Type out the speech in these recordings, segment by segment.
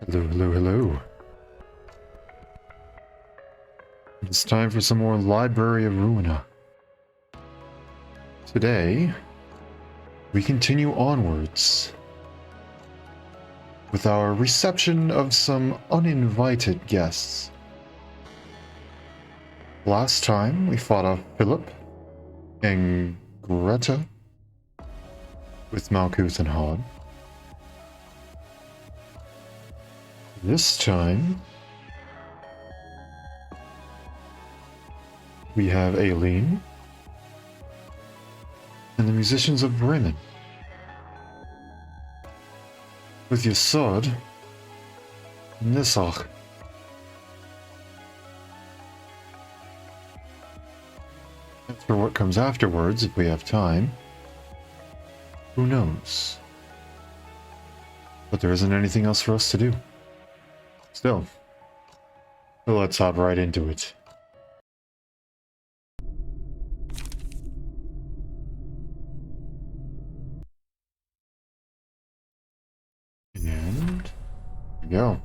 Hello, hello, hello. It's time for some more Library of Ruina. Today, we continue onwards with our reception of some uninvited guests. Last time, we fought off Philip and Greta with Malkuth and Hod. This time, we have Aileen and the musicians of Bremen with Yesod and Netzach. As for what comes afterwards, if we have time, who knows? But there isn't anything else for us to do. Still, so let's hop right into it. And here we go.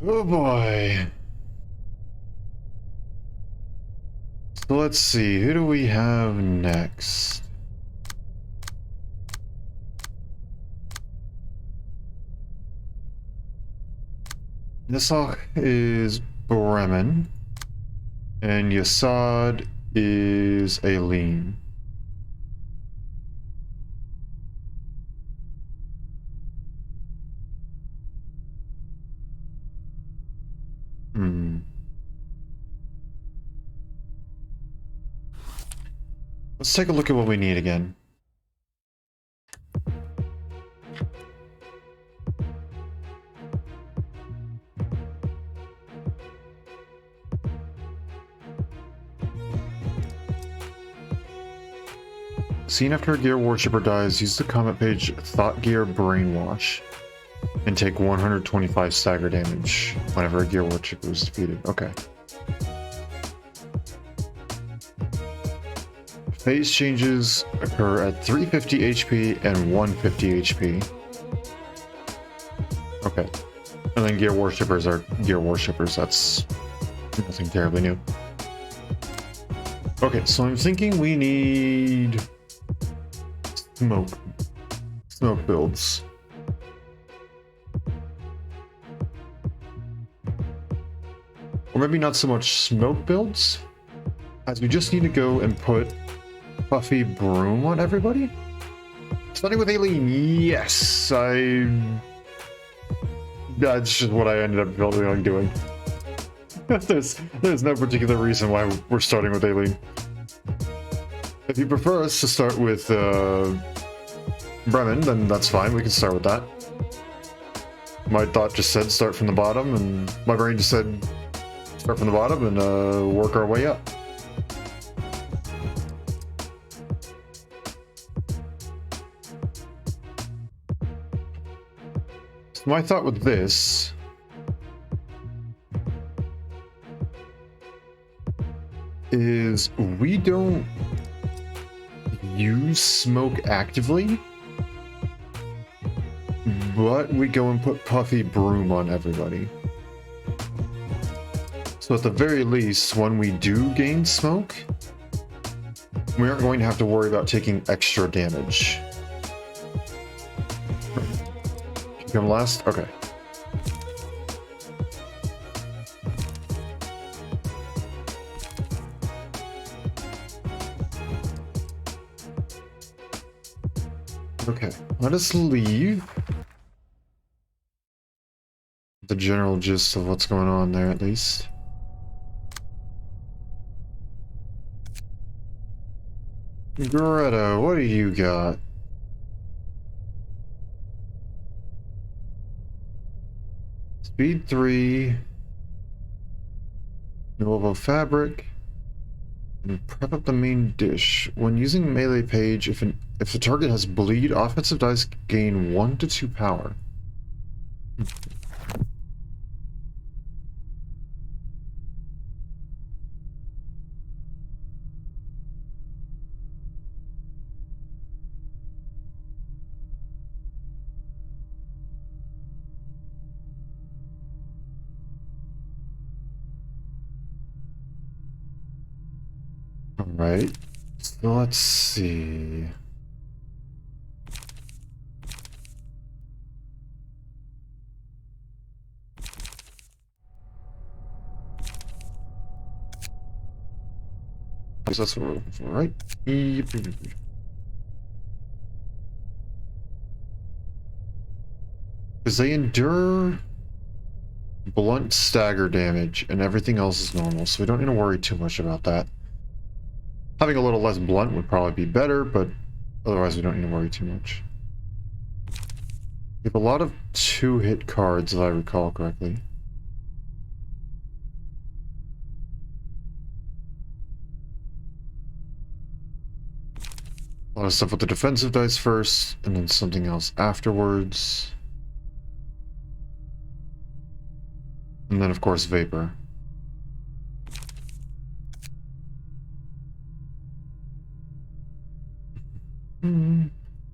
Oh boy. So let's see, who do we have next? Netzach is Bremen, and Yesod is Aileen. Let's take a look at what we need again. Scene after a gear worshipper dies, use the comment page Thought Gear Brainwash and take 125 stagger damage whenever a gear worshipper is defeated. Okay. Phase changes occur at 350 HP and 150 HP. Okay. And then gear worshippers are gear worshippers. That's nothing terribly new. Okay, so I'm thinking we need smoke builds. Or maybe not so much smoke builds, as we just need to go and put Puffy Broom on everybody. Starting with Aileen, yes, that's just what I ended up building on doing. There's no particular reason why we're starting with Aileen. If you prefer us to start with Bremen, then that's fine, we can start with that. My thought just said start from the bottom, and my brain just said start from the bottom and work our way up. So my thought with this is we don't use smoke actively, but we go and put Puffy Broom on everybody. So at the very least, when we do gain smoke, we aren't going to have to worry about taking extra damage. You come last? Okay. Okay, let us leave the general gist of what's going on there, at least. Greta, what do you got? Speed 3, Novo Fabric, and prep up the main dish. When using melee page, if the target has bleed, offensive dice gain 1 to 2 power. Alright. So let's see. That's what we're looking for, right? Because they endure blunt stagger damage, and everything else is normal, so we don't need to worry too much about that. Having a little less blunt would probably be better, but otherwise we don't need to worry too much. We have a lot of 2-hit cards, if I recall correctly. A lot of stuff with the defensive dice first, and then something else afterwards. And then, of course, Vapor.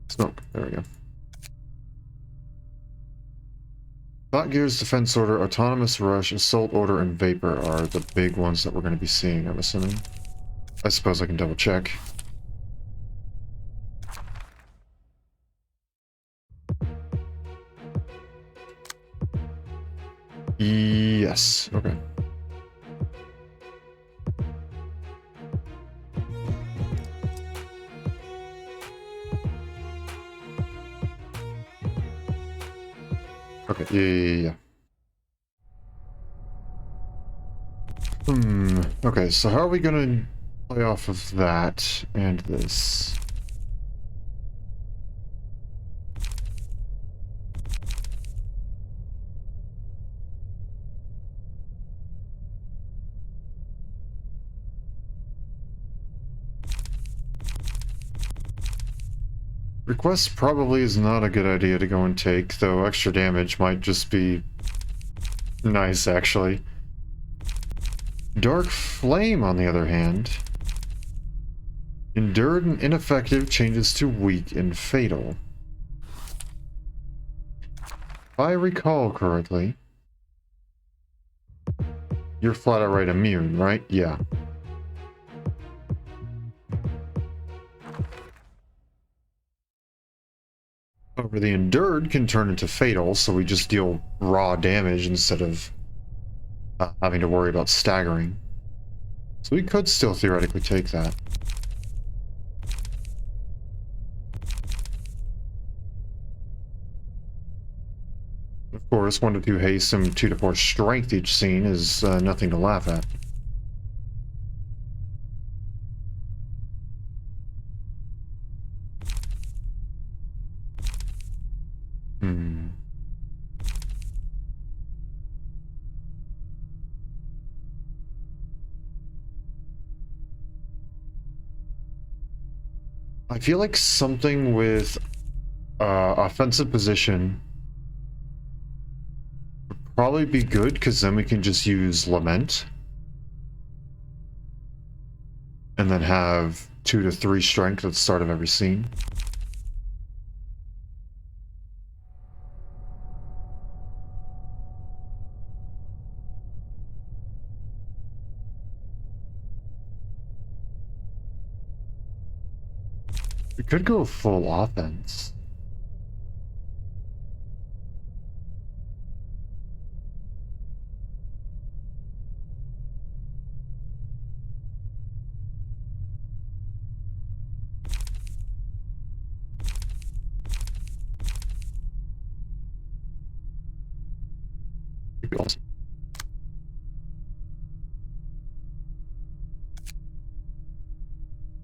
Smoke. There we go. Thought Gear's Defense Order, Autonomous Rush, Assault Order, and Vapor are the big ones that we're going to be seeing, I'm assuming. I suppose I can double check. Yes. Okay. Okay. Yeah. Okay, so how are we gonna play off of that and this? Request probably is not a good idea to go and take, though extra damage might just be nice, actually. Dark Flame, on the other hand, endured and ineffective changes to weak and fatal. If I recall correctly, you're flat out right immune, right? Yeah. However, the endured can turn into fatal, so we just deal raw damage instead of having to worry about staggering. So we could still theoretically take that. Of course, 1 to 2 haste and 2 to 4 strength each scene is nothing to laugh at. I feel like something with offensive position would probably be good, because then we can just use Lament. And then have 2 to 3 strength at the start of every scene. We could go full offense. It'd be awesome.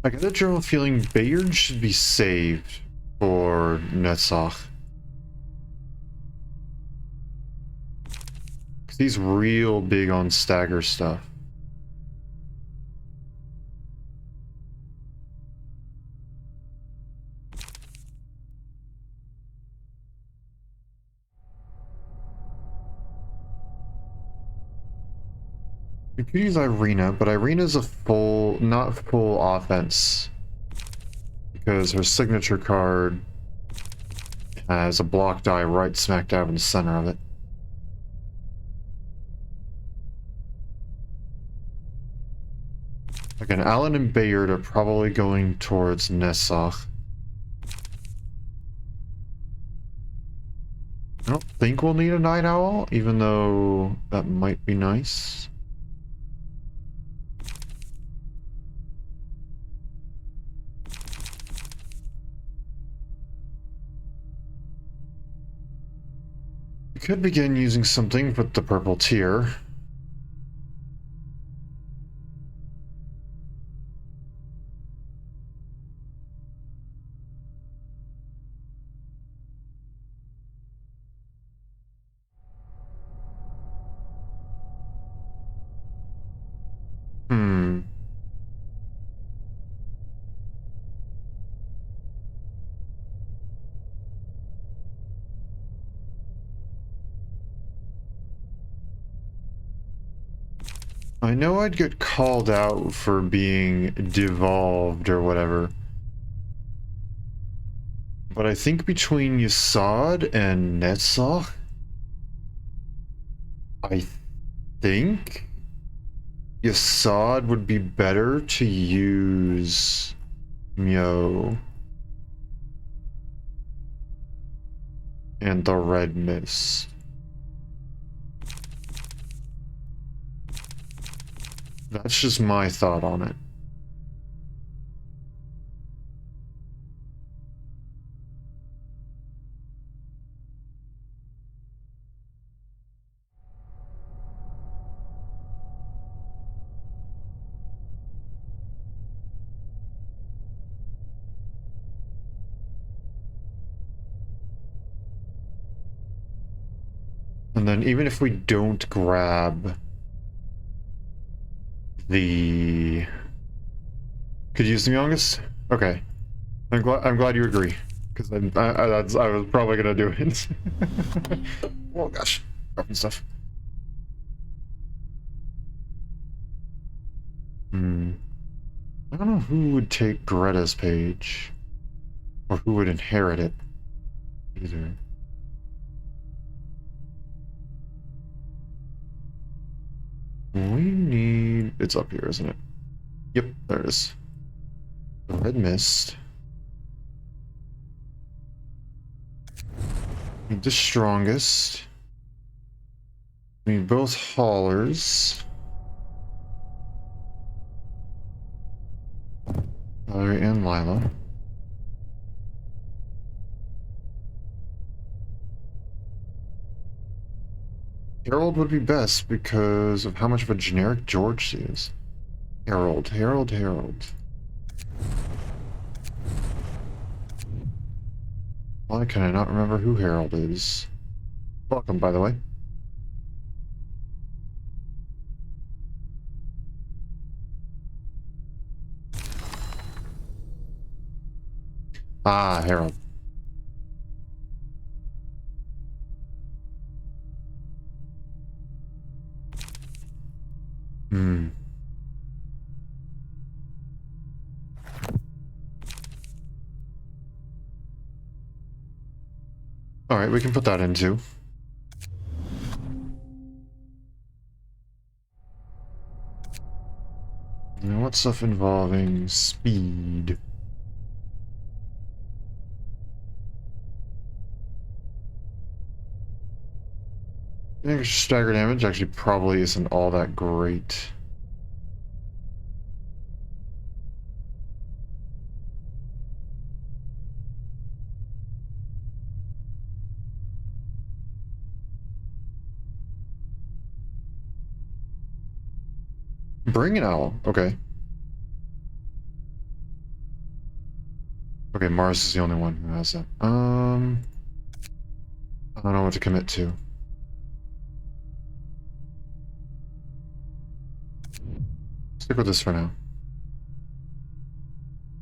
I get a general feeling Bayard should be saved for Netzach. Because he's real big on stagger stuff. We could use Irina, but Irina's a not full offense. Because her signature card has a block die right smack dab in the center of it. Again, Alan and Bayard are probably going towards Netzach. I don't think we'll need a night owl, even though that might be nice. We could begin using something with the purple tier. I know I'd get called out for being devolved or whatever. But I think between Yesod and Netzach, I think Yesod would be better to use Myo and the Red Mist. That's just my thought on it. And then even if we don't grab the... Could you use the youngest? Okay. I'm glad you agree. Because I was probably gonna do it. Oh gosh. Dropping stuff. I don't know who would take Greta's page. Or who would inherit it. Either. We need... It's up here, isn't it? Yep, there it is. The Red Mist. Need the strongest. We need both haulers. Valerie and Lila. Harold would be best because of how much of a generic George she is. Harold. Why can I not remember who Harold is? Welcome, by the way. Ah, Harold. Alright, we can put that in too. Now what stuff involving speed? I think stagger damage actually probably isn't all that great. Bring an owl. Okay. Okay, Mars is the only one who has that. I don't know what to commit to. Stick with this for now.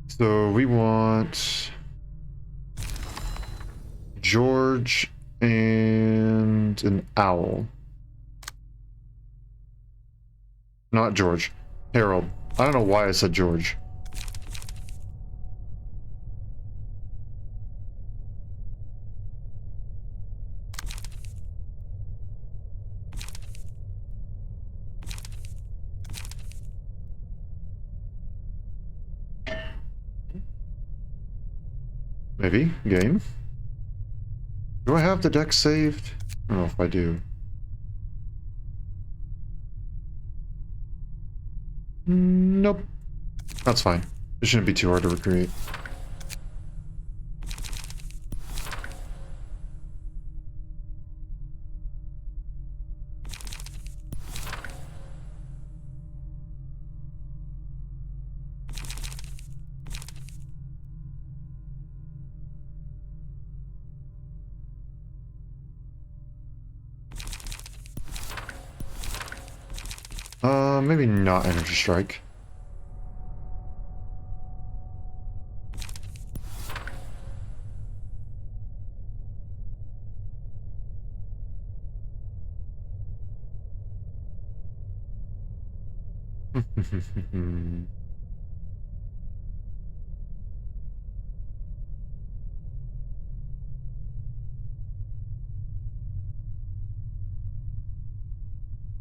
So we want George and an owl. Not George. Harold. I don't know why I said George. Maybe. Game. Do I have the deck saved? I don't know if I do. Nope. That's fine. It shouldn't be too hard to recreate. Maybe not Energy Strike.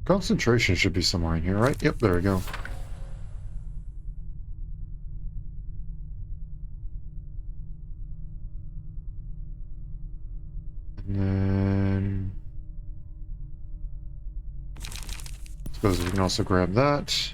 Concentration should be somewhere in here, right? Yep, there we go. And then... suppose we can also grab that.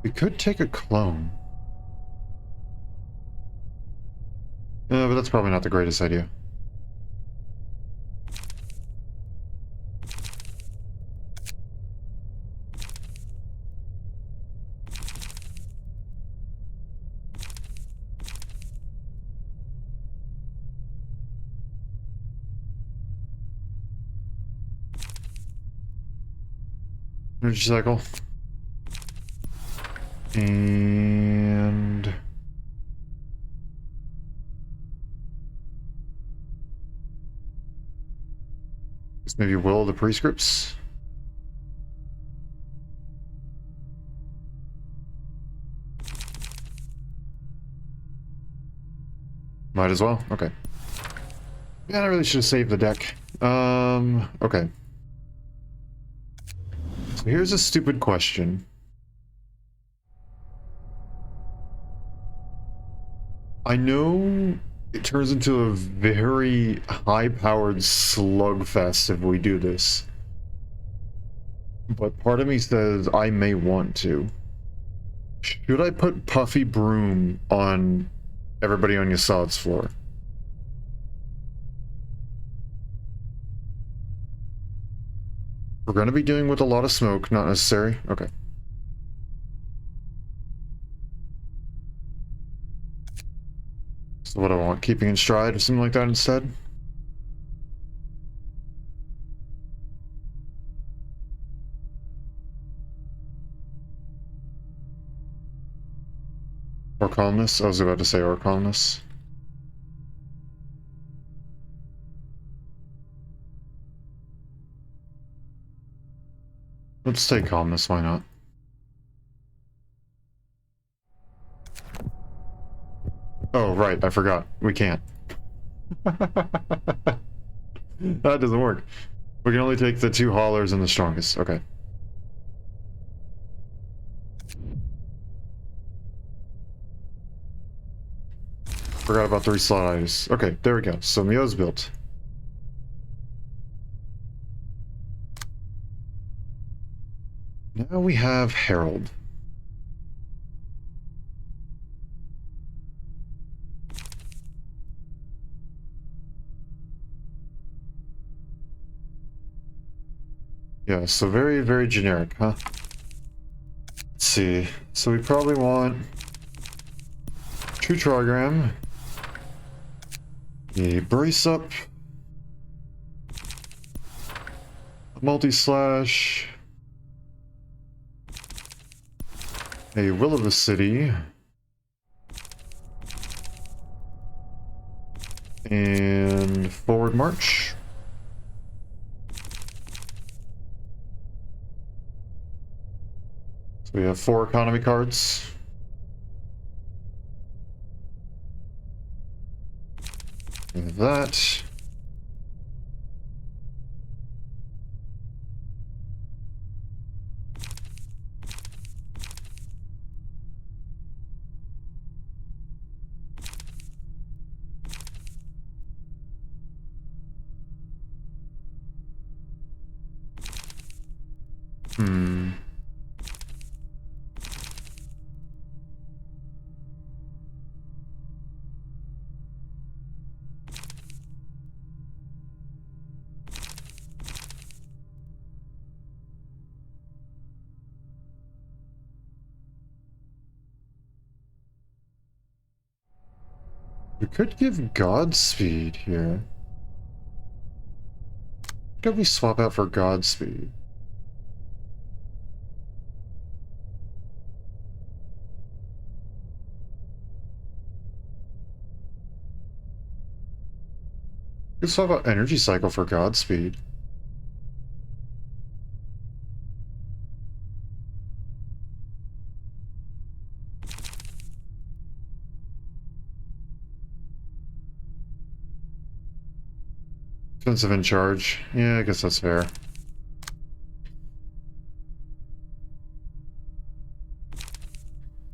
We could take a clone. But that's probably not the greatest idea. Energy cycle. And... guess maybe will the prescripts. Might as well. Okay. Yeah, I really should have saved the deck. Okay. So here's a stupid question. I know it turns into a very high-powered slugfest if we do this. But part of me says I may want to. Should I put Puffy Broom on everybody on Yesod's floor? We're going to be dealing with a lot of smoke, not necessary. Okay. So what do I want? Keeping in stride or something like that instead? Or calmness? I was about to say or calmness. Let's take calmness, why not? Oh, right, I forgot. We can't. That doesn't work. We can only take the two haulers and the strongest. Okay. Forgot about the reslot items. Okay, there we go. So Mio's built. Now we have Herald. Yeah, so very, very generic, huh? Let's see. So we probably want True Trigram, a Brace Up, a Multi-Slash, a Will of the City, and Forward March. So we have 4 economy cards. of that. We could give Godspeed here. Could we swap out for Godspeed? We could swap out Energy Cycle for Godspeed. Defensive in charge. Yeah, I guess that's fair.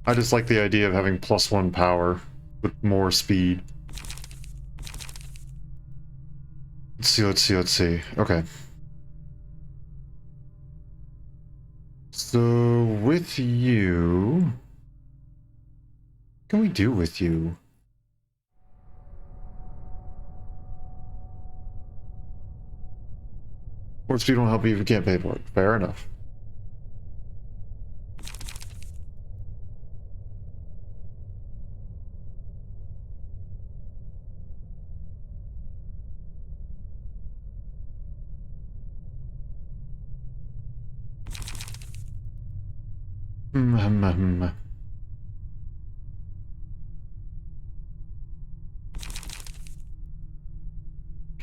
I just like the idea of having +1 power with more speed. Let's see. Okay. So, with you... What can we do with you? More speed won't help you if you can't pay for it. Fair enough.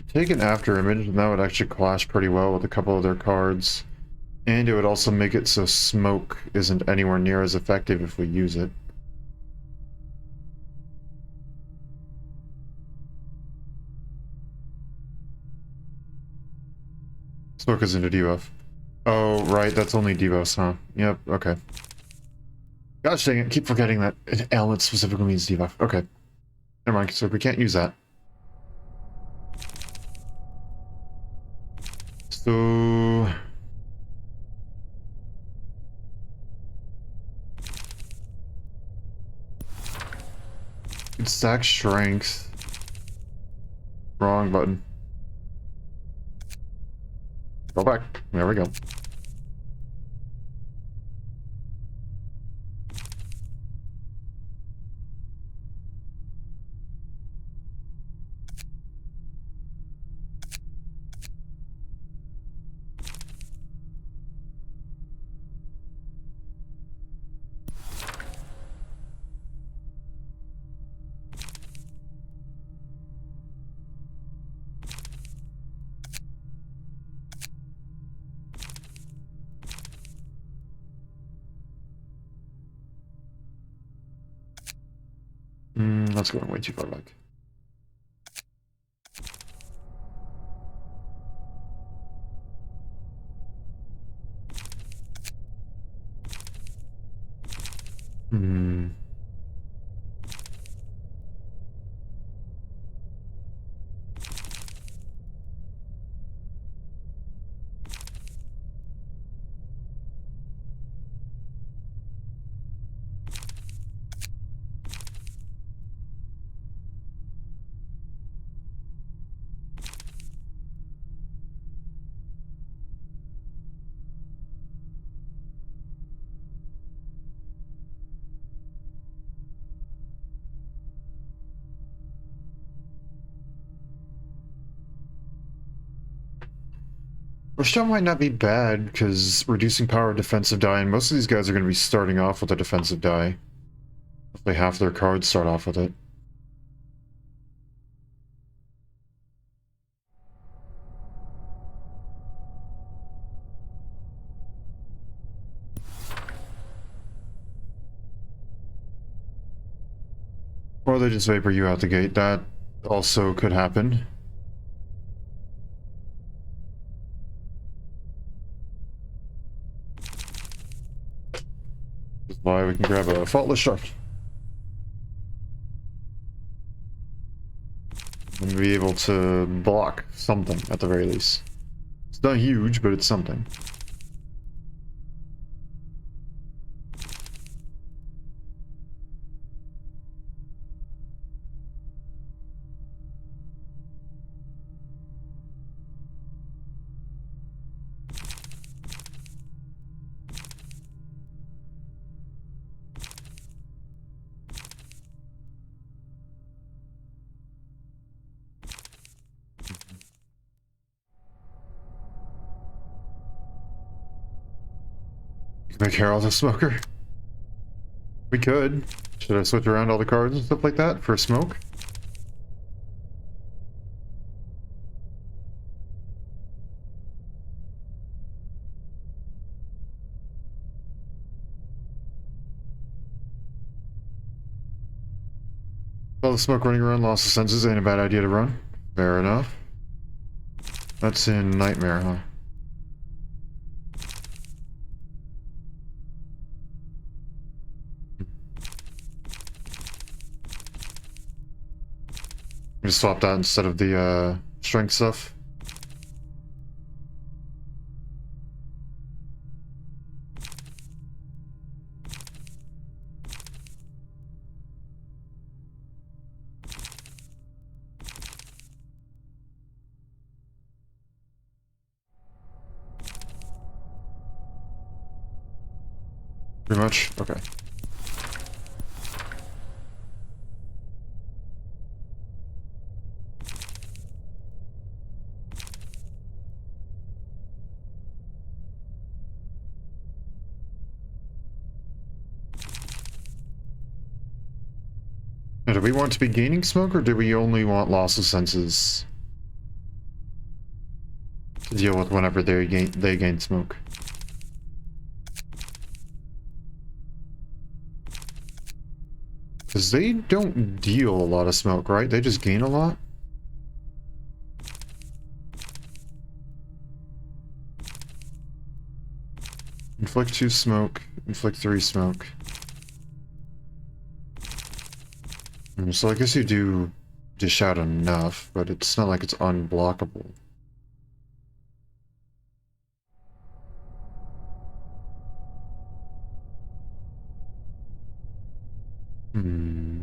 Take an after image, and that would actually clash pretty well with a couple of their cards. And it would also make it so smoke isn't anywhere near as effective if we use it. Smoke isn't a debuff. Oh, right, that's only debuffs, huh? Yep, okay. Gosh dang it, keep forgetting that ailment specifically means debuff. Okay. Never mind, so we can't use that. So... stack strength. Wrong button. Go back. There we go. That's going way too far back. Rochelle might not be bad, because reducing power defensive die, and most of these guys are going to be starting off with a defensive die. Hopefully half their cards start off with it. Or they just vapor you out the gate. That also could happen. That's why we can grab a faultless shark. And be able to block something at the very least. It's not huge, but it's something. You can make Harold a smoker. We could. Should I switch around all the cards and stuff like that for smoke? All the smoke running around, loss of senses ain't a bad idea to run. Fair enough. That's in Nightmare, huh? Just swap that instead of the strength stuff. Pretty much? Okay. Now, do we want to be gaining smoke, or do we only want loss of senses to deal with whenever they gain smoke? Because they don't deal a lot of smoke, right? They just gain a lot? Inflict 2 smoke, inflict 3 smoke. So I guess you do dish out enough, but it's not like it's unblockable. Hmm.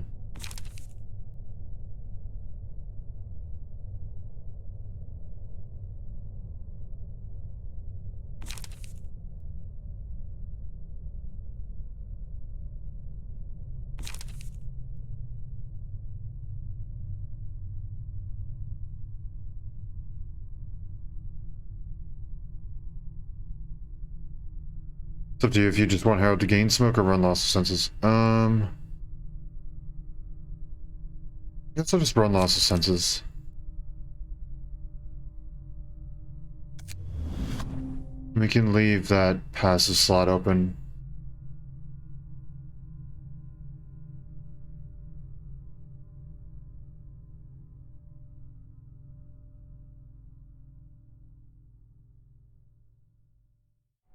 It's up to you if you just want Harold to gain smoke or run loss of senses. I guess I'll just run loss of senses. We can leave that passive slot open.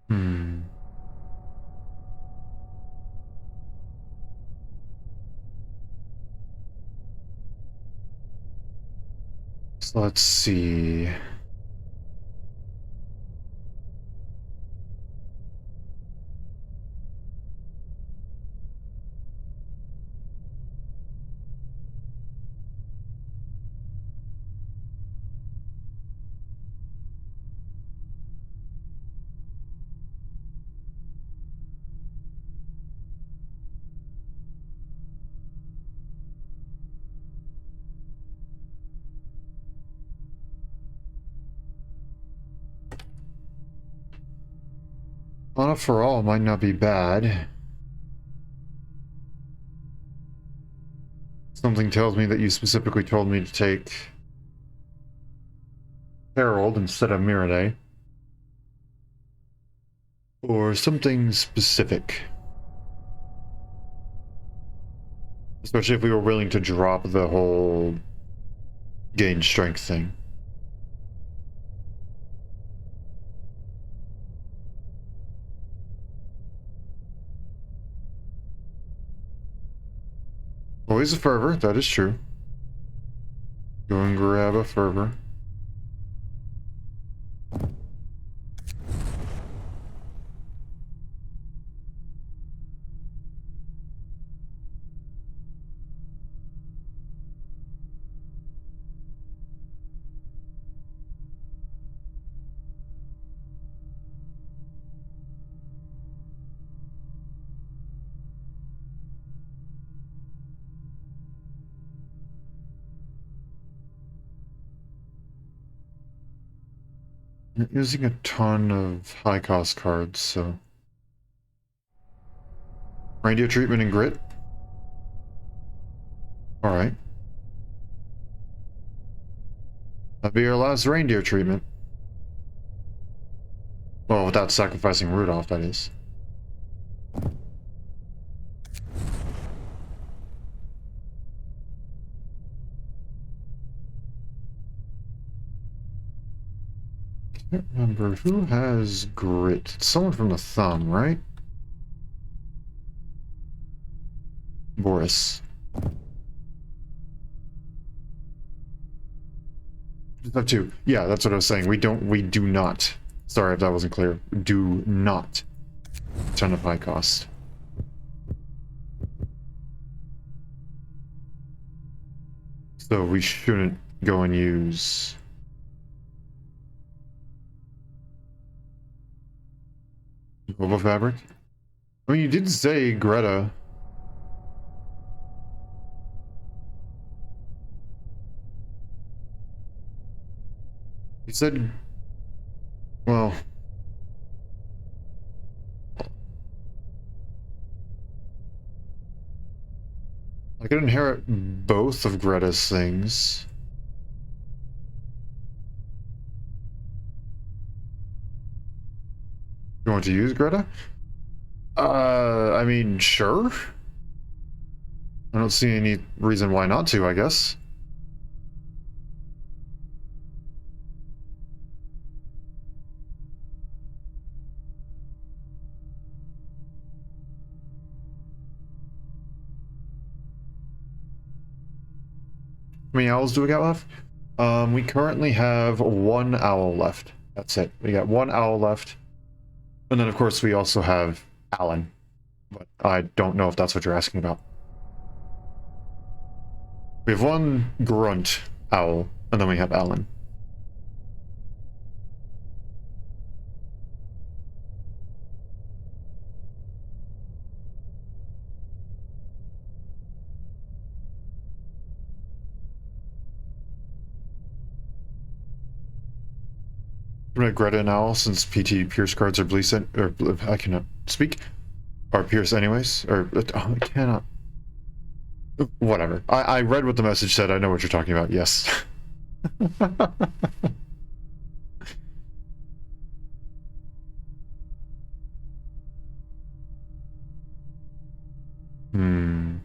Hmm. So let's see. Mana for all might not be bad. Something tells me that you specifically told me to take Harold instead of Mirade. Or something specific. Especially if we were willing to drop the whole gain strength thing. Always a fervor, that is true. Go and grab a fervor. You're using a ton of high cost cards, so. Reindeer treatment and grit. Alright. That'll be your last reindeer treatment. Well, without sacrificing Rudolph, that is. Can't remember who has grit. It's someone from the thumb, right? Boris. Just have two. Yeah, that's what I was saying. We do not. Sorry if that wasn't clear. Do not. Ton of high cost. So we shouldn't go and use Hobo Fabric. I mean, you did say Greta. You said, well, I could inherit both of Greta's things. You want to use Greta? I mean, sure. I don't see any reason why not to, I guess. How many owls do we got left? We currently have one owl left. That's it. We got one owl left. And then, of course, we also have Alan. But I don't know if that's what you're asking about. We have one grunt owl, and then we have Alan. I'm gonna Greta and Owl since PT Pierce cards are or I cannot speak. Or Pierce anyways, or oh, I cannot. Whatever. I read what the message said. I know what you're talking about. Yes. Hmm.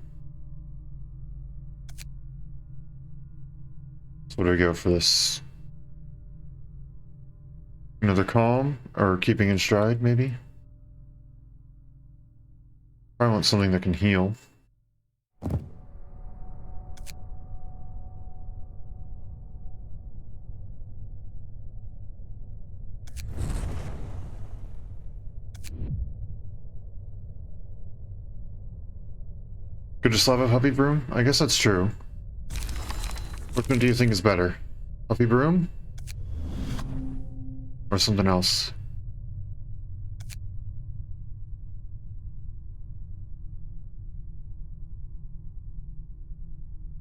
So what do we go for this? Another calm or keeping in stride, maybe? I want something that can heal. Could just have a Puppy Broom? I guess that's true. Which one do you think is better? Puppy Broom? Or something else?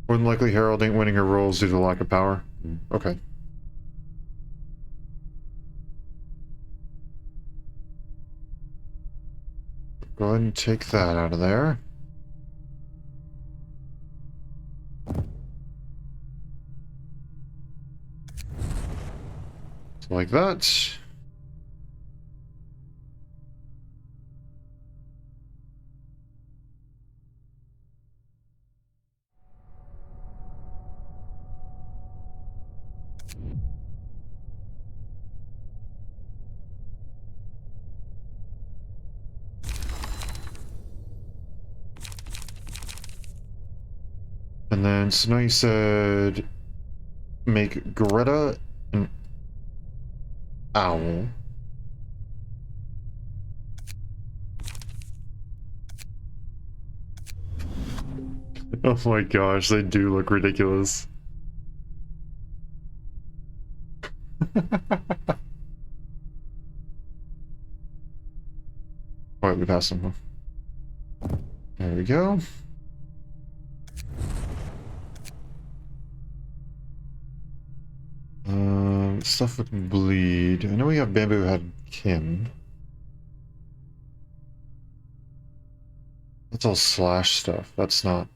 More than likely Harold ain't winning her roles due to lack of power. Okay. Go ahead and take that out of there. So like that. And then, so now you said make Greta an owl. Oh my gosh, they do look ridiculous. Alright, we passed them. There we go. Stuff with bleed. I know we have Bamboo had Kim. That's all slash stuff. That's not.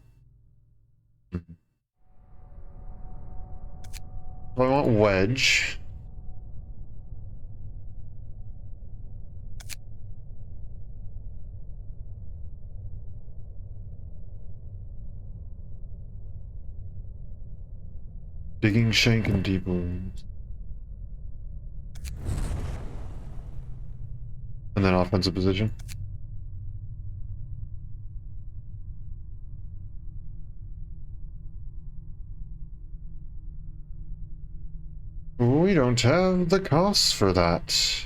I want Wedge. Digging Shank and Deep Wounds. And then offensive position. We don't have the costs for that.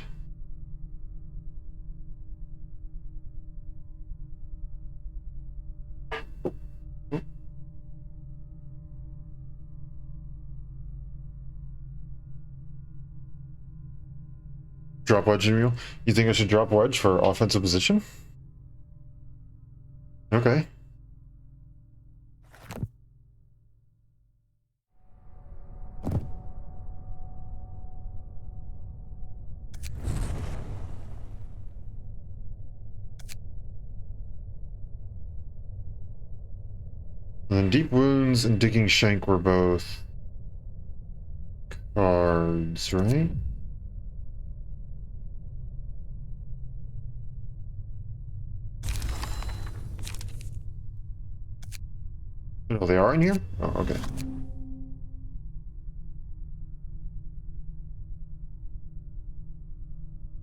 Drop Wedge in Mule? You think I should drop Wedge for offensive position? Okay. And then Deep Wounds and Digging Shank were both cards, right? Oh, they are in here? Oh, okay.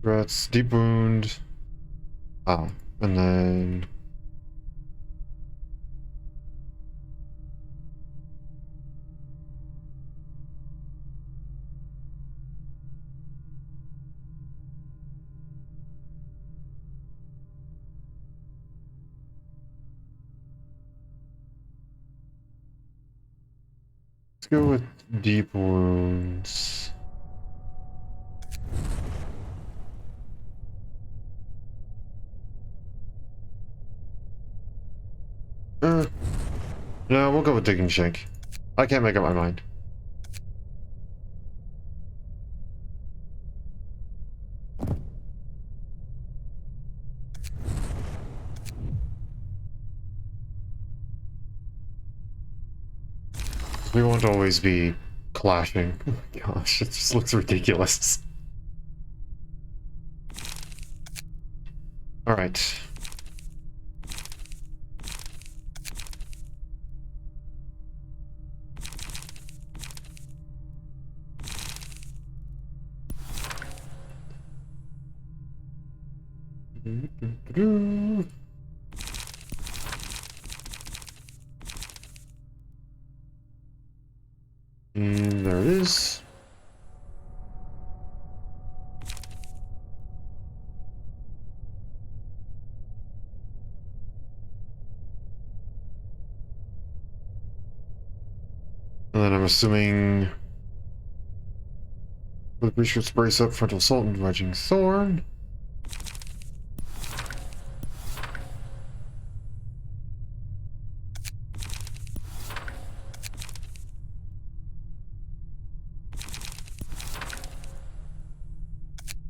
Threats, Deep Wound. Ah, and then... Let's go with Deep Wounds. No, we'll go with Digging Shank. I can't make up my mind. We won't always be clashing. Oh my gosh, it just looks ridiculous. Alright. And there it is. And then I'm assuming with Breachers brace up, frontal assault, and wedging thorn.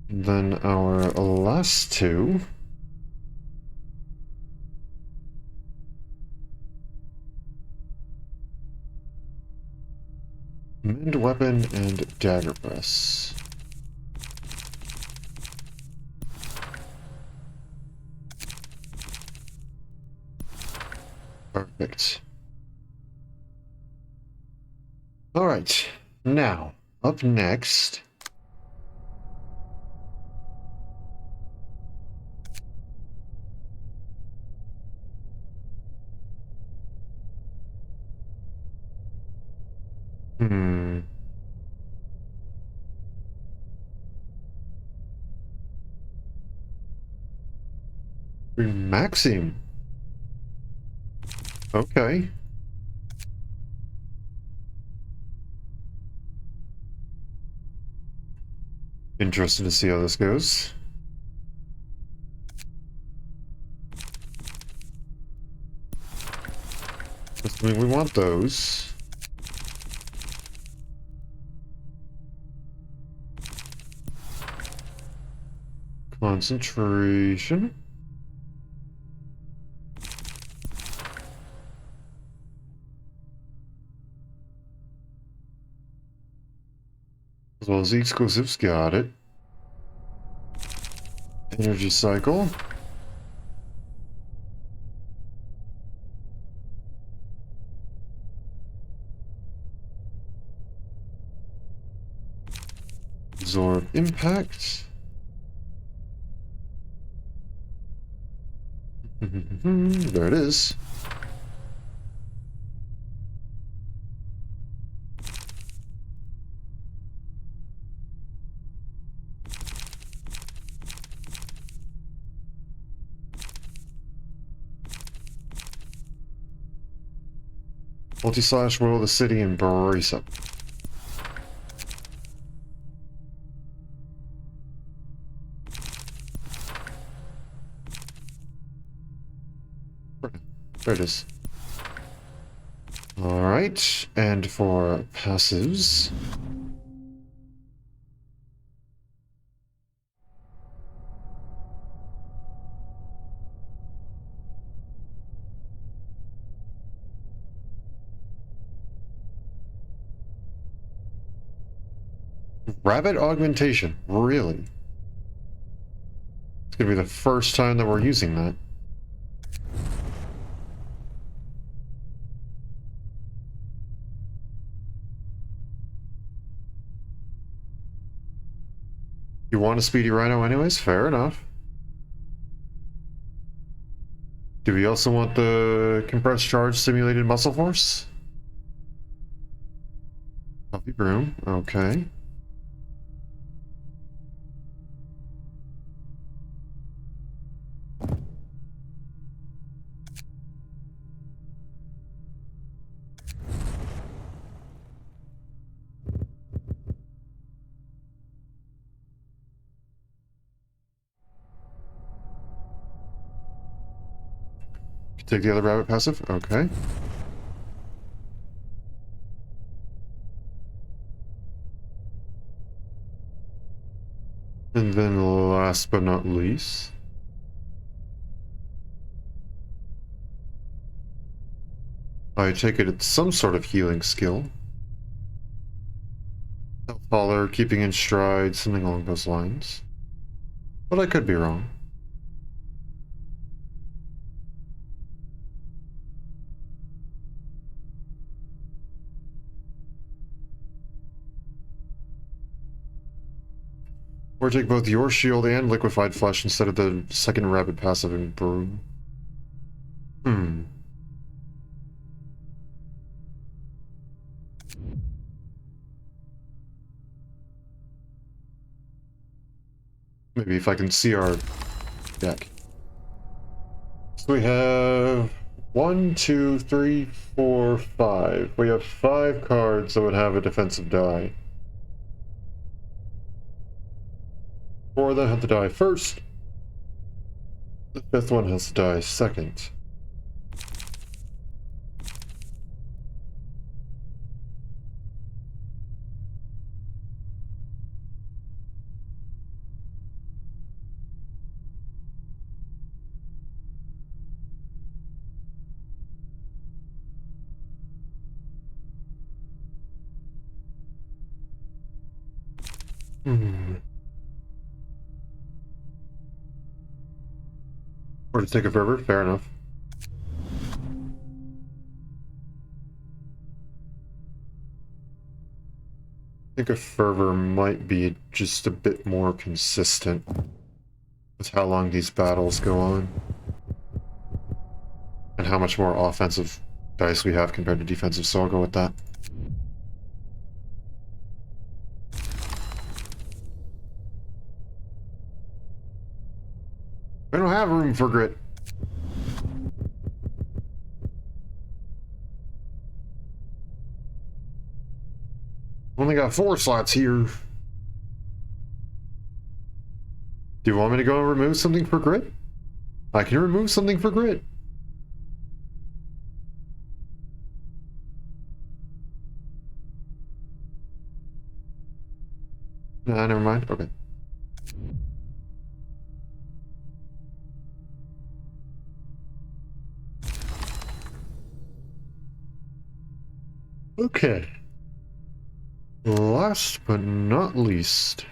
Then our last two. Mend weapon and dagger press. Perfect. All right, now Up next. Hmm. Maxim. Okay. Interested to see how this goes. Assuming we want those. Concentration. As well as the exclusives, got it. Energy cycle. Absorb impact. There it is. Multi-slash will the city embrace up. There it is. Alright, and for passives. Rabbit augmentation, really? It's gonna be the first time that we're using that. You want a speedy rhino anyways? Fair enough. Do we also want the compressed charge simulated muscle force? Puppy broom, okay. Take the other rabbit passive, okay. And then last but not least, I take it it's some sort of healing skill. Taller, keeping in stride, something along those lines. But I could be wrong. Or take both your shield and liquefied flesh instead of the second rabbit passive in broom. Maybe if I can see our deck. So we have 1, 2, 3, 4, 5. We have 5 cards that would have a defensive die. 4 that have to die first. The 5th one has to die second. Or to take a forever, fair enough. think a fervor might be just a bit more consistent with how long these battles go on. And how much more offensive dice we have compared to defensive, so I'll go with that. I don't have room for grit. Only got 4 slots here. Do you want me to go and remove something for grit? I can remove something for grit. Nah, never mind. Okay. Okay. Last but not least.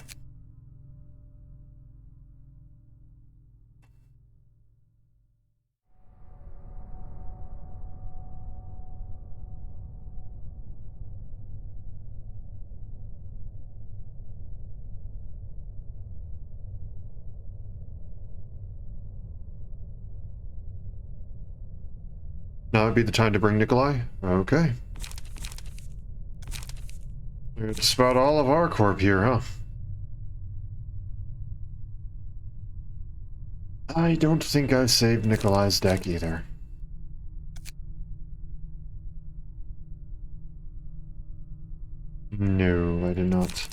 Now would be the time to bring Nikolai? Okay. It's about all of our corp here, huh? I don't think I saved Nikolai's deck either. No, I did not.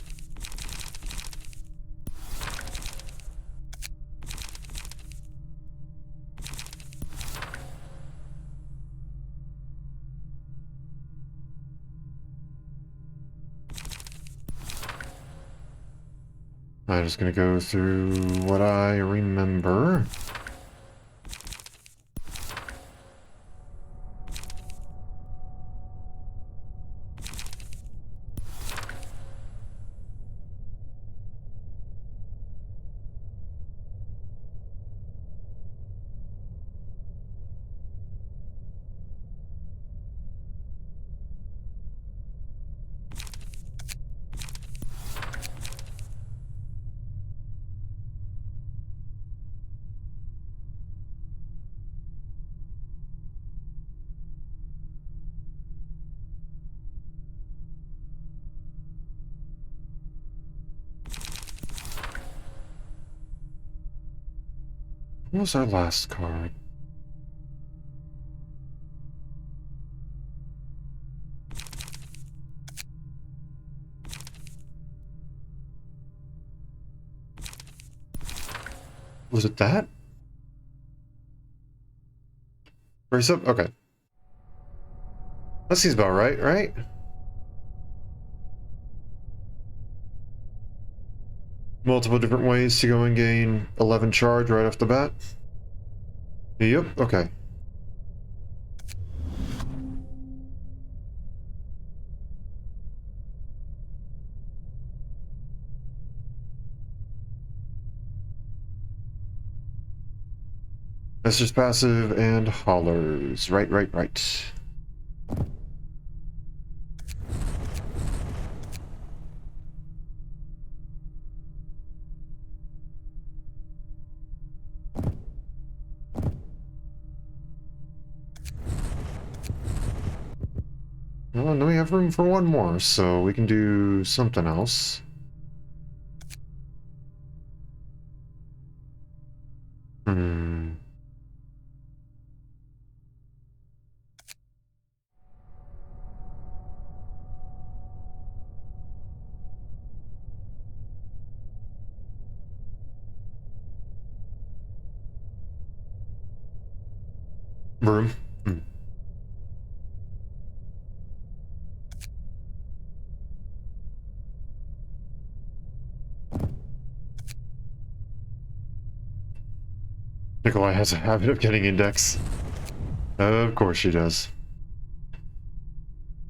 I'm just gonna go through what I remember. What was our last card? Was it that? Brace up? Okay. That seems about right, right? Multiple different ways to go and gain 11 charge right off the bat? Yep, okay. That's just passive and hollers. Right, right, right. Well, and then we have room for one more, so we can do something else. Hmm. Room. Hmm. Nikolai has a habit of getting index. Of course she does.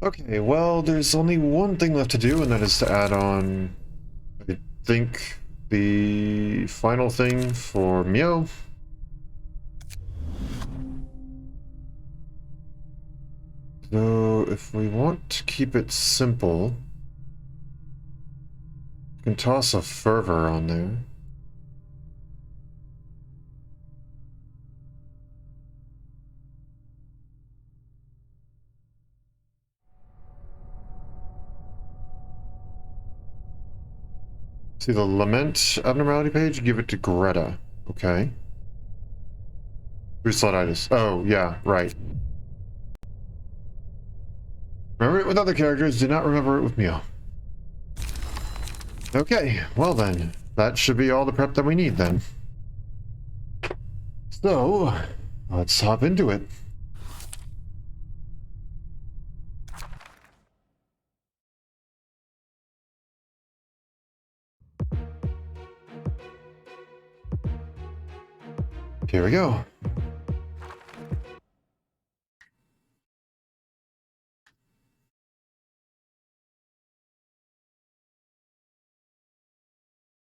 Okay, well, there's only one thing left to do, and that is to add on, I think, the final thing for Mio. So, if we want to keep it simple, Can toss a fervor on there. See the lament abnormality page? Give it to Greta. Okay. Slutitis. Oh, yeah, right. Remember it with other characters, do not remember it with Mio. Okay, well then. That should be all the prep that we need then. So, let's hop into it. Here we go.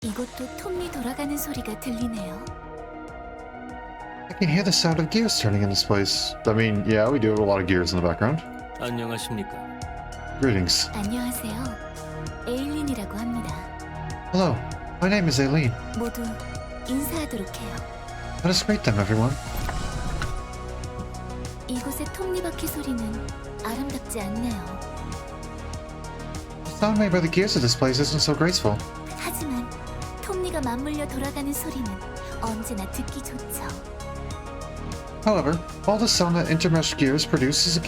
이곳도 톱니 돌아가는 소리가 들리네요. I can hear the sound of gears turning in this place. I mean, yeah, we do have a lot of gears in the background. 안녕하십니까? Greetings. 안녕하세요. 에일린이라고 합니다. Hello, my name is Aileen. 모두 인사하도록 해요. Let us greet them, everyone. 이곳의 톱니바퀴 소리는 아름답지 않네요. The sound made by the gears of this place isn't so graceful. 하지만 톱니가 맞물려 돌아가는 소리는 언제나 듣기 좋죠. However, all the sound that intermeshed gears produce is a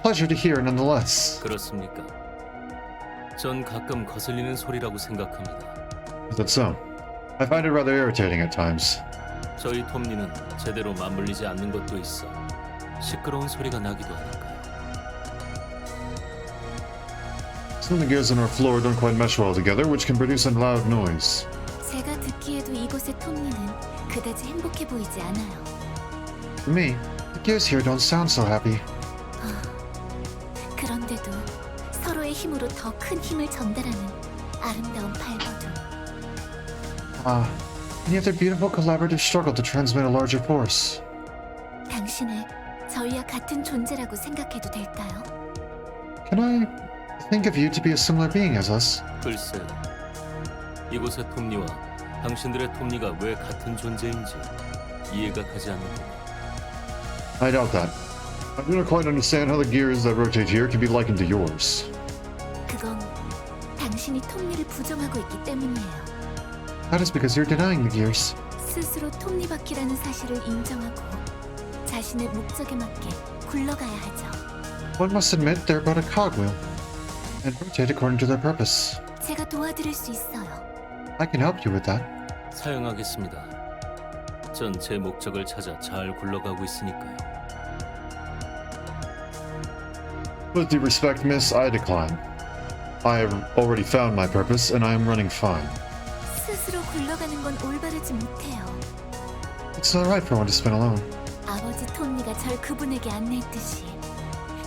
pleasure to hear nonetheless. 그렇습니까? 전 가끔 거슬리는 소리라고 생각합니다. Is that so? I find it rather irritating at times. 저희 톱니는 제대로 맞물리지 않는 것도 있어 시끄러운 소리가 나기도 하니까요. Some of the gears on our floor don't quite mesh well together, which can produce a loud noise. 제가 듣기에도 이곳의 톱니는 그다지 행복해 보이지 않아요. For me, the gears here don't sound so happy. 그런데도 서로의 힘으로 더 큰 힘을 전달하는 아름다운 발버둥. And yet their beautiful collaborative struggle to transmit a larger force. 당신을 저희와 같은 존재라고 생각해도 될까요? Can I think of you to be a similar being as us? 글쎄, 이곳의 톱니와 당신들의 톱니가 왜 같은 존재인지 이해가 가지 않는군요. I doubt that. I do not quite understand how the gears that rotate here can be likened to yours. 그건 당신이 톱니를 부정하고 있기 때문이에요. That is because you're denying the gears. 스스로 톱니바퀴라는 사실을 인정하고 자신의 목적에 맞게 굴러가야 하죠. One must admit they're but a cogwheel, and rotate according to their purpose. 제가 도와드릴 수 있어요. I can help you with that. 사용하겠습니다. 전 제 목적을 찾아 잘 굴러가고 있으니까요. With due respect, miss, I decline. I have already found my purpose, and I am running fine. 스스로 굴러가는 건 올바르지 못해요. It's not right for one to spin alone. 아버지 톱니가 절 그분에게 안내했듯이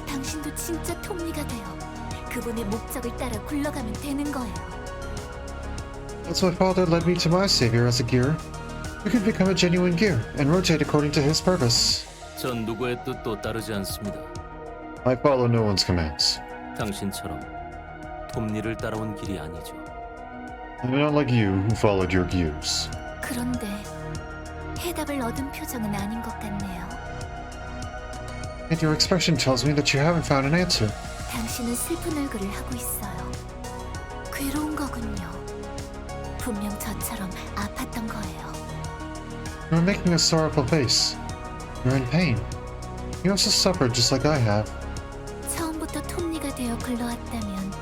당신도 진짜 톱니가 되어 그분의 목적을 따라 굴러가면 되는 거예요. That's why father led me to my savior as a gear. You can become a genuine gear and rotate according to his purpose. 전 누구의 뜻도 따르지 않습니다. I follow no one's commands. 당신처럼 톱니를 따라온 길이 아니죠. I'm not like you who followed your gears. 그런데 해답을 얻은 표정은 아닌 것 같네요. And your expression tells me that you haven't found an answer. 당신은 슬픈 얼굴을 하고 있어요. 괴로운 거군요. 분명 저처럼 아팠던 거예요. You're making a sorrowful face. You're in pain. You also suffered just like I have. 처음부터 톱니가 되어 굴러왔다면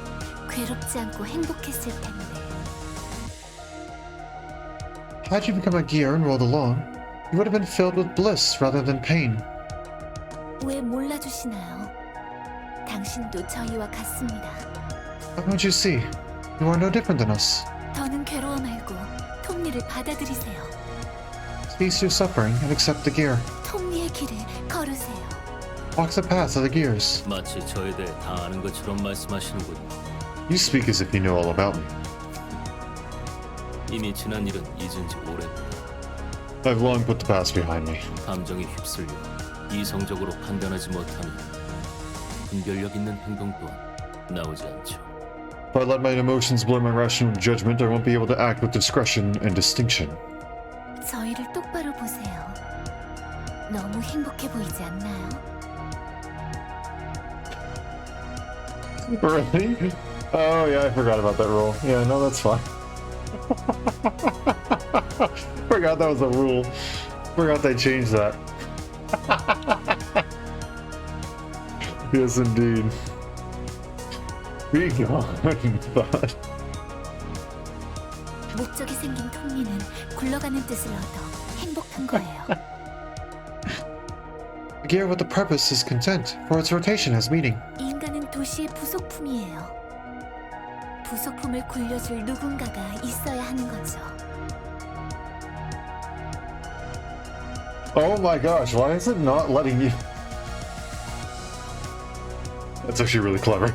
괴롭지 않고 행복했을 텐데. Had you become a gear and rolled along, you would have been filled with bliss rather than pain. 왜 몰라주시나요? 당신도 저희와 같습니다. Why don't you see? You are no different than us. 더는 괴로워 말고 톱니를 받아들이세요. Cease your suffering and accept the gear. 톱니의 길을 걸으세요. Walk the path of the gears. 마치 저에 대해 다 아는 것처럼 말씀하시는군요. You speak as if you know all about me. 이미 지난 일은 잊은 지 오래입니다. I've long put the past behind me. 감정에 휩쓸려 이성적으로 판단하지 못하면 분별력 있는 행동 또한 나오지 않죠. If I let my emotions blur my rational judgment, I won't be able to act with discretion and distinction. 저희를 똑바로 보세요. 너무 행복해 보이지 않나요? Really? Oh yeah, I forgot about that rule. Yeah, no, that's fine. Forgot that was a rule. Forgot they changed that. Yes, indeed. Being on, but 목적이 생긴 톱니는 굴러가는 뜻을 얻어 행복한 거예요. the gear with the purpose is content, for its rotation has meaning. 인간은 도시의 부속품이에요. 부속품을 굴려줄 누군가가 있어야 하는 거죠. Oh my gosh, why is it not letting you? That's actually really clever.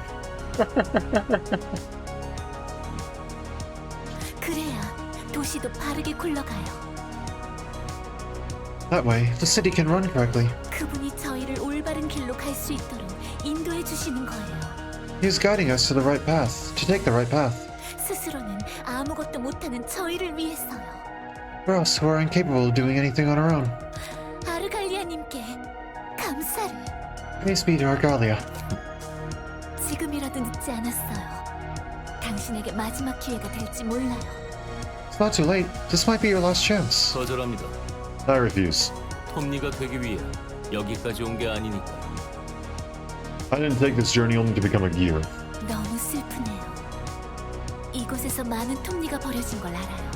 그래야 도시도 바르게 굴러가요. That way, the city can run correctly. 그분이 저희를 올바른 길로 갈 수 있도록 인도해 주시는 거예요. He is guiding us to the right path, to take the right path. 스스로는 아무것도 못하는 저희를 위해서요. For us who are incapable of doing anything on our own. 아르갈리아님께 감사를. Praise be to Argalia. 지금이라도 늦지 않았어요. 당신에게 마지막 기회가 될지 몰라요. It's not too late. This might be your last chance. 거절합니다. I refuse. 톱니가 되기 위해 여기까지 온 게 아니니까. I didn't take this journey only to become a gear. 너무 슬프네요. 이곳에서 많은 톱니가 버려진 걸 알아요.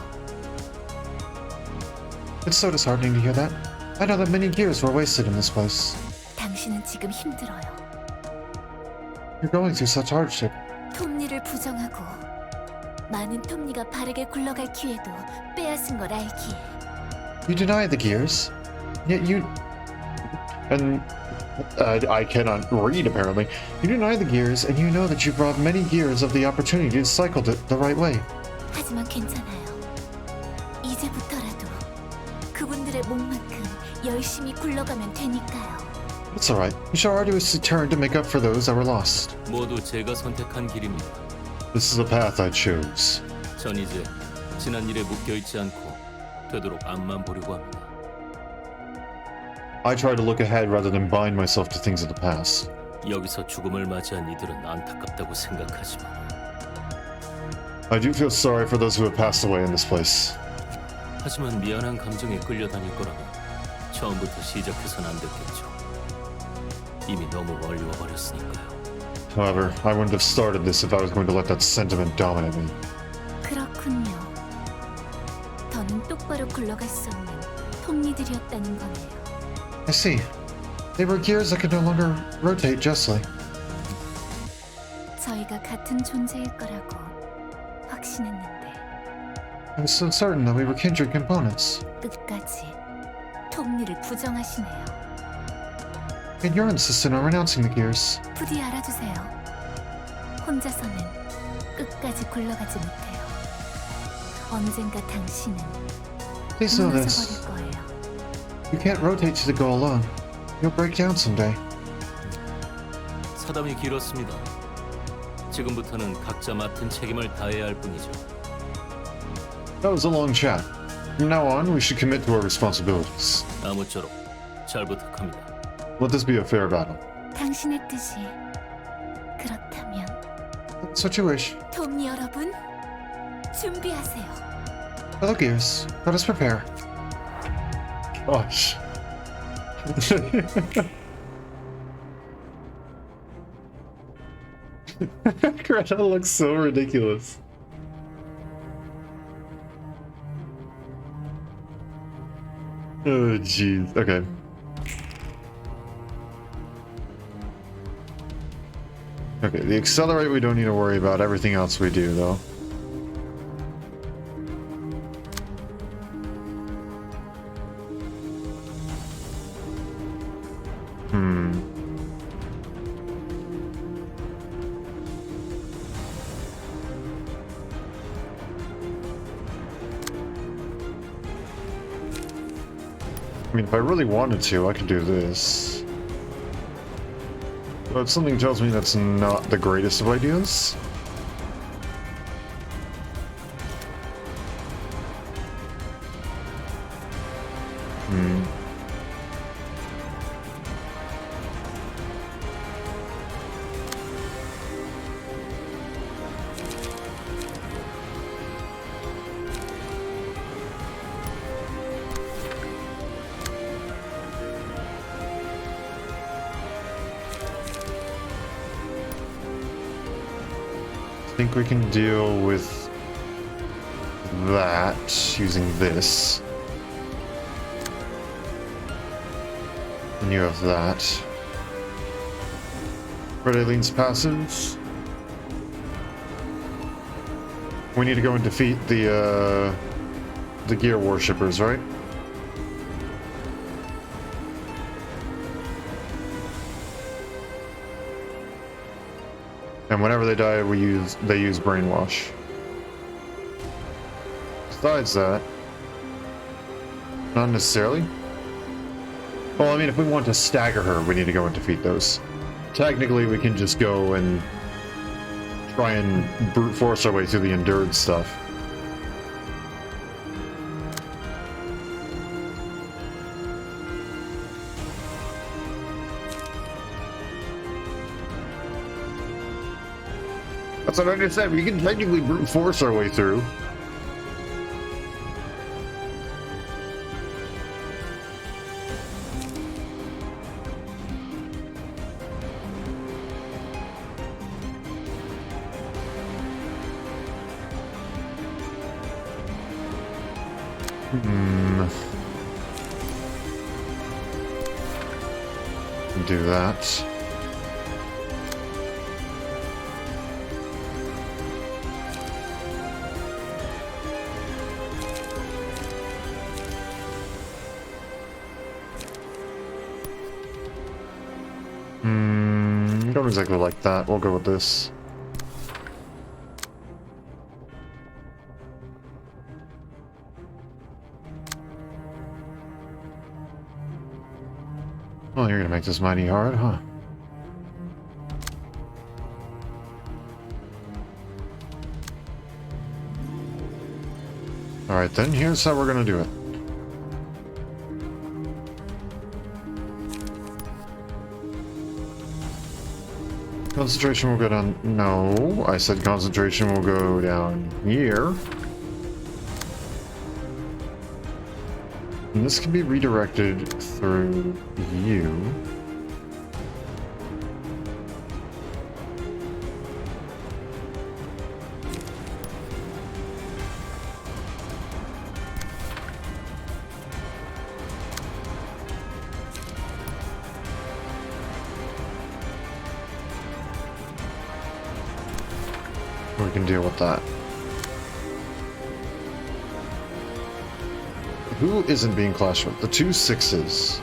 It's so disheartening to hear that. I know that many gears were wasted in this place. 당신은 지금 힘들어요. You're going through such hardship. 톱니를 부정하고 많은 톱니가 바르게 굴러갈 기회도 빼앗은 걸 알기에. You deny the gears, yet you... And... I cannot read, apparently. You deny the gears, and you know that you've robbed many gears of the opportunity to cycle the right way. 하지만 괜찮아요. 이제부터라도 그분들의 목만큼 열심히 굴러가면 되니까요. It's alright. We shall arduously turn to make up for those that were lost. 모두 제가 선택한 길입니다. This is the path I chose. 전 이제 지난 일에 묶여있지 않고 되도록 앞만 보려고 합니다. I try to look ahead rather than bind myself to things of the past. 여기서 죽음을 맞이한 이들은 안타깝다고 생각하지만 I do feel sorry for those who have passed away in this place. 하지만 미안한 감정에 끌려다닐 거라면 처음부터 시작해선 안 됐겠죠. 이미 너무 멀리 와버렸으니까요. However, I wouldn't have started this if I was going to let that sentiment dominate me. 그렇군요. 더는 똑바로 굴러갈 수 없는 톱니들이었다는 거네요. I see. They were gears that could no longer rotate justly. 저희가 같은 존재일 거라고 확신했는데 I was so certain that we were kindred components. 끝까지 톱니를 부정하시네요. And you're insistent on renouncing the gears. 부디 알아두세요. 혼자서는 끝까지 굴러가지 못해요. 언젠가 당신은 Please know 무너져 this. 버릴 거예요. You can't rotate to the goal alone. You'll break down someday. 사담이 길었습니다. 지금부터는 각자 맡은 책임을 다해야 할 뿐이죠. That was a long chat. From now on, we should commit to our responsibilities. 아무쪼록 잘 부탁합니다. Let this be a fair battle. 당신의 뜻이 그렇다면 That's what you wish. 톱니 여러분 준비하세요. Fellow gears, let us prepare. Gosh. Greta looks so ridiculous. Oh, jeez. Okay. Okay, the accelerate we don't need to worry about. Everything else we do, though. I mean, if I really wanted to, I could do this. But something tells me that's not the greatest of ideas. think we can deal with that using this. And you have that. Red Alien's passives. We need to go and defeat the gear worshippers, right? And whenever they die, they use brainwash. Besides that, not necessarily. Well, I mean, if we want to stagger her, we need to go and defeat those. Technically, we can just go and try and brute force our way through the endured stuff. That's what I just said. We can technically brute force our way through. Do that. Don't exactly like that. We'll go with this. Well, you're gonna make this mighty hard, huh? Alright then, here's how we're gonna do it. Concentration will go down... No, I said concentration will go down here. And this can be redirected through you. We can deal with that. Who isn't being clashed with? The 2 6s.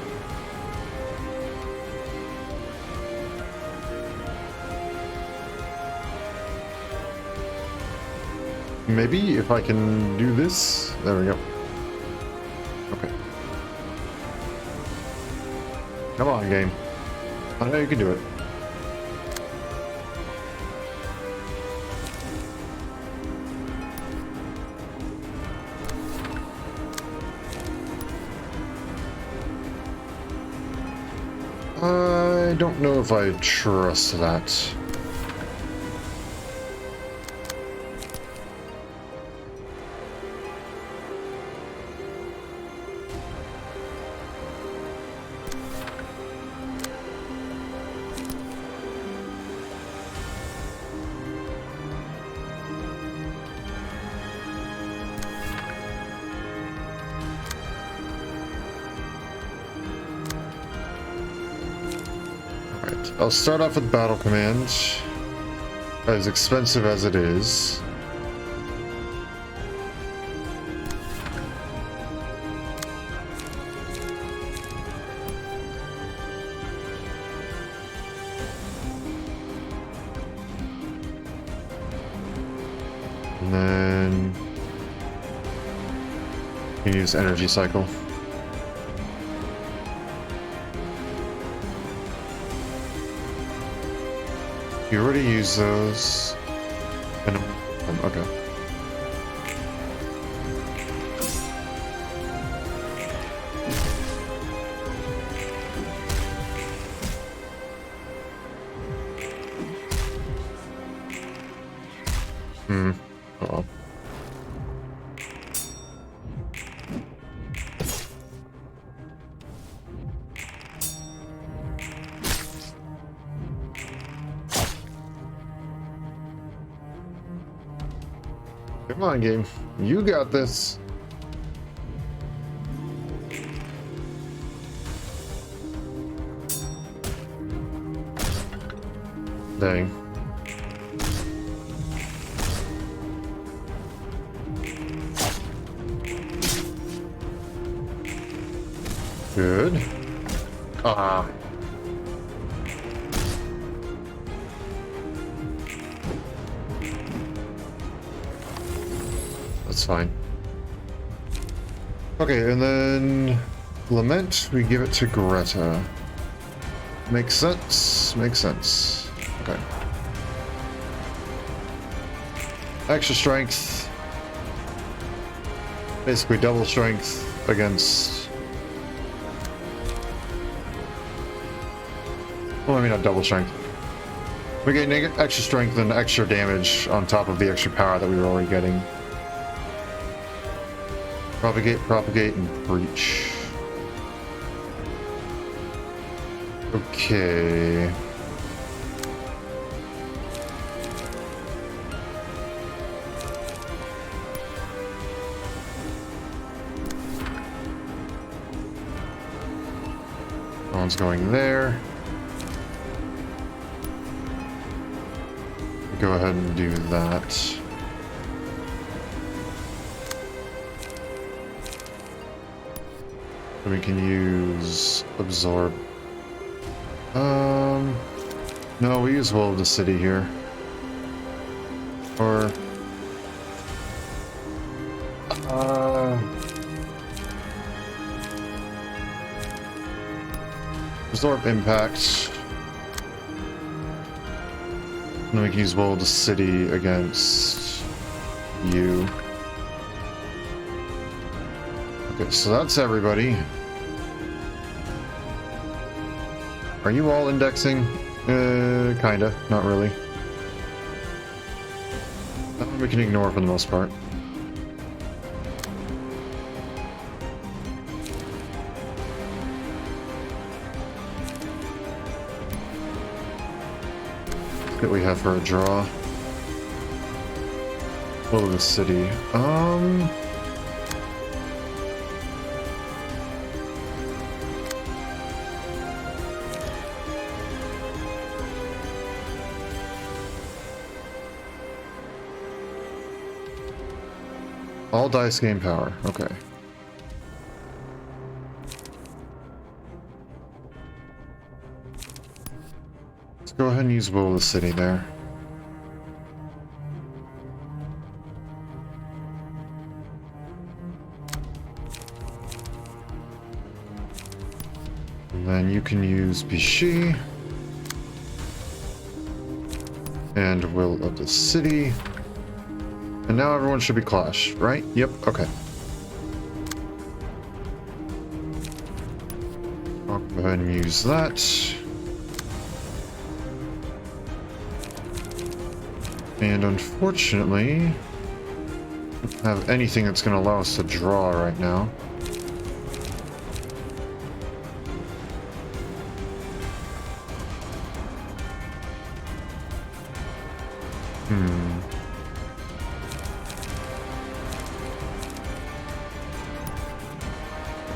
Maybe if I can do this. There we go. Okay. Come on, game. I know you can do it. I don't know if I trust that. I'll start off with Battle Command, as expensive as it is. And then you use Energy Cycle. You already used those. Okay. Uh-oh. Come on, game. You got this. Dang. Good. Ah. That's fine. Okay, and then Lament, we give it to Greta. Makes sense. Makes sense. Okay. Extra strength. Basically double strength against... Well, I mean not double strength. We get extra strength and extra damage on top of the extra power that we were already getting. Propagate, and breach. Okay. One's going there. Go ahead and do that. We can use absorb. No, we use Will of the City here. Or absorb impact. And then we can use Will of the City against you. Okay, so that's everybody. Are you all indexing? Kinda. Not really. That one we can ignore for the most part. What we have for a draw? Will of the City. All dice gain power. Okay. Let's go ahead and use Will of the City there. And then you can use Bishi. And Will of the City. And now everyone should be clashed, right? Yep, okay. I'll go ahead and use that. And unfortunately, I don't have anything that's going to allow us to draw right now.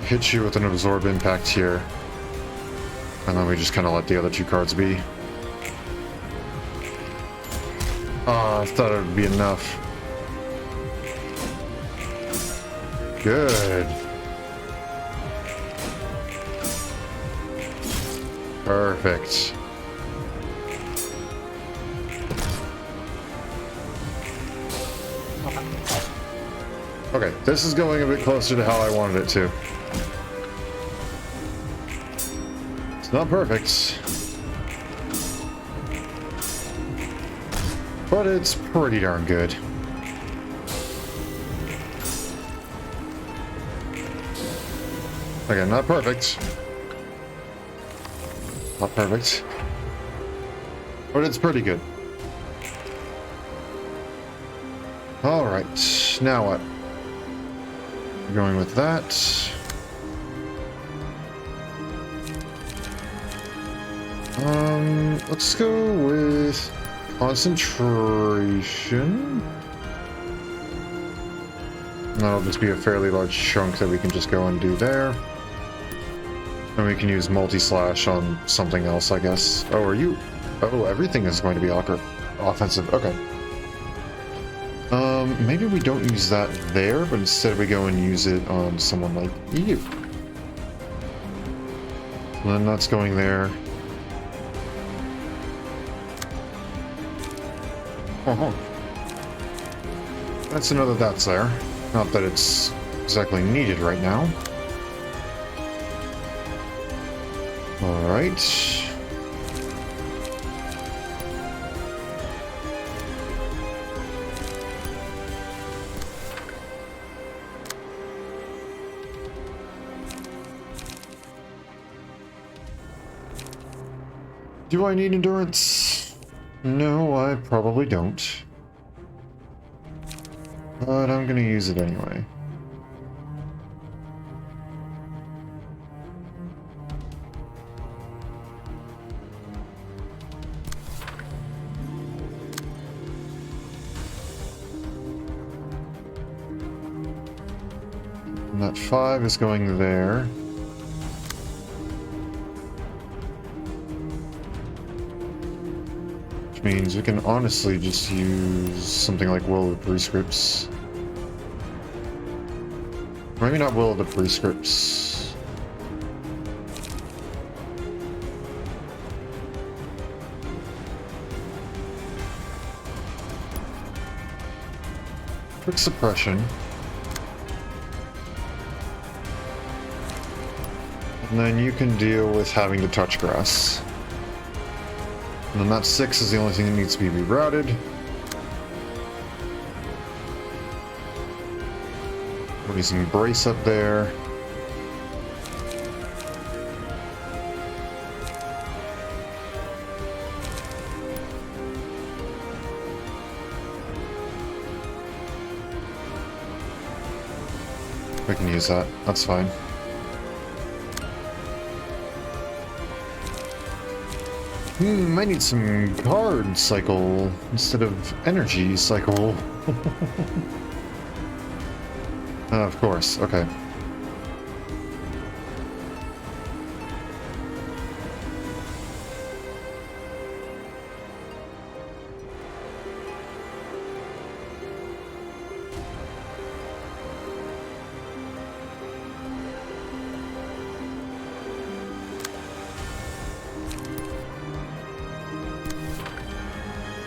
Hit you with an absorb impact here. And then we just kind of let the other two cards be. Oh, I thought it would be enough. Good. Perfect. Okay, this is going a bit closer to how I wanted it to. It's not perfect, but it's pretty darn good. Again, not perfect. Not perfect. But it's pretty good. Alright, now what? We're going with that. Let's go with concentration. And that'll just be a fairly large chunk that we can just go and do there. And we can use multi-slash on something else, I guess. Oh, are you... Oh, everything is going to be offensive. Okay. Maybe we don't use that there, but instead we go and use it on someone like you. And then that's going there. Uh-huh. That's another that's there. Not that it's exactly needed right now. Alright. Do I need endurance? No, I probably don't. But I'm gonna use it anyway. And that 5 is going there. Which means we can honestly just use something like Will of the Prescripts. Maybe not Will of the Prescripts. Quick Suppression. And then you can deal with having to touch grass. And then that 6 is the only thing that needs to be rerouted. We're using Brace up there. We can use that. That's fine. I need some card cycle instead of energy cycle. Of course, okay.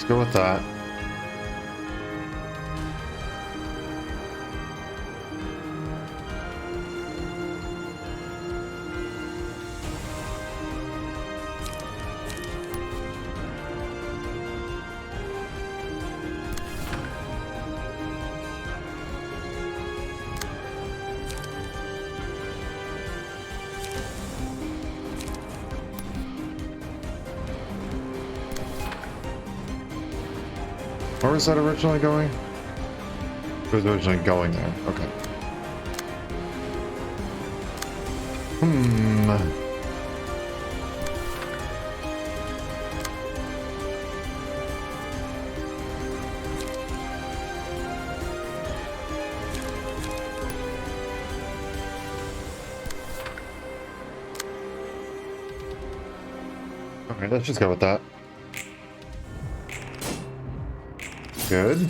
Go with that. Where was that originally going? It was originally going there. Okay. Okay, let's just go with that. Good.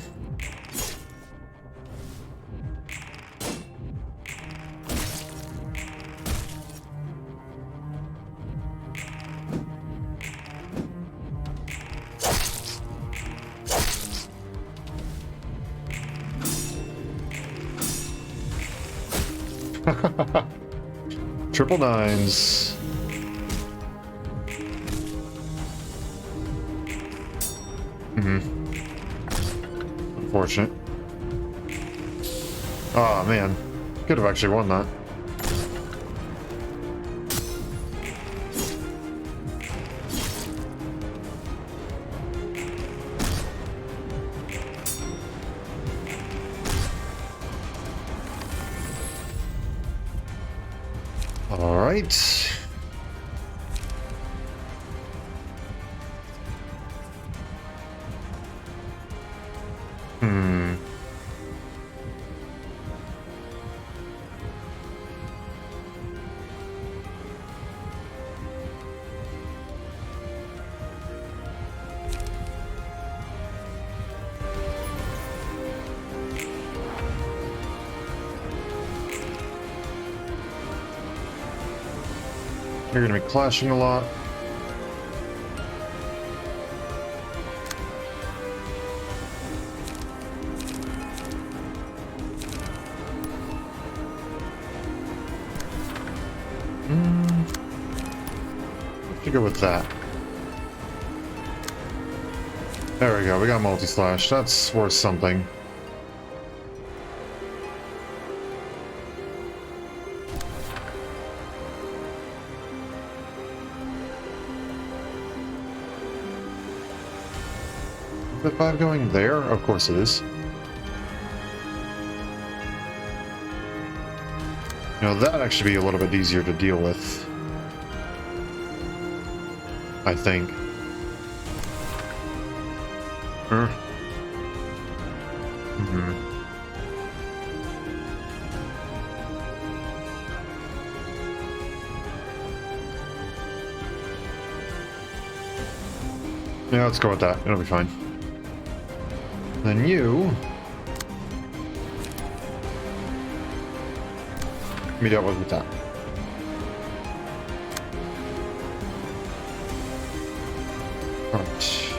Triple nines. Unfortunate. Oh man, could have actually won that. All right. You're gonna be clashing a lot. Let's go with that. There we go, we got multi-slash. That's worth something. Is the 5 going there? Of course it is. You know, that'd actually be a little bit easier to deal with. I think. Yeah, let's go with that. It'll be fine. Then you... be dealt with that. Alright.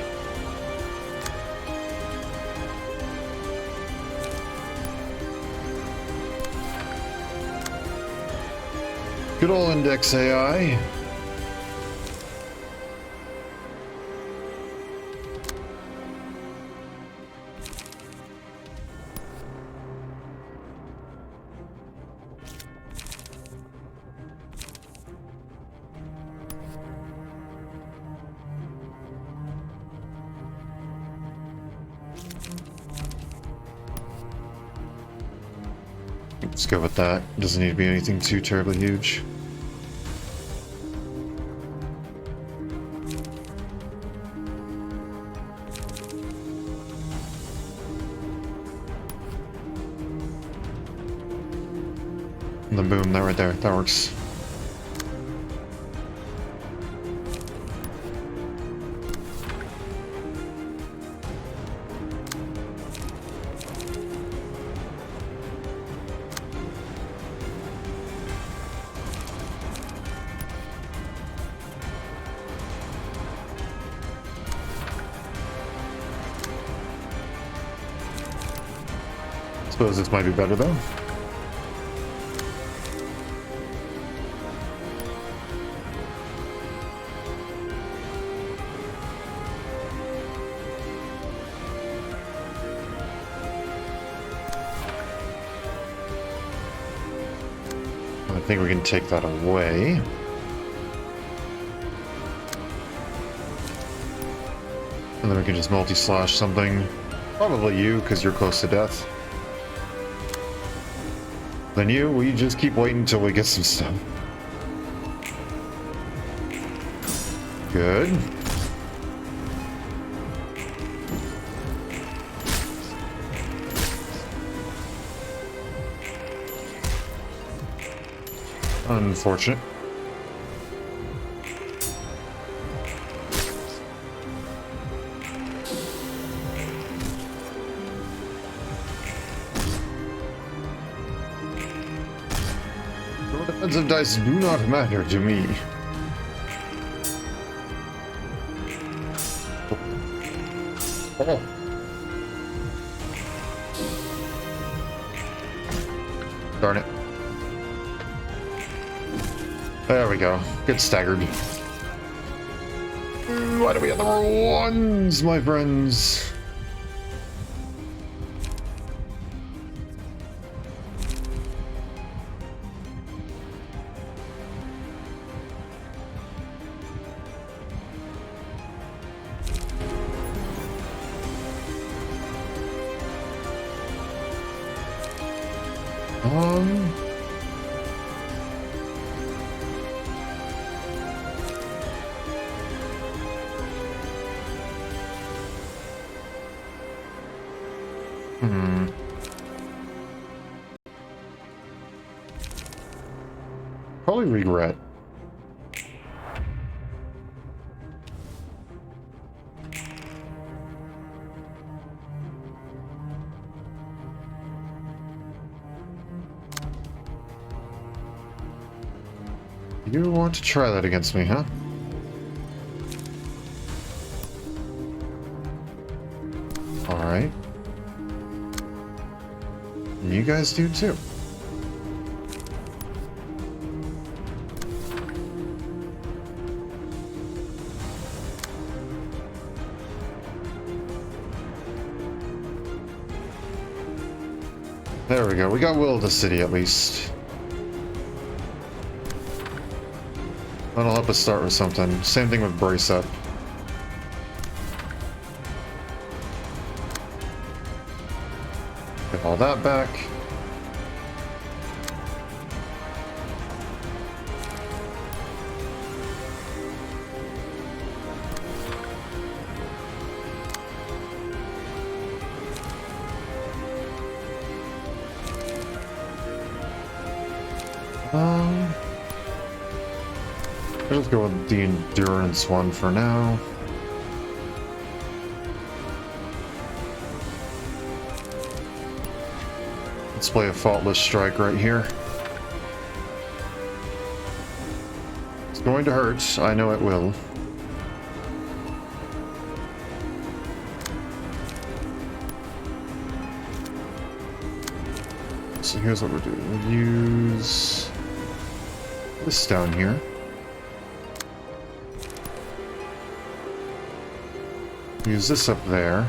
Good old index AI. Let's go with that. Doesn't need to be anything too terribly huge. And then boom, that right there. That works. Suppose this might be better though. I think we can take that away. And then we can just multi-slash something. Probably you, because you're close to death. Then you, we just keep waiting until we get some stuff. Good. Unfortunate. Your defensive dice do not matter to me. Oh. Darn it. There we go. Get staggered. Why do we have the wrong ones, my friends? Probably regret. You want to try that against me, huh? Alright. And you guys do too. There we go. We got Will of the City at least. That'll help us start with something. Same thing with Brace Up. Get all that back. Let's go with the endurance one for now. Let's play a faultless strike right here. It's going to hurt. I know it will. So here's what we're doing. We'll use this down here. Use this up there.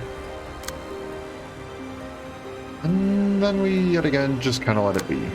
And then we, yet again, just kind of let it be.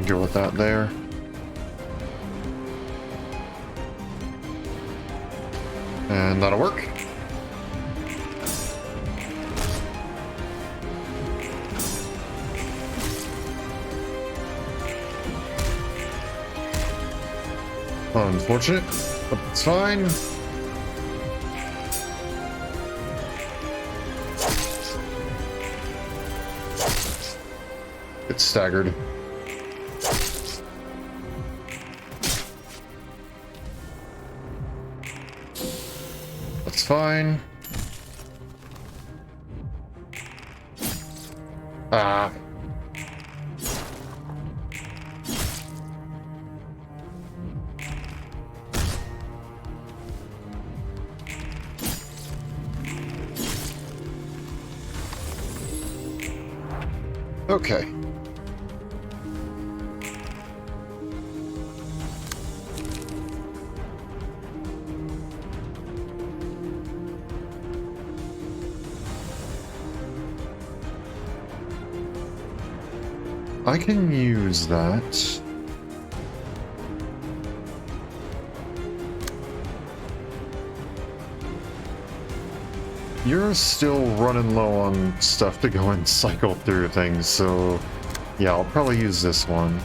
Go with that there. And that'll work. Unfortunate, but it's fine. It's staggered. That's fine. Ah. Okay. I can use that. You're still running low on stuff to go and cycle through things, so yeah, I'll probably use this one.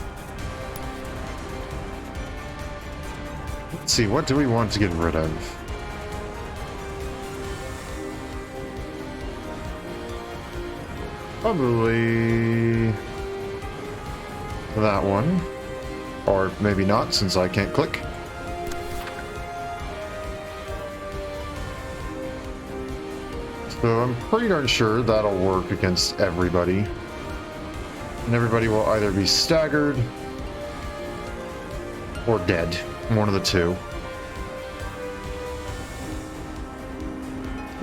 Let's see, what do we want to get rid of? Probably that one. Or maybe not, since I can't click. So I'm pretty darn sure that'll work against everybody. And everybody will either be staggered or dead. One of the two.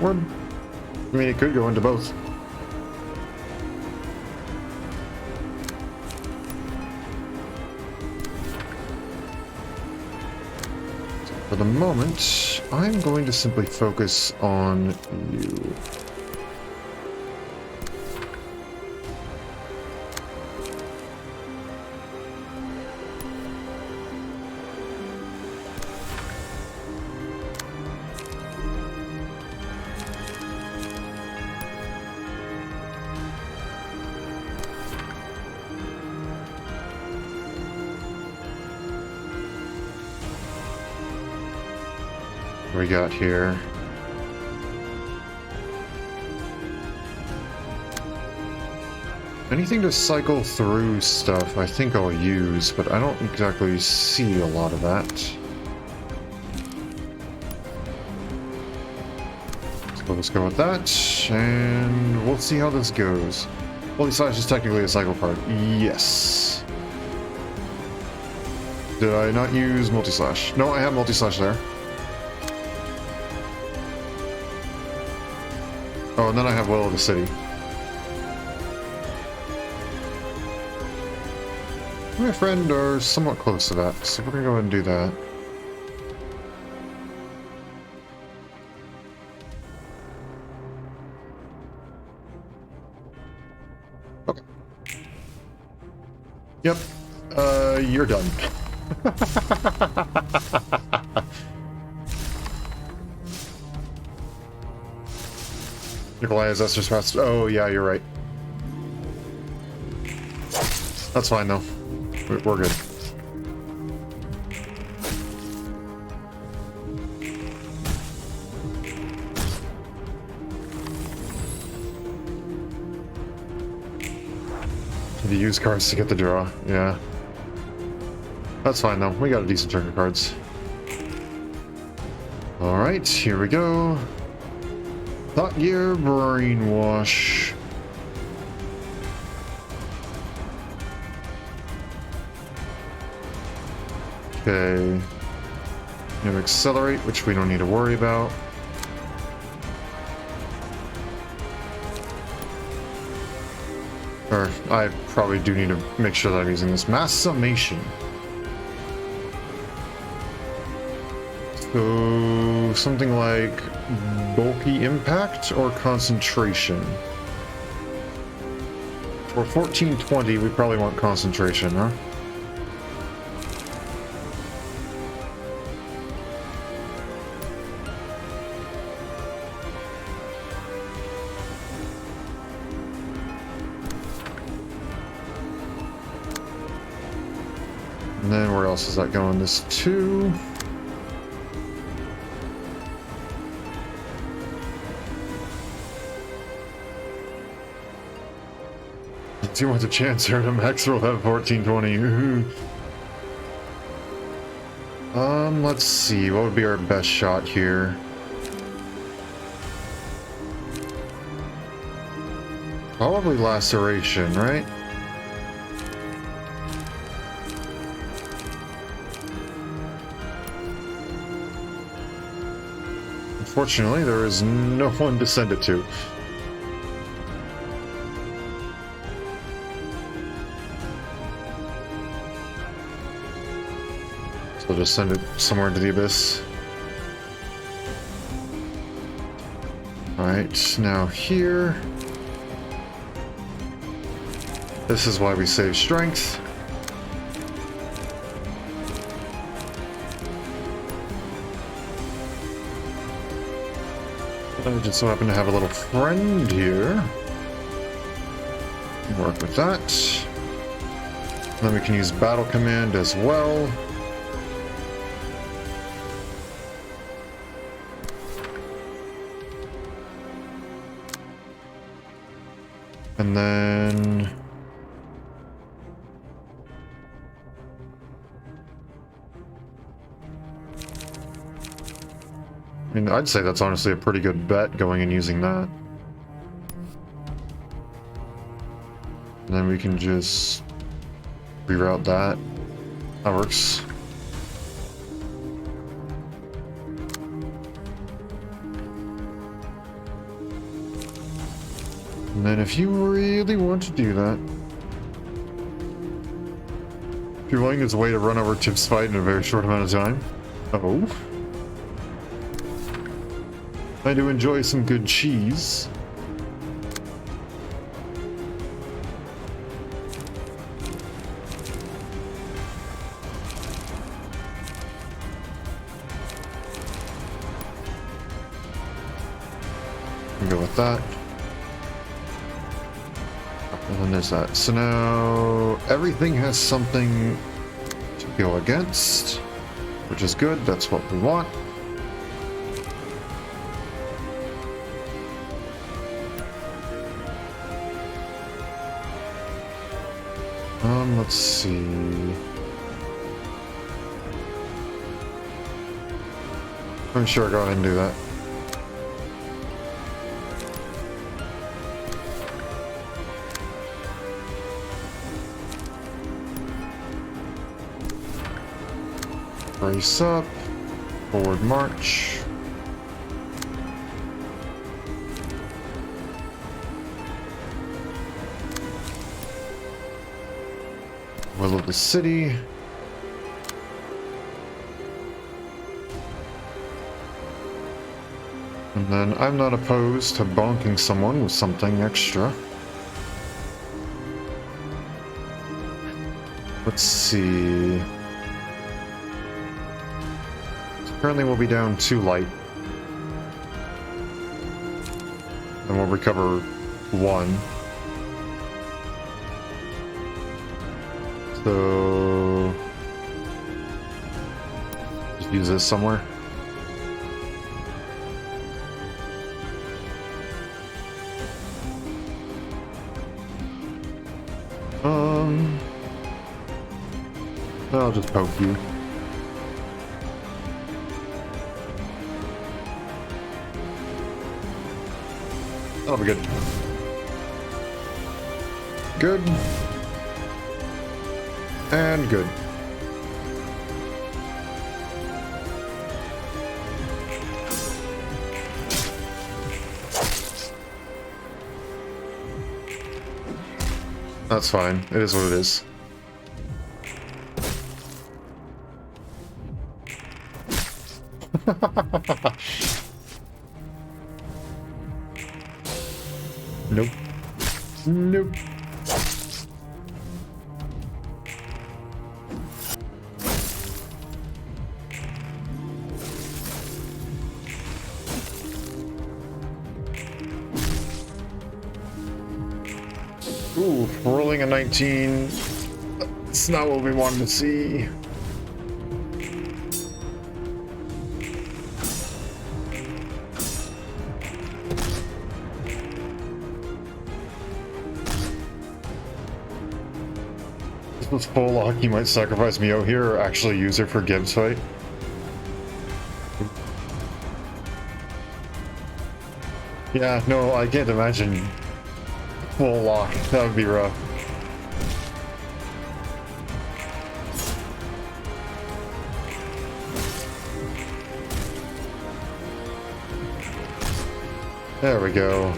Or, I mean, it could go into both. For the moment, I'm going to simply focus on you. we got here? Anything to cycle through stuff I think I'll use, but I don't exactly see a lot of that. So let's go with that, and we'll see how this goes. Multi-slash is technically a cycle card. Yes. Did I not use multi-slash? No, I have multi-slash there. Oh, and then I have Will of the City. My friend are somewhat close to that, so we're gonna go ahead and do that. Okay. Yep. You're done. Nikolai has Esther's fast. Oh, yeah, you're right. That's fine, though. We're good. The use cards to get the draw, yeah. That's fine though, we got a decent chunk of cards. Alright, here we go. Thought Gear Brainwash. Okay. New Accelerate, which we don't need to worry about. Or, I probably do need to make sure that I'm using this. Mass Summation. So, something like Bulky Impact or Concentration. For 1420, we probably want Concentration, huh? And then where else is that going? This 2. Too much a chance here to max roll that 1420. Let's see. What would be our best shot here? Probably Laceration, right? Unfortunately, there is no one to send it to. So just send it somewhere into the abyss. Alright, now here. This is why we save strength. I just so happen to have a little friend here. Work with that. Then we can use Battle Command as well. And then... I mean, I'd say that's honestly a pretty good bet, going and using that. And then we can just reroute that. That works. And then if you really want to do that, if you're willing, there's a way to run over Tip's fight in a very short amount of time. Oh. I do enjoy some good cheese. I'll go with that. And then there's that. So now everything has something to go against, which is good. That's what we want. Let's see. I'm sure, go ahead and do that. Brace up. Forward march. Will of the city. And then I'm not opposed to bonking someone with something extra. Let's see. Currently we'll be down 2 light. And we'll recover 1. So just use this somewhere. I'll just poke you. That'll be good. Good. And good. That's fine. It is what it is. Nope. Nope. Ooh, rolling a 19. That's not what we wanted to see. This was full lock. You might sacrifice Mio here or actually use her for Gibbs fight. Yeah, no, I can't imagine full lock. That would be rough. There we go.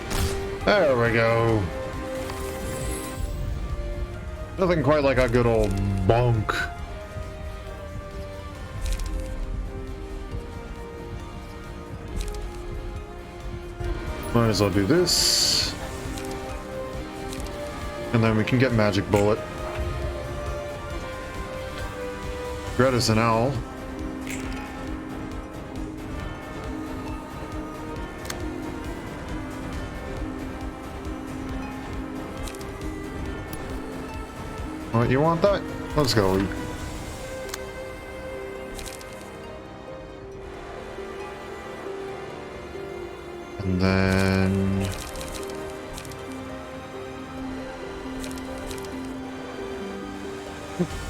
There we go. Nothing quite like a good old bonk. Might as well do this. And then we can get Magic Bullet. Greta's an owl. What, you want that? Let's go. And then...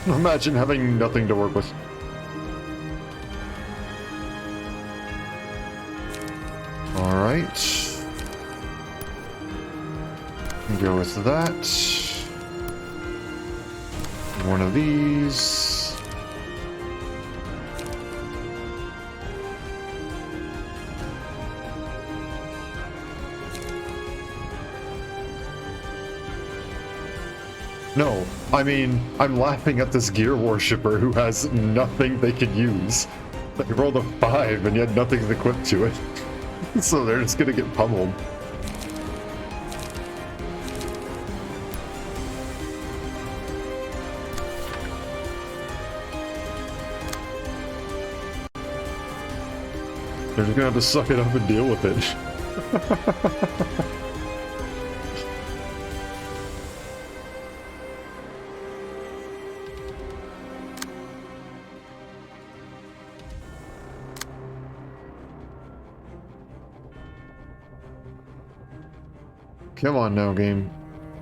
imagine having nothing to work with. Alright. Go with that. One of these. No, I mean, I'm laughing at this gear worshipper who has nothing they could use. They rolled a 5 and yet nothing's equipped to it. So they're just gonna get pummeled. They're just gonna have to suck it up and deal with it. Come on now, game.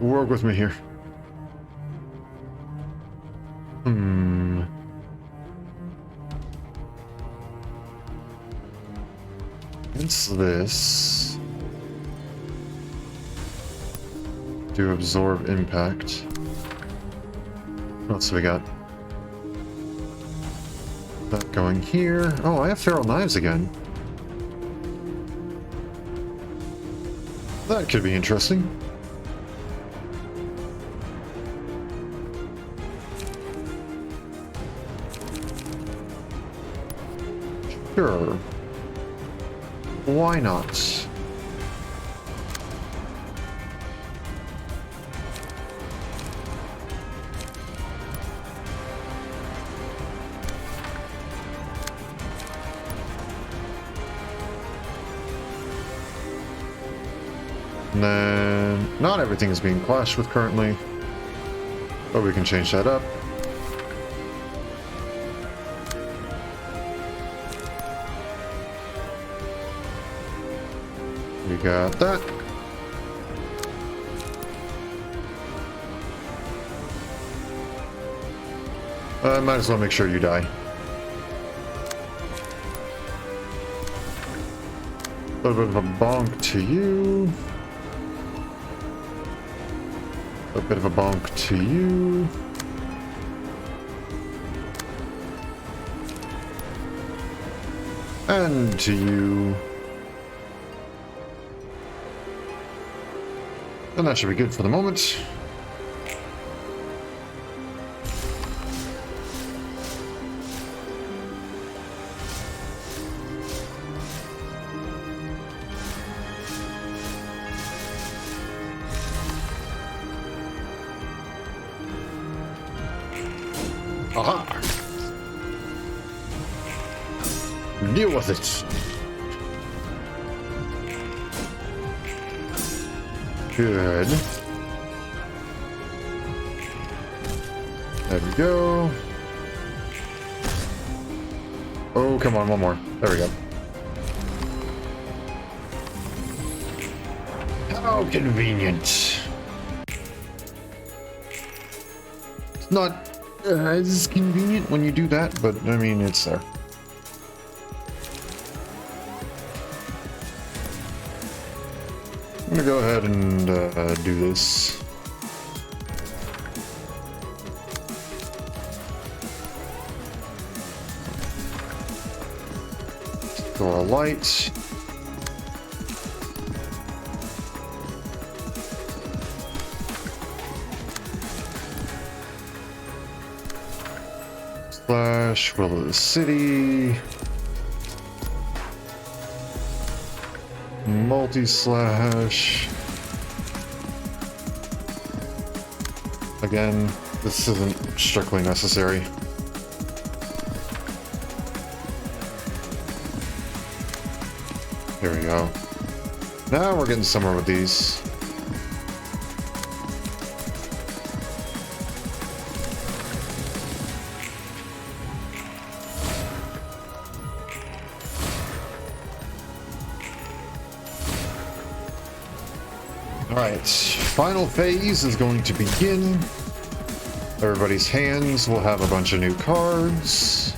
Work with me here. Against this. Do absorb impact. What else do we got? That going here. Oh, I have feral knives again. That could be interesting. Sure. Why not? And then, not everything is being clashed with currently, but we can change that up. We got that. Might as well make sure you die. A little bit of a bonk to you. A bit of a bonk to you. And to you. And that should be good for the moment. Aha! Deal with it. Good. There we go. Oh, come on, one more. There we go. How convenient. It's not as convenient when you do that, but I mean, it's there. I'm gonna go ahead and do this. Throw a light. Slash Will of the City. Multi-slash. Again, this isn't strictly necessary. Here we go. Now we're getting somewhere with these. Alright, final phase is going to begin. Everybody's hands will have a bunch of new cards.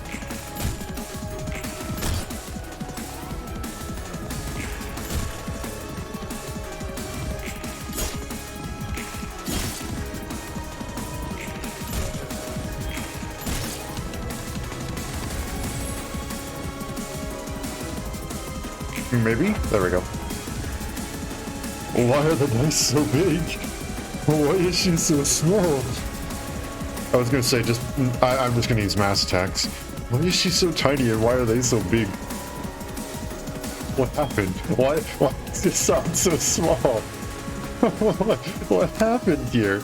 Maybe? There we go. Why are the dice so big? Why is she so small? I was gonna say, I'm just gonna use mass attacks. Why is she so tiny and why are they so big? What happened? Why does it sound so small? what happened here?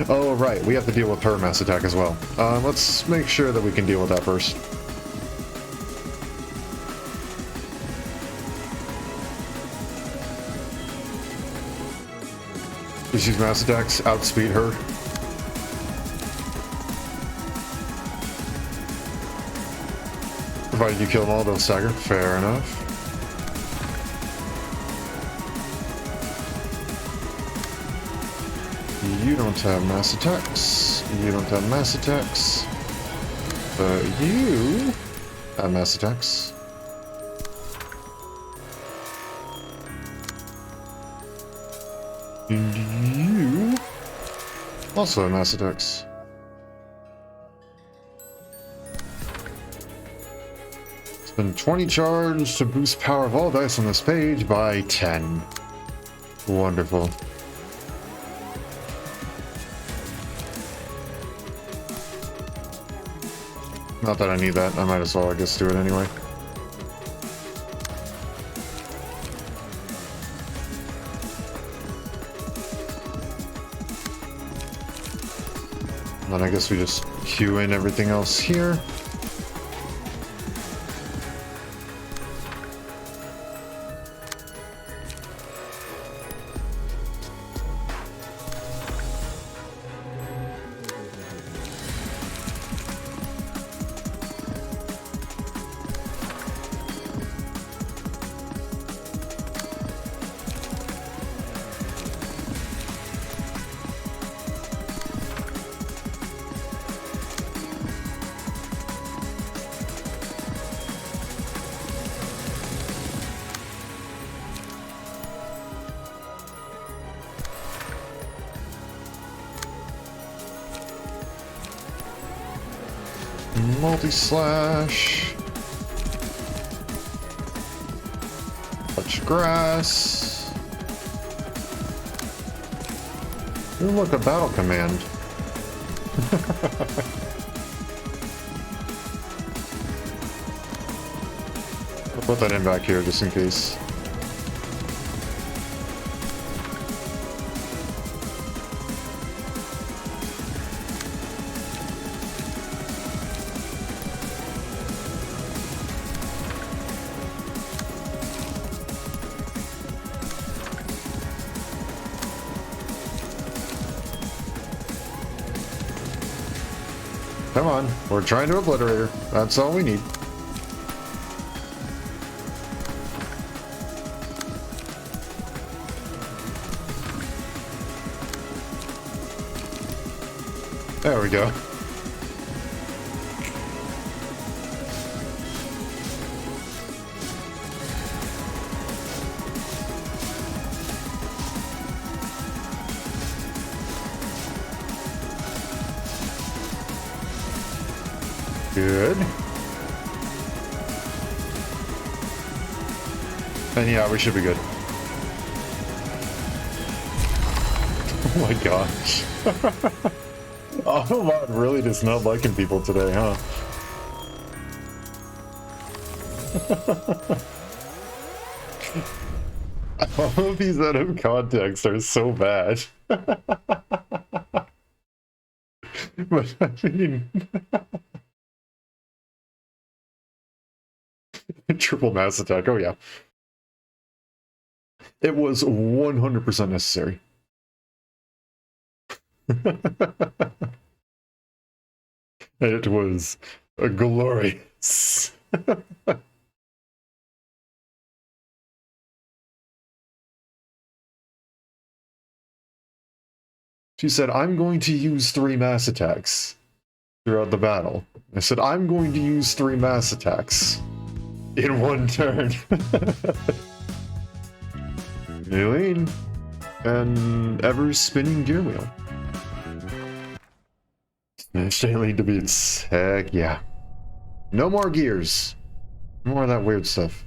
Oh, right, we have to deal with her mass attack as well. Let's make sure that we can deal with that first. Just use mass attacks, outspeed her. Provided you kill them all, they'll stagger. Fair enough. You don't have mass attacks. You don't have mass attacks. You have mass attacks. And you also have mass attacks. Spend 20 charge to boost power of all dice on this page by 10. Wonderful. Not that I need that. I might as well, I guess, do it anyway. And then I guess we just queue in everything else here. Multi-slash. Touch grass. Ooh, look, a battle command. I'll put that in back here just in case. Come on, we're trying to obliterate her. That's all we need. There we go. Good. And yeah, we should be good. Oh my gosh. Autobot really does not liking people today, huh? All of these out of context are so bad. But I mean... Triple mass attack, oh yeah. It was 100% necessary. It was glorious. She said, I'm going to use 3 mass attacks throughout the battle. I said, I'm going to use 3 mass attacks in one turn. Aileen, and ever spinning gear wheel. Finished Aileen to beats. Heck yeah. No more gears. No more of that weird stuff.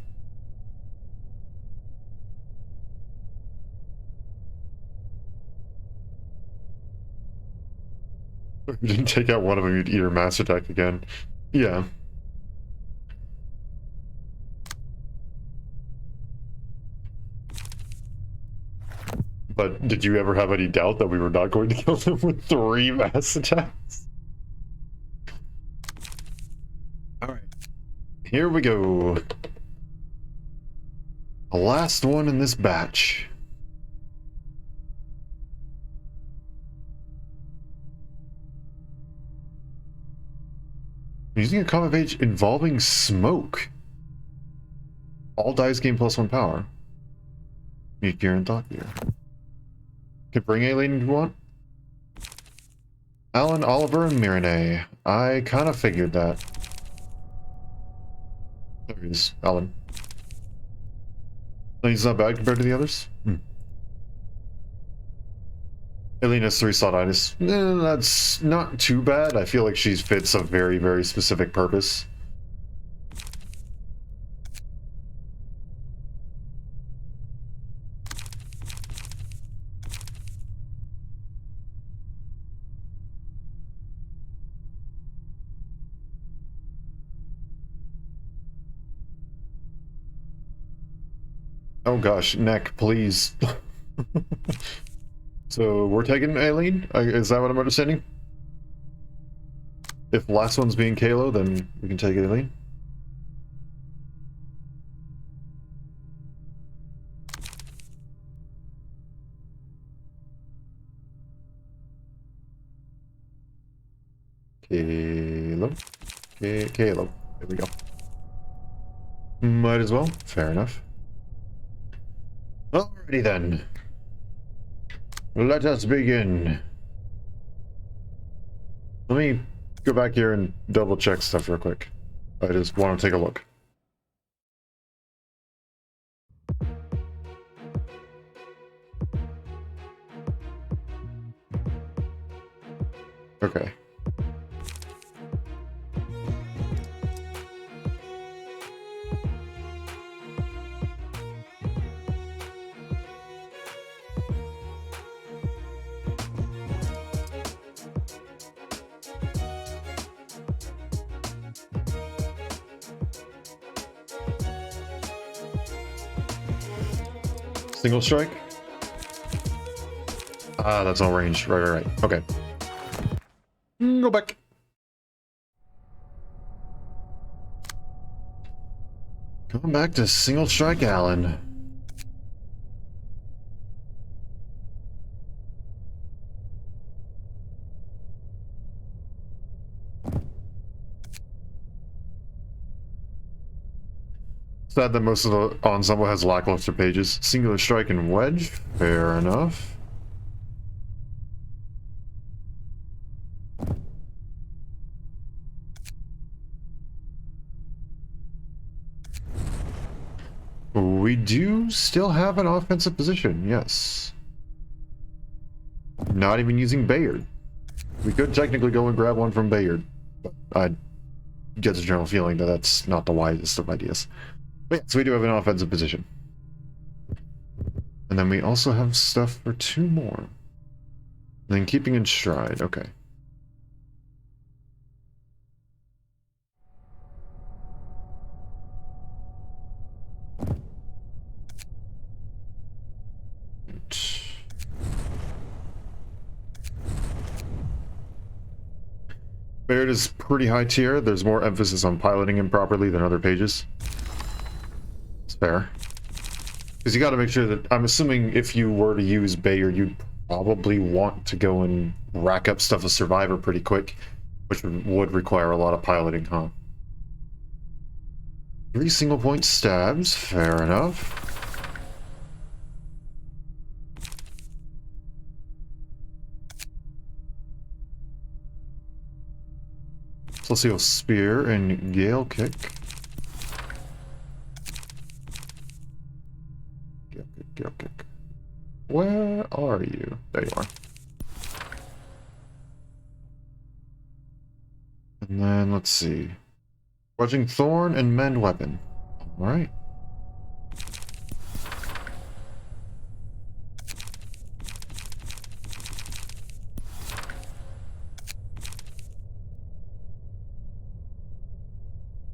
If you didn't take out one of them, you'd eat her mass attack again. Yeah. But did you ever have any doubt that we were not going to kill them with 3 mass attacks? Alright. Here we go. The last one in this batch. Using a combat page involving smoke. All dice gain +1 power. Mute gear and thought gear. Can bring Aileen if you want. Alan, Oliver, and Mirene. I kind of figured that. There he is, Alan. He's not bad compared to the others. Aileen has 3 slot itis. That's not too bad. I feel like she fits a very, very specific purpose. Oh gosh, neck, please. So we're taking Aileen? Is that what I'm understanding? If the last one's being Kalo, then we can take Aileen. Kalo. Kalo. There we go. Might as well. Fair enough. Alrighty then. Let us begin. Let me go back here and double check stuff real quick. I just want to take a look. Okay. Single strike? Ah, that's all range. Right. Okay. Go back. Going back to single strike Allen. Sad that most of the ensemble has lackluster pages. Singular strike and wedge. Fair enough. We do still have an offensive position, yes. Not even using Bayard. We could technically go and grab one from Bayard, but I get the general feeling that that's not the wisest of ideas. But yeah, so we do have an offensive position. And then we also have stuff for 2 more. And then keeping in stride, okay. Bayard is pretty high tier. There's more emphasis on piloting him properly than other pages. It's fair. Because you gotta make sure that, I'm assuming if you were to use Bayard, you'd probably want to go and rack up stuff as Survivor pretty quick, which would require a lot of piloting, huh? 3 single point stabs, fair enough. Celestial Spear and Gale Kick. Gale Kick. Where are you? There you are. And then, let's see. Wedging Thorn and Mend Weapon. Alright.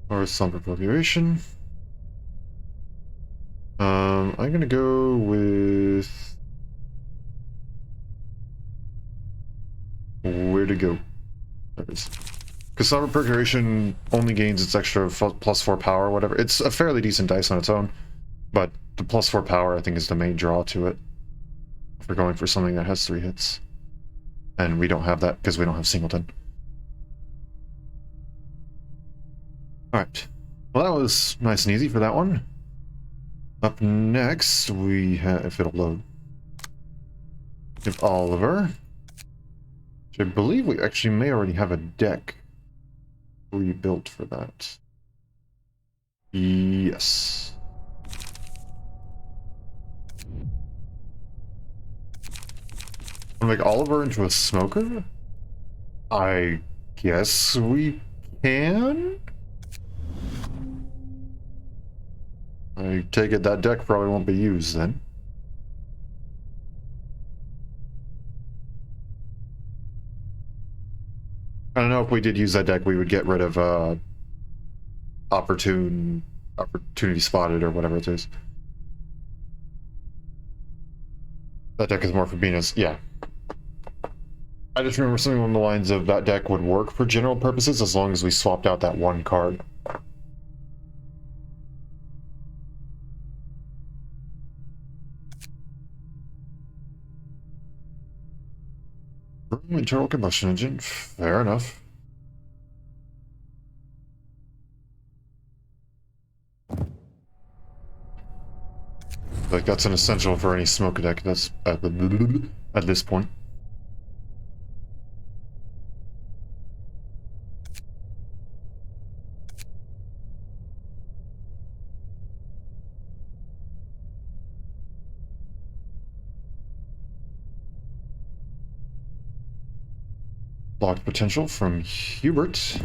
Or Slumber Procreation. I'm gonna go with... Where to go? There it is. Because Slumber Procreation only gains its extra +4 power or whatever. It's a fairly decent dice on its own, but the +4 power I think is the main draw to it. If we're going for something that has 3 hits. And we don't have that because we don't have Singleton. Alright. Well, that was nice and easy for that one. Up next, we have, if it'll load, we have Oliver. Which I believe we actually may already have a deck rebuilt for that. Yes. Make Oliver into a smoker? I guess we can? I take it that deck probably won't be used then. I don't know if we did use that deck, we would get rid of opportunity spotted or whatever it is. That deck is more for Venus, yeah. I just remember something along the lines of that deck would work for general purposes as long as we swapped out that one card. Internal combustion engine, fair enough. Like that's an essential for any smoke deck that's at this point. Blocked potential from Hubert.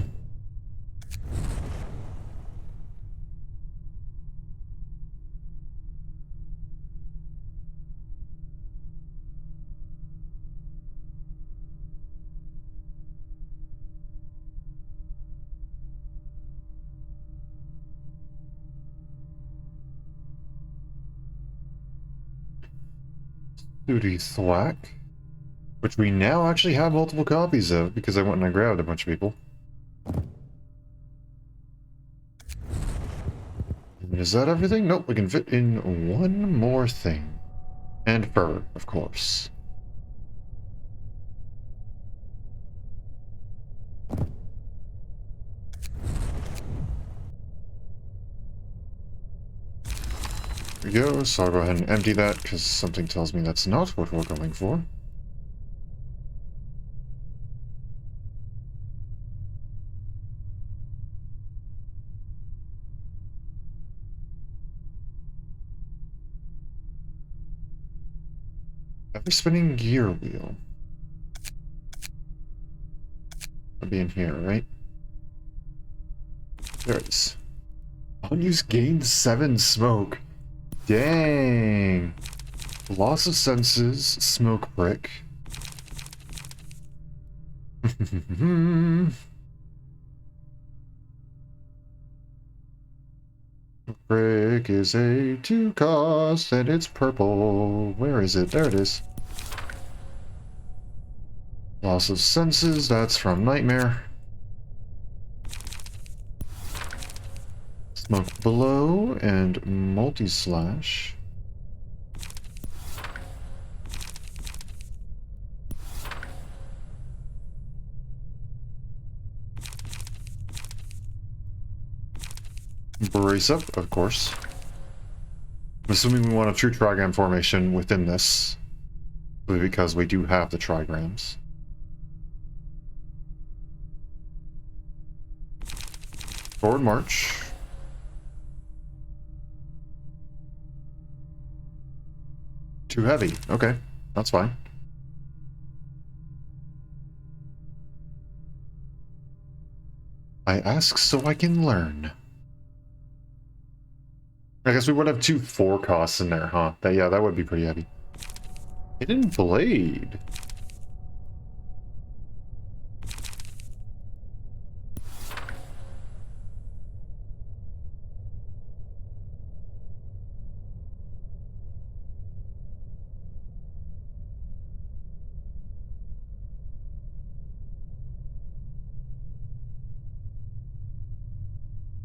Duty Thwack. Which we now actually have multiple copies of because I went and I grabbed a bunch of people. And is that everything? Nope, we can fit in one more thing. And fur, of course. There we go, so I'll go ahead and empty that because something tells me that's not what we're going for. Ever spinning gear wheel. It'll be in here, right? There it is. Unused gained 7 smoke. Dang. Loss of senses, smoke brick. Brick is a 2 cost and it's purple. Where is it? There it is. Loss of senses, that's from Nightmare. Smoke below and multi-slash. Brace up, of course. I'm assuming we want a true trigram formation within this, because we do have the trigrams. Forward march. Too heavy. Okay, that's fine. I ask so I can learn. I guess we would have 2 4 costs in there, huh? Yeah, that would be pretty heavy. Hidden blade.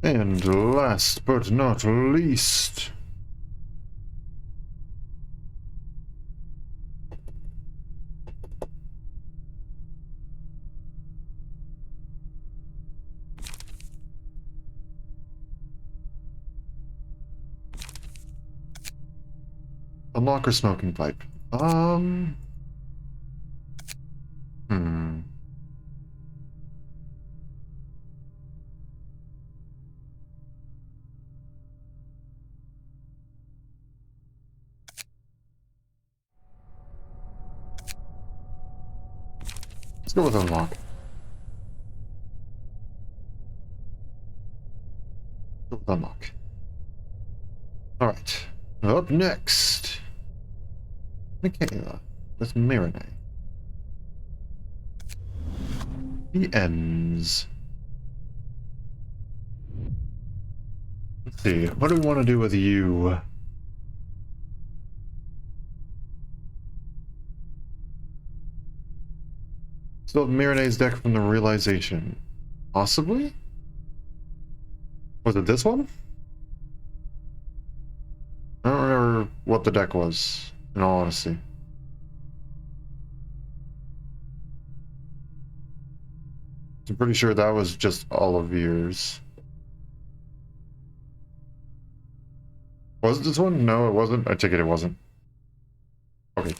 And last but not least, unlock or smoking pipe. Hmm. Let's go with unlock. Go with unlock. Alright. Up next, Michaela with Marinette. The M's. Let's see, what do we want to do with you? Still have Marinette's deck from the Realization. Possibly? Was it this one? I don't remember what the deck was, in all honesty. I'm pretty sure that was just all of yours. Was it this one? No, it wasn't. I take it wasn't. Okay.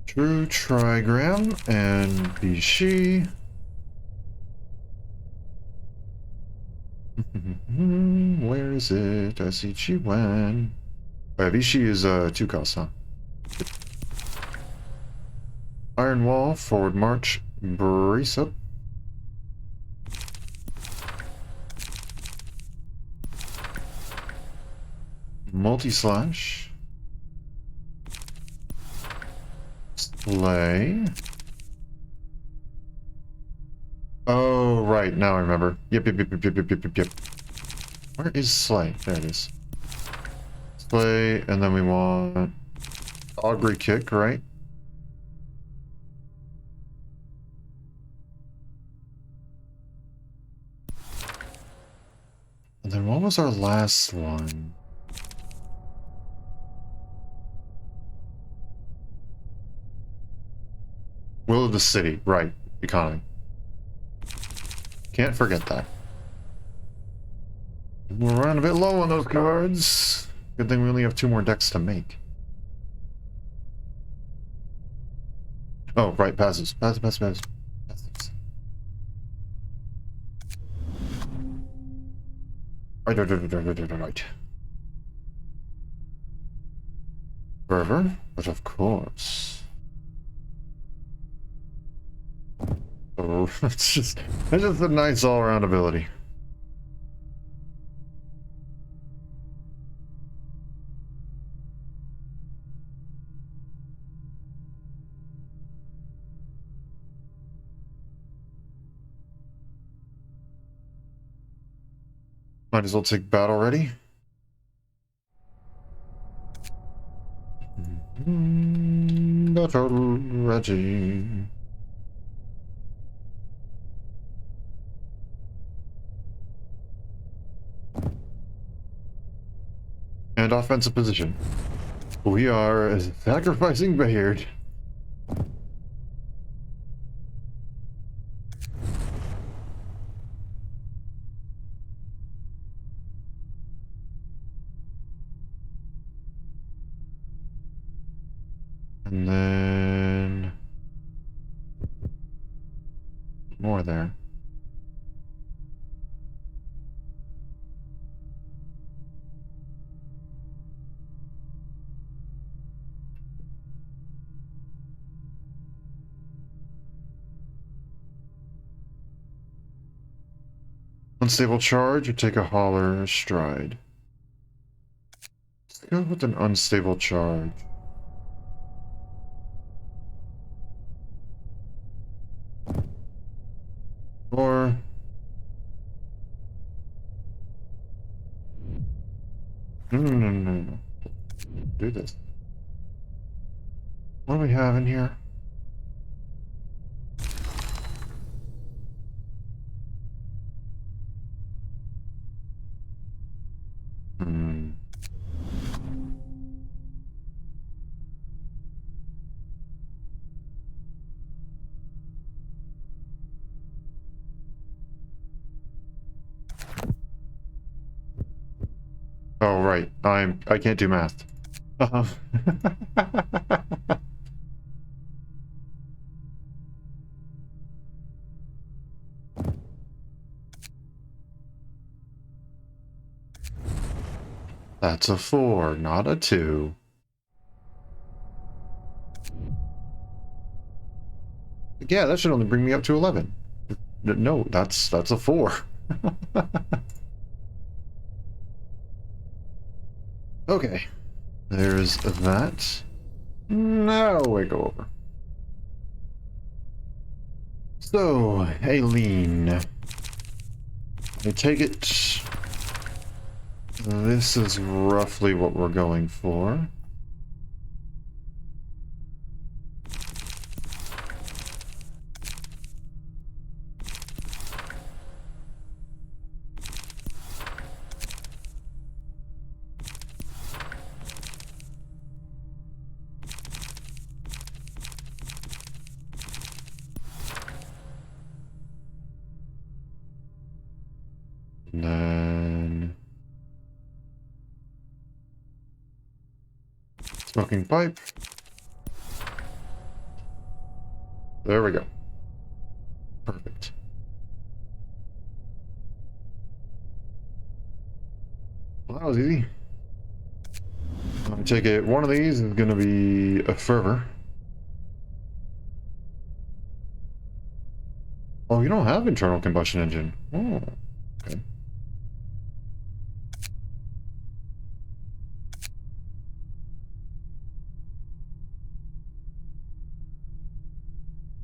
True Trigram and Vichy. Where is it? I see Chiwen. Vichy is 2 cost, huh? Iron Wall, forward march, brace up. Multi-slash. Slay. Oh, right. Now I remember. Yep. Where is Slay? There it is. Slay, and then we want Augury Kick, right? And then what was our last one? Will of the City, right. Economy. Can't forget that. We're running a bit low on those cards. Good thing we only have 2 more decks to make. Oh, right, passes. Passes. Right. Fervor, but of course. Oh, it's just a nice all-around ability. Might as well take battle ready. Battle ready. And offensive position. We are sacrificing Bayard. And then more there. Unstable charge or take a holler stride. Let's go with an unstable charge. Or no. Do this. What do we have in here? Oh right, I can't do math. That's a 4, not a 2. Yeah, that should only bring me up to 11. No, that's a 4. Okay. There's that. Now we go over. So, Aileen. I take it this is roughly what we're going for. And then smoking pipe. There we go. Perfect. Well, that was easy. I take it one of these is going to be a fervor. Oh, you don't have internal combustion engine. Oh, okay.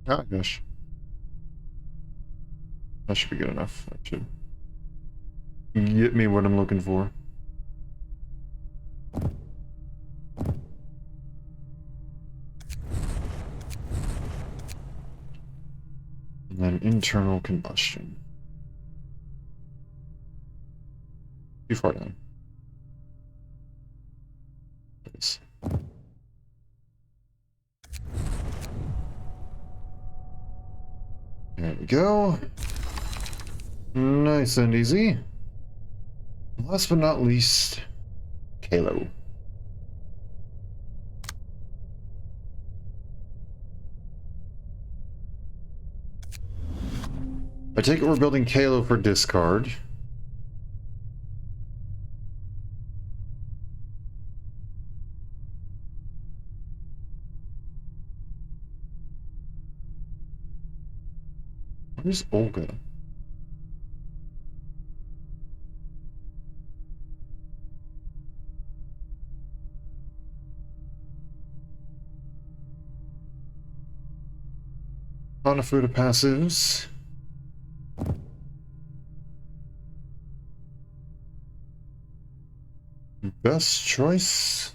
Ah, gosh. That should be good enough. That should get me what I'm looking for. And then internal combustion. Too far down. Nice. There we go. Nice and easy. Last but not least, Kalo. I take it we're building Kalo for discard. Where's Olga? Hanafuda passives. Best choice.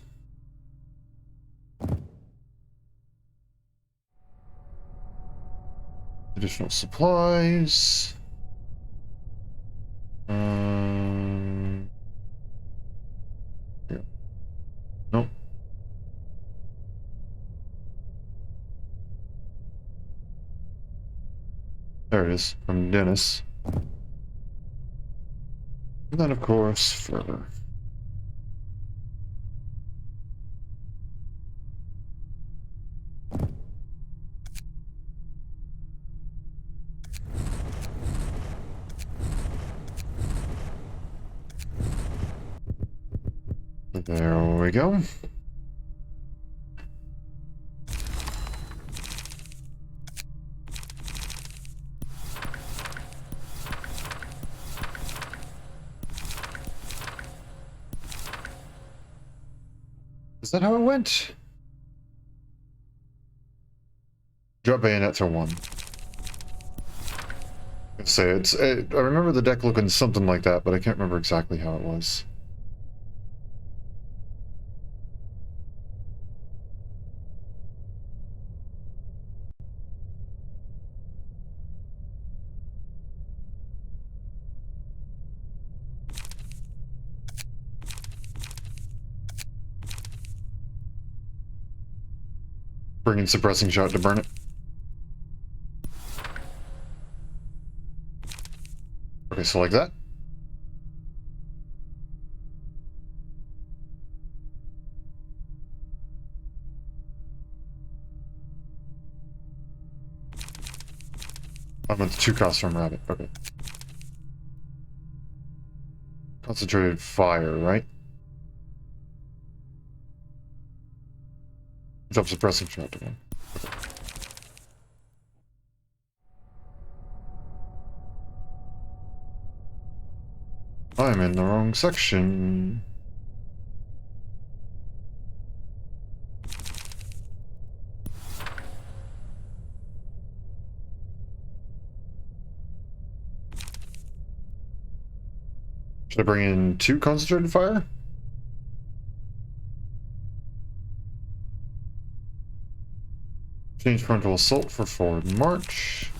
Additional supplies. Yeah. Nope. There it is, from Dennis. And then, of course, further. There we go. Is that how it went? Drop bayonet to 1. I remember the deck looking something like that, but I can't remember exactly how it was. Bringing suppressing shot to burn it. Okay, so like that. I'm at the 2 cost from rabbit. Okay. Concentrated fire, right? Stop suppressing chapter 1. I'm in the wrong section. Should I bring in 2 concentrated fire? Change frontal assault for forward march.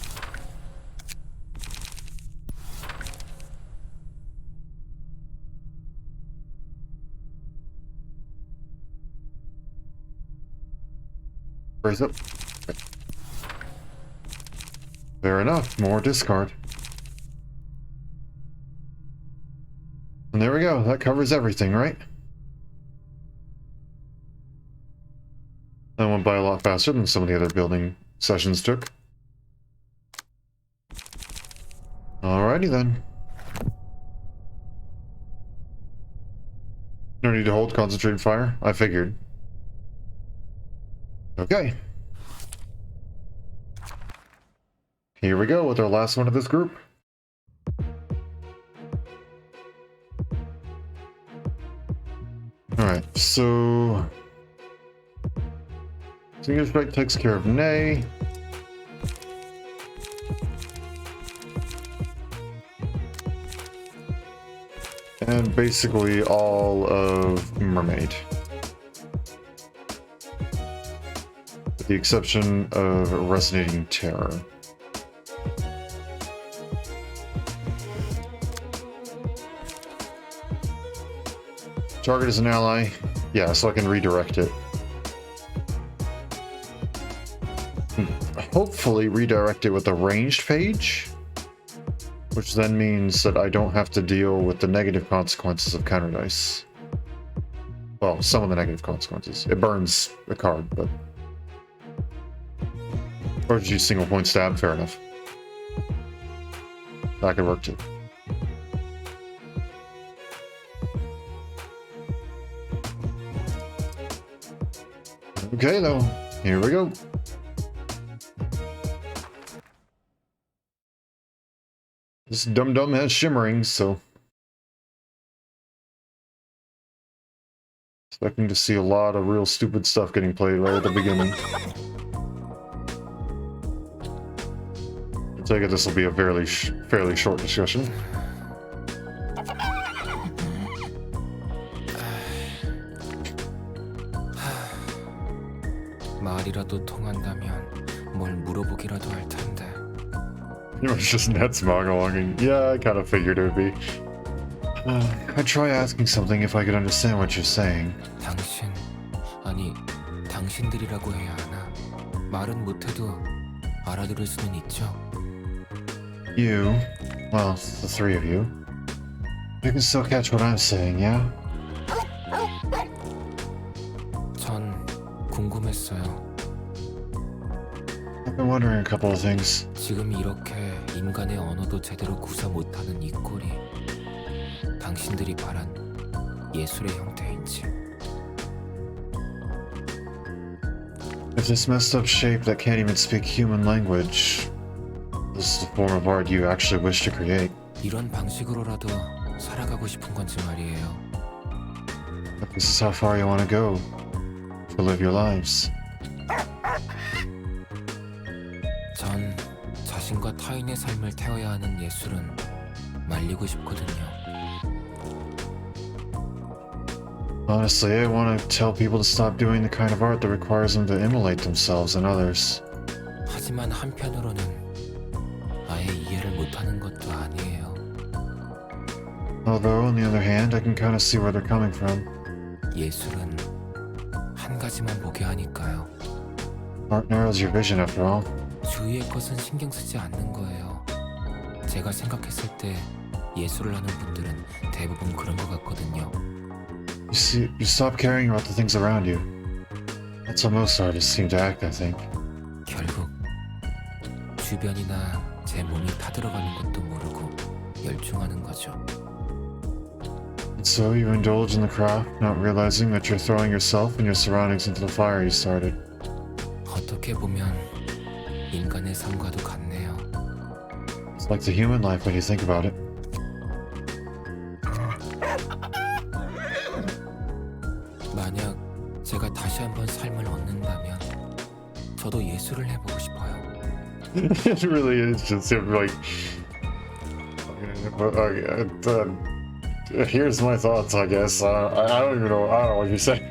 Raise up. Okay. Fair enough, more discard. And there we go, that covers everything, right? That went by a lot faster than some of the other building sessions took. Alrighty then. No need to hold concentrated fire, I figured. Okay. Here we go with our last one of this group. Alright, so... Single strike takes care of Nay. And basically all of Mermaid. With the exception of Resonating Terror. Target is an ally. Yeah, so I can redirect it. Hopefully redirect it with a ranged page, which then means that I don't have to deal with the negative consequences of counter dice. Well, some of the negative consequences. It burns the card, but... Or just use single point stab, fair enough. That could work too. Okay though, here we go. This dum-dum has shimmering, so... Expecting to see a lot of real stupid stuff getting played right at the beginning. I take it this will be a fairly short discussion. 말이라도 통한다면 뭘 물어보기라도 할 텐데. It was just Net's monologuing. Yeah, I kind of figured it would be. I'd try asking something if I could understand what you're saying. 당신, 아니 당신들이라고 해야 하나? 말은 못해도 알아들을 수는 있죠. You, well, the 3 of you. You can still catch what I'm saying, yeah? 전 궁금했어요. I've been wondering a couple of things. 지금 이렇게 인간의 언어도 제대로 구사 못하는 이 꼴이 당신들이 바란 예술의 형태인지. If this messed up shape that can't even speak human language, this is the form of art you actually wish to create. 이런 방식으로라도 살아가고 싶은 건지 말이에요. If this is how far you want to go to live your lives. 전 자신과 타인의 삶을 태워야 하는 예술은 말리고 싶거든요. Honestly, I want to tell people to stop doing the kind of art that requires them to immolate themselves and others. 하지만 한편으로는 아예 이해를 못하는 것도 아니에요. Although, on the other hand, I can kind of see where they're coming from. 예술은 한 가지만 보게 하니까요. Art narrows your vision, after all. 주위의 것은 신경 쓰지 않는 거예요. 제가 생각했을 때 예술을 하는 분들은 대부분 그런 것 같거든요. You see, you stop caring about the things around you. That's how most artists seem to act, I think. 결국 주변이나 제 몸이 타들어가는 것도 모르고 열중하는 거죠. So you indulge in the craft, not realizing that you're throwing yourself and your surroundings into the fire you started. 어떻게 보면 인간의 삶과도 같네요. It's like the human life when you think about it. 만약 제가 다시 한번 삶을 얻는다면 저도 예술을 해보고 싶어요. It really is just like. Here's my thoughts, I guess. I don't even know. I don't know what you say.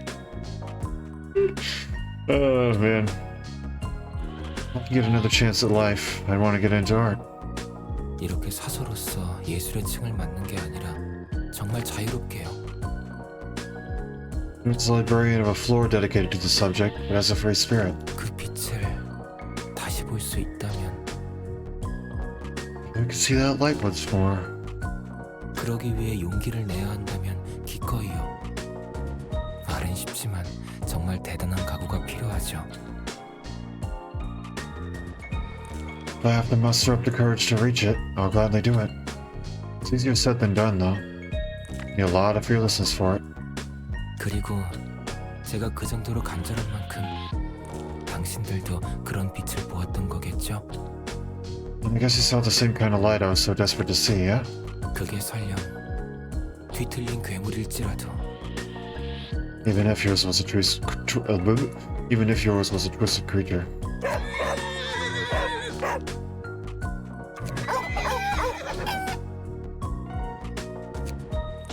Oh man. If I can get another chance at life, I want to get into art. 이렇게 사서로서 예술의 층을 맡는 게 아니라 정말 자유롭게요. It's a librarian of a floor dedicated to the subject, but has a free spirit. 그 빛을 다시 볼 수 있다면 I can see that light once more. 그러기 위해 용기를 내야 한다면 기꺼이요. 말은 쉽지만 정말 대단한 각오가 필요하죠. If I have to muster up the courage to reach it, I'll gladly do it. It's easier said than done, though. Need a lot of fearlessness for it. 그리고 제가 그 정도로 간절한 만큼 당신들도 그런 빛을 보았던 거겠죠? I guess you saw the same kind of light I was so desperate to see, yeah? 그게 설령 뒤틀린 괴물일지라도 Even if yours was a even if yours was a twisted creature.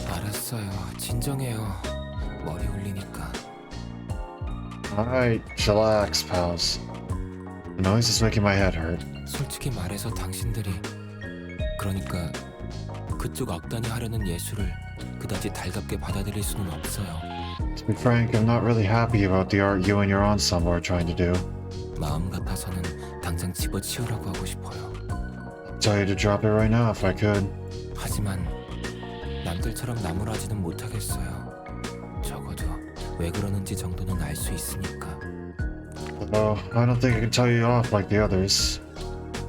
알았어요. 진정해요. 머리 울리니까. Alright, chillax, pals. The noise is making my head hurt. 솔직히 말해서 당신들이 그러니까 그쪽 악단이 하려는 예술을 그다지 달갑게 받아들일 수는 없어요. To be frank, I'm not really happy about the art you and your ensemble are trying to do. 마음 같아서는 당장 집어치우라고 하고 싶어요. I'd tell you to drop it right now if I could. 하지만 남들처럼 나무라지는 못하겠어요. 적어도 왜 그러는지 정도는 알 수 있으니까. Though, I don't think I can tell you off like the others.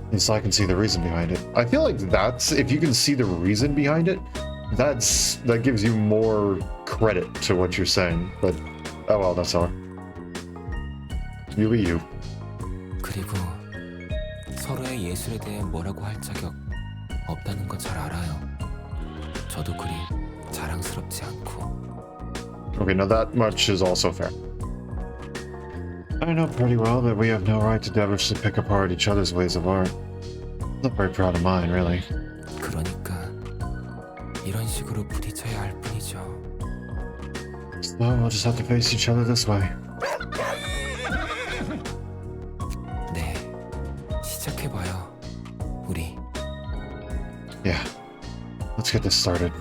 At least I can see the reason behind it. I feel like that's, if you can see the reason behind it, that gives you more credit to what you're saying. But, oh well, that's all. You be you. 그리고 서로의 예술에 대해 뭐라고 할 자격 없다는 거 잘 알아요. 저도 그리 자랑스럽지 않고. Okay, now that much is also fair. I know pretty well that we have no right to devilishly pick apart each other's ways of art. I'm not very proud of mine, really. 그러니까 이런 식으로 부딪혀야 할 뿐이죠. So we'll just have to face each other this way. 네, 시작해봐요. 우리. Yeah, let's get this started.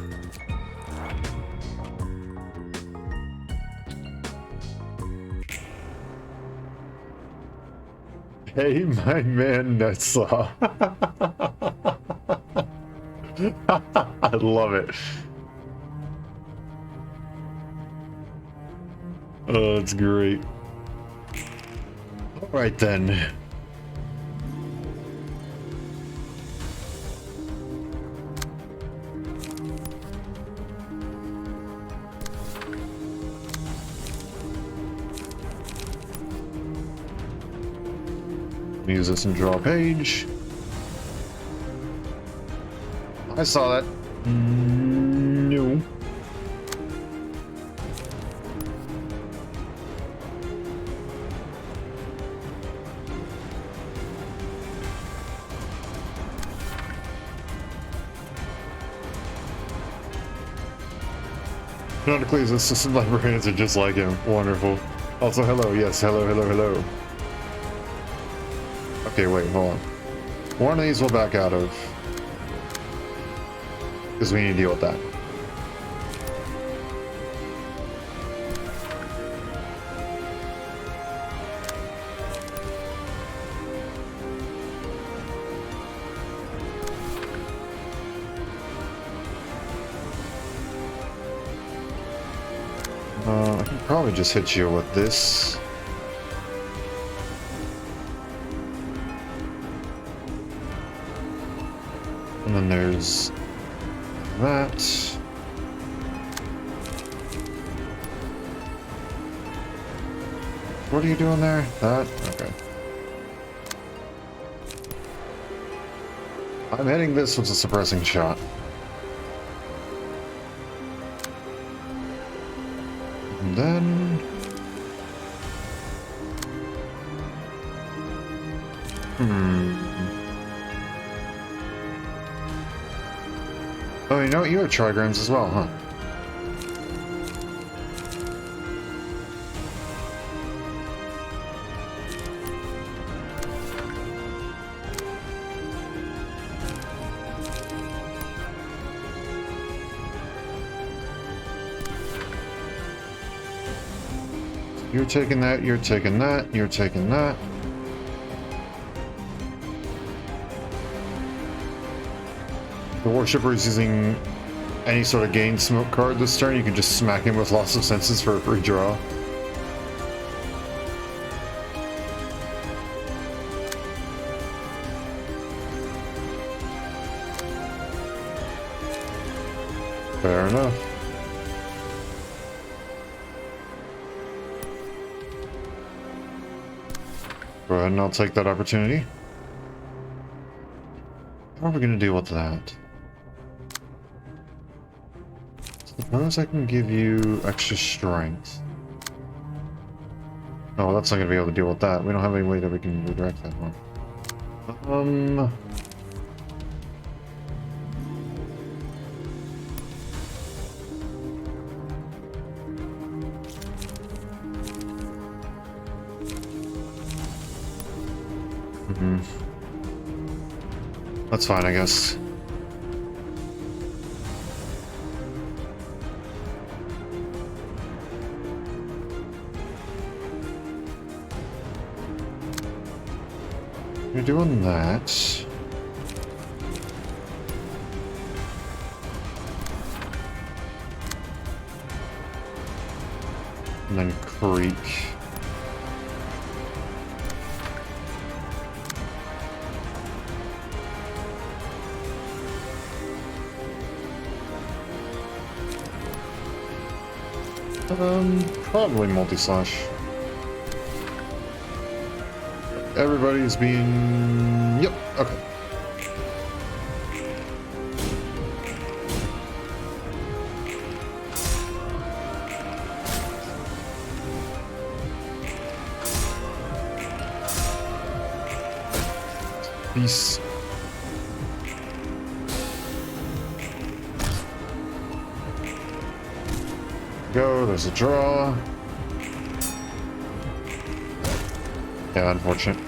Hey, my man, Netzach. I love it. Oh, that's great. All right, then. Use this and draw a page. I saw that. No. Canonically, his assistant librarians are just like him. Wonderful. Also, hello. Yes, hello, hello, hello. Okay, wait, hold on. One of these we'll back out of. Because we need to deal with that. I can probably just hit you with this. And then there's that. What are you doing there? That? Okay. I'm hitting this with a suppressing shot. And then... Oh, you know what? You have trigrams as well, huh? You're taking that, you're taking that, you're taking that. The worshipper is using any sort of gain smoke card this turn. You can just smack him with loss of senses for a free draw. Fair enough. Go ahead and I'll take that opportunity. How are we going to deal with that? Suppose I can give you extra strength. Oh, that's not going to be able to deal with that. We don't have any way that we can redirect that one. That's fine, I guess. You're doing that. And then creek. Probably multi-slash. Everybody's being... Yep, okay. Peace. Go, there's a draw. Yeah, unfortunate.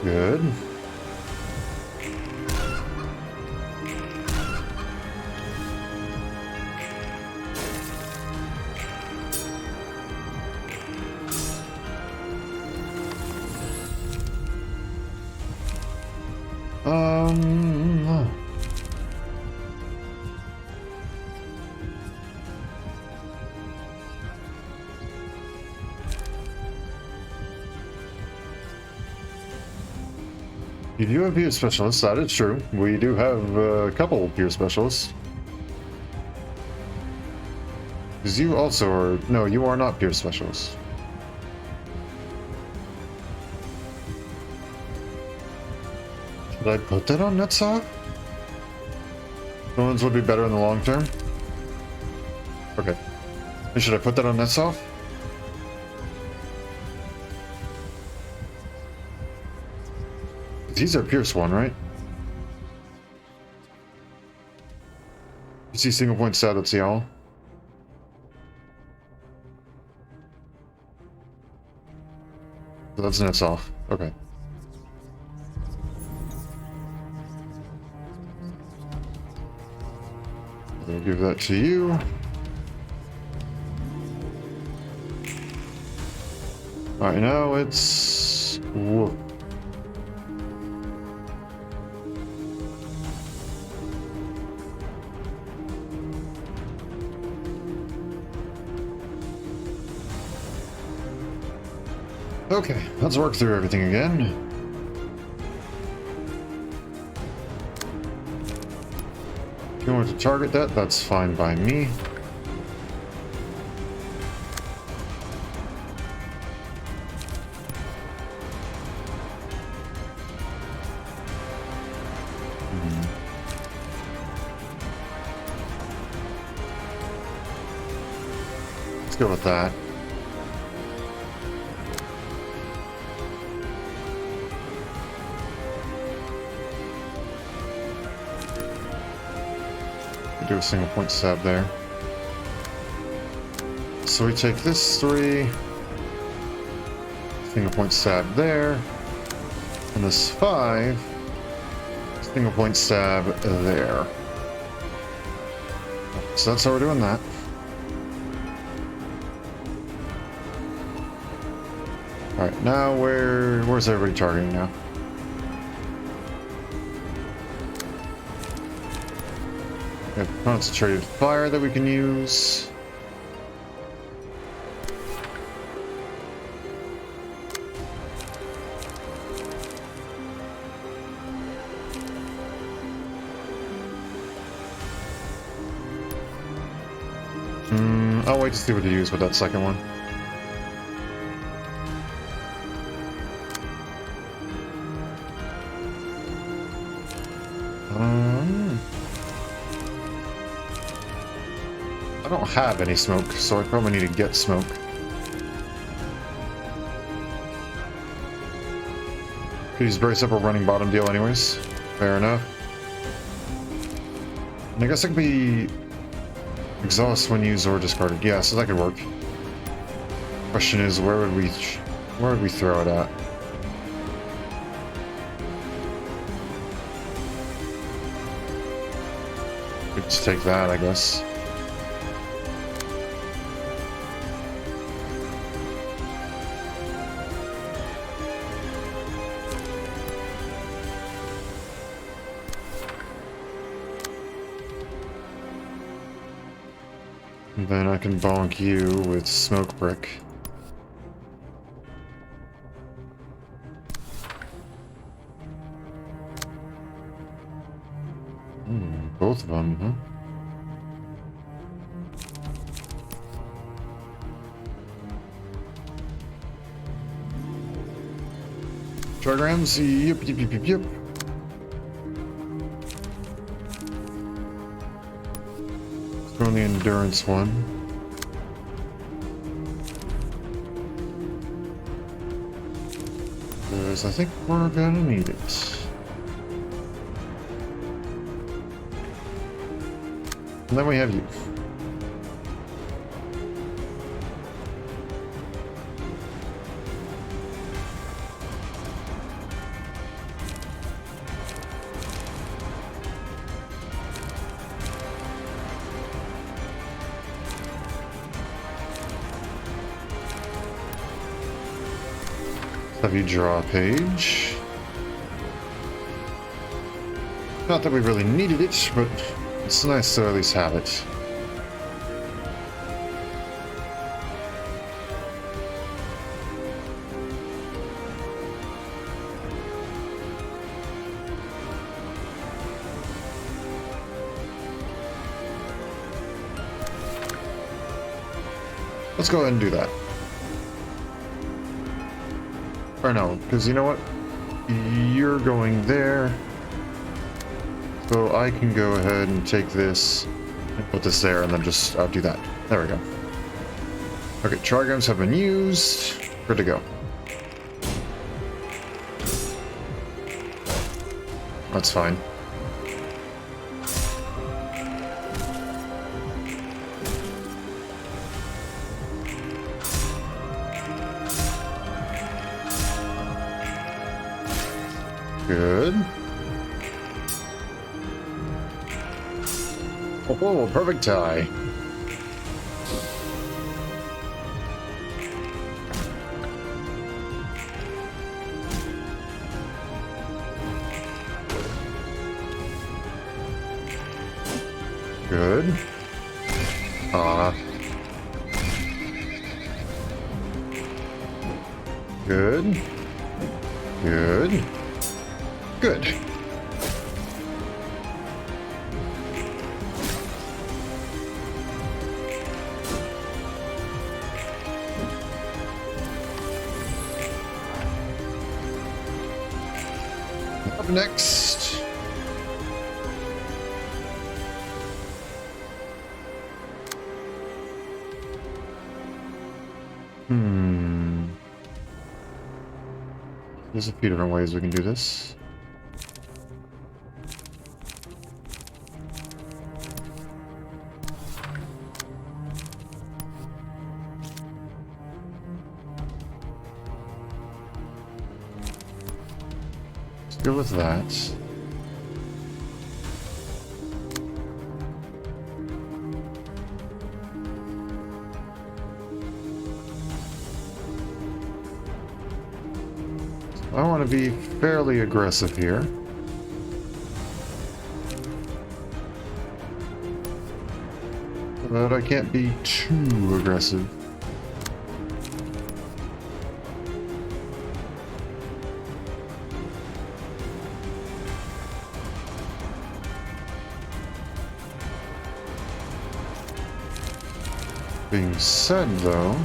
Good. You do have peer specialists, that is true. We do have a couple peer specialists. Because you also are... No, you are not peer specialists. Should I put that on Netzach? Villains would be better in the long term? Okay. And should I put that on Netzach? These are Pierce 1, right? You see single point stat at Seattle? So that's nets off. Okay. I'll give that to you. Alright, now it's... Whoa. Okay, let's work through everything again. If you want to target that, that's fine by me. Let's go with that. Do a single point stab there. So we take this 3, single point stab there, and this 5, single point stab there. So that's how we're doing that. Alright, now where's everybody targeting now? We have concentrated fire that we can use. I'll wait to see what to use with that second one. I don't have any smoke, so I probably need to get smoke. Could use brace up or running bottom deal anyways. Fair enough. And I guess it could be exhaust when used or discarded. Yeah, so that could work. Question is, where would we throw it at? Could just take that, I guess. And then I can bonk you with smoke brick. Both of them, huh? Trigrams? Yep. Throw in the endurance one. Because I think we're gonna need it. And then we have you. Have you draw a page. Not that we really needed it, but it's nice to at least have it. Let's go ahead and do that. Or no, because you know what? You're going there. So I can go ahead and take this and put this there and then just do that. There we go. Okay, trigrams have been used. Good to go. That's fine. Good. Oh, perfect tie. Good. Good. Good. Good. Up next. There's a few different ways we can do this. Let's go with that. I want to be fairly aggressive here. But I can't be too aggressive. Being said, though,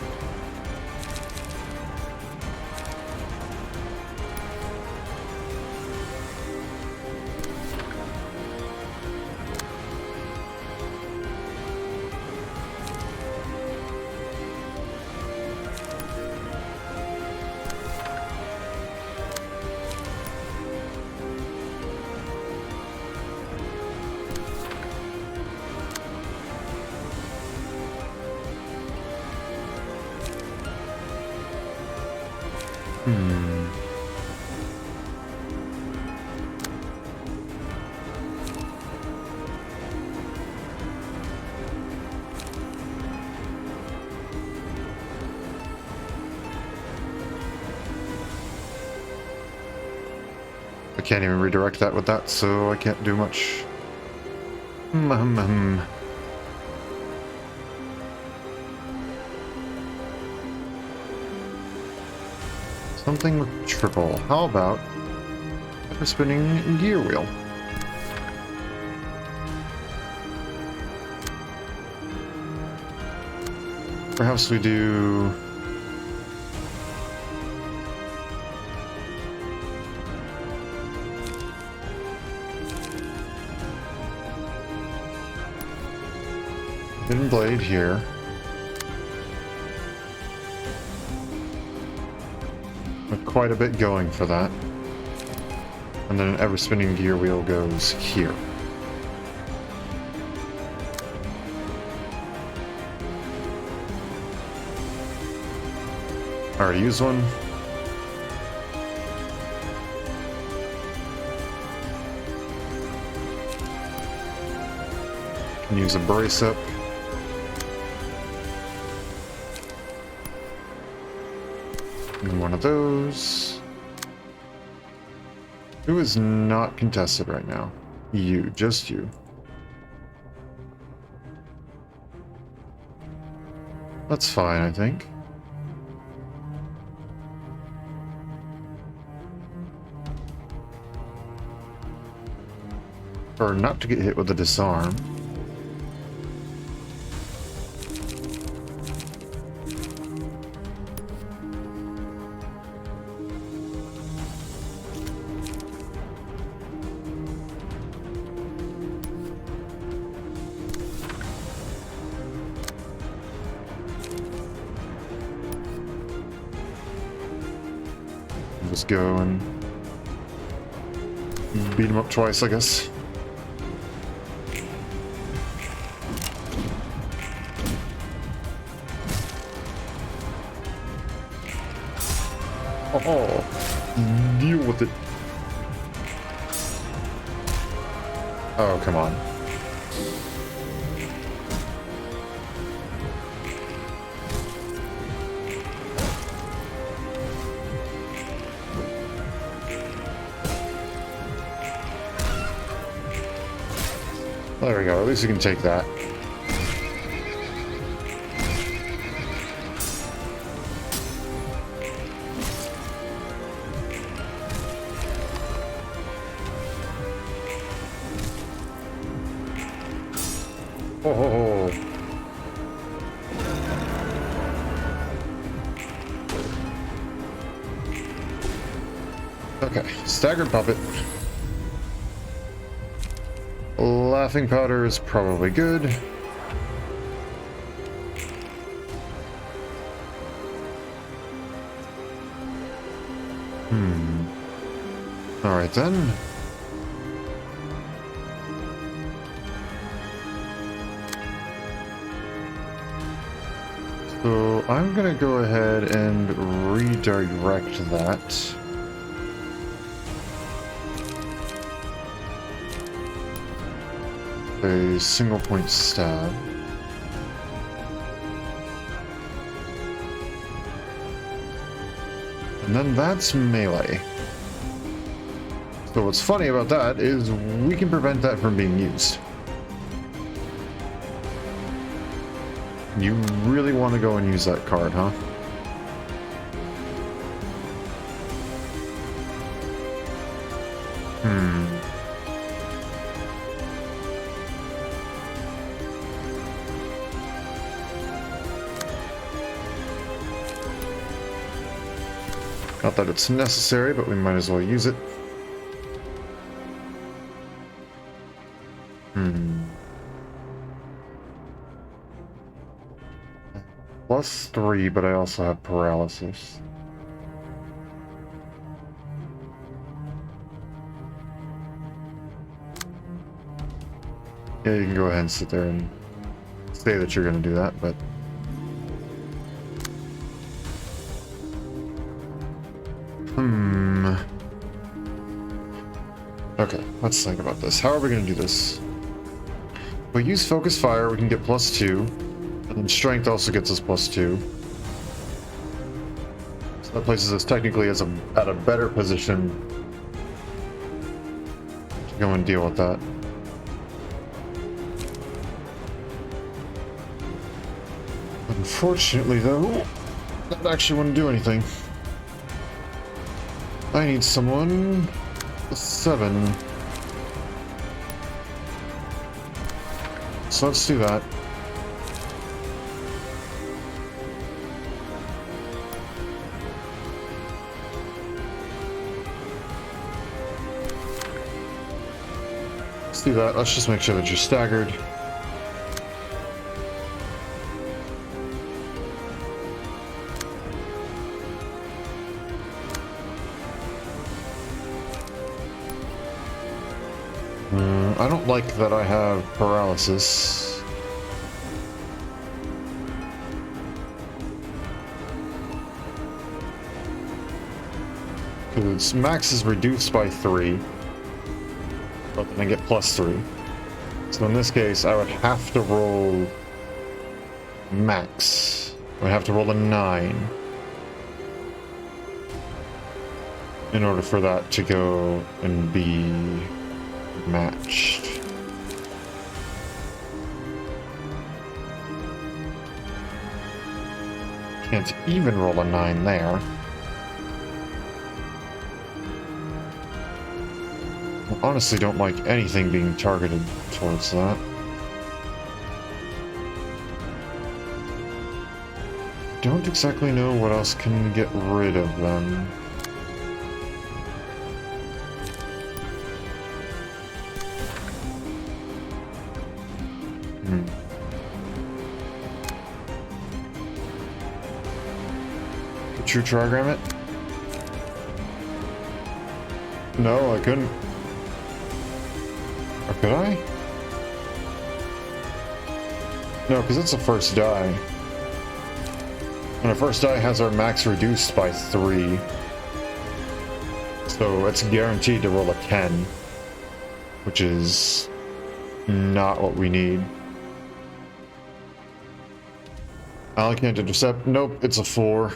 I can't even redirect that with that, so I can't do much. Something with triple. How about a spinning gear wheel? Perhaps we do... hidden blade here. With quite a bit going for that. And then an ever-spinning gear wheel goes here. Already used one. Can use a brace up. And one of those. Who is not contested right now? You, just you. That's fine, I think. Or not to get hit with a disarm. Just go and beat him up twice, I guess. Oh, deal with it. Oh, come on. There we go, at least you can take that. Oh. Okay, staggered puppet. Laughing powder is probably good. Alright then. So I'm gonna go ahead and redirect that. A single point stab. And then that's melee. So what's funny about that is we can prevent that from being used. You really want to go and use that card, huh? Not that it's necessary, but we might as well use it. +3, but I also have paralysis. Yeah, you can go ahead and sit there and say that you're going to do that, but... Okay, let's think about this. How are we going to do this? If we use Focus Fire, we can get +2, and then Strength also gets us +2. So that places us technically as at a better position to go and deal with that. Unfortunately, though, that actually wouldn't do anything. I need someone... 7. So let's do that. Let's do that. Let's just make sure that you're staggered. I don't like that I have paralysis. Because max is reduced by 3, but then I get +3. So in this case, I would have to roll max. I would have to roll a 9 in order for that to go and be matched. Can't even roll a 9 there. I honestly don't like anything being targeted towards that. Don't exactly know what else can get rid of them. True trigram it? No, I couldn't. Or could I? No, because it's a first die. And a first die has our max reduced by 3. So it's guaranteed to roll a 10. Which is not what we need. I can't intercept. Nope, it's a 4.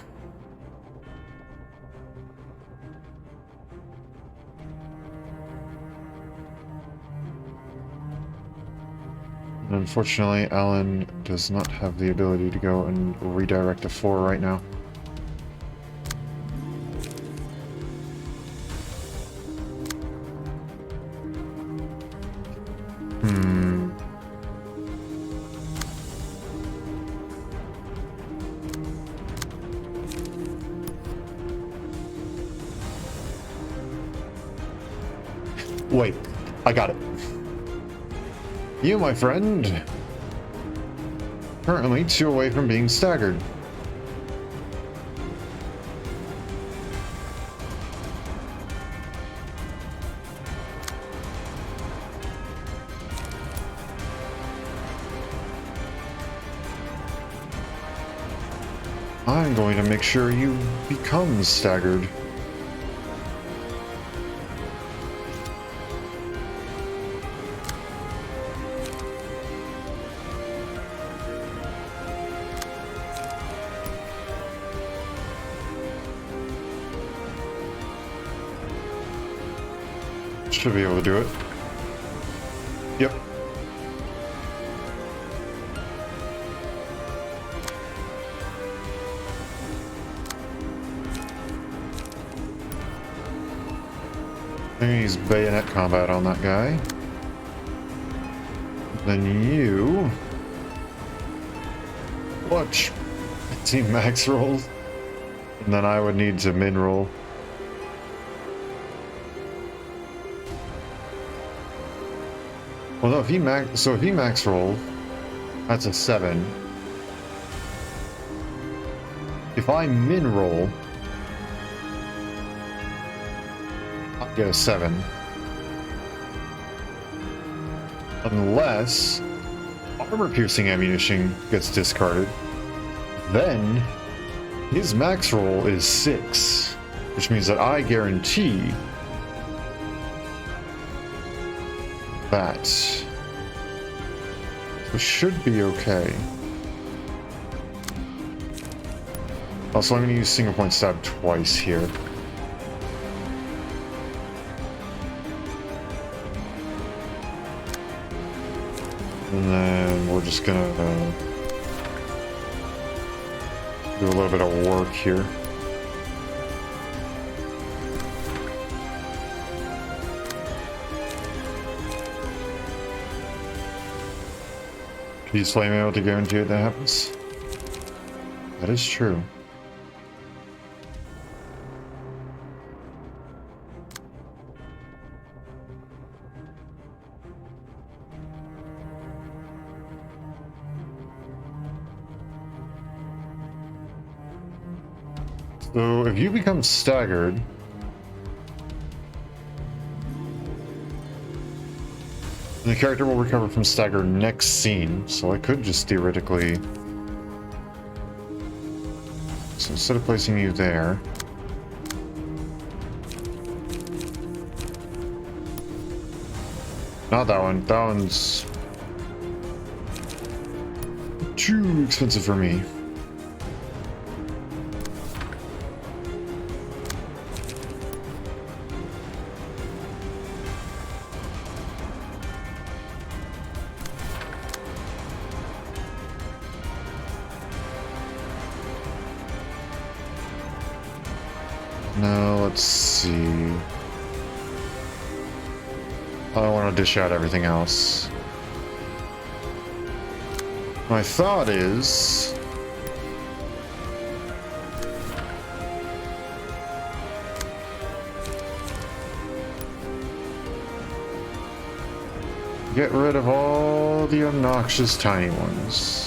Unfortunately, Alan does not have the ability to go and redirect a 4 right now. Wait, I got it. You, my friend, currently 2 away from being staggered. I'm going to make sure you become staggered. Should be able to do it. Yep. I'm gonna use bayonet combat on that guy. Then you watch team max rolls, and then I would need to min roll. Well, no, if he max roll, that's a 7. If I min roll, I'll get a 7. Unless armor-piercing ammunition gets discarded, then his max roll is 6, which means that I guarantee that. So should be okay. Also, I'm going to use single point stab twice here. And then we're just going to do a little bit of work here. Can you slay me able to guarantee that happens? That is true. So if you become staggered, the character will recover from stagger next scene, so I could just theoretically... So instead of placing you there... Not that one. That one's... too expensive for me. No, let's see. I don't want to dish out everything else. My thought is... get rid of all the obnoxious tiny ones.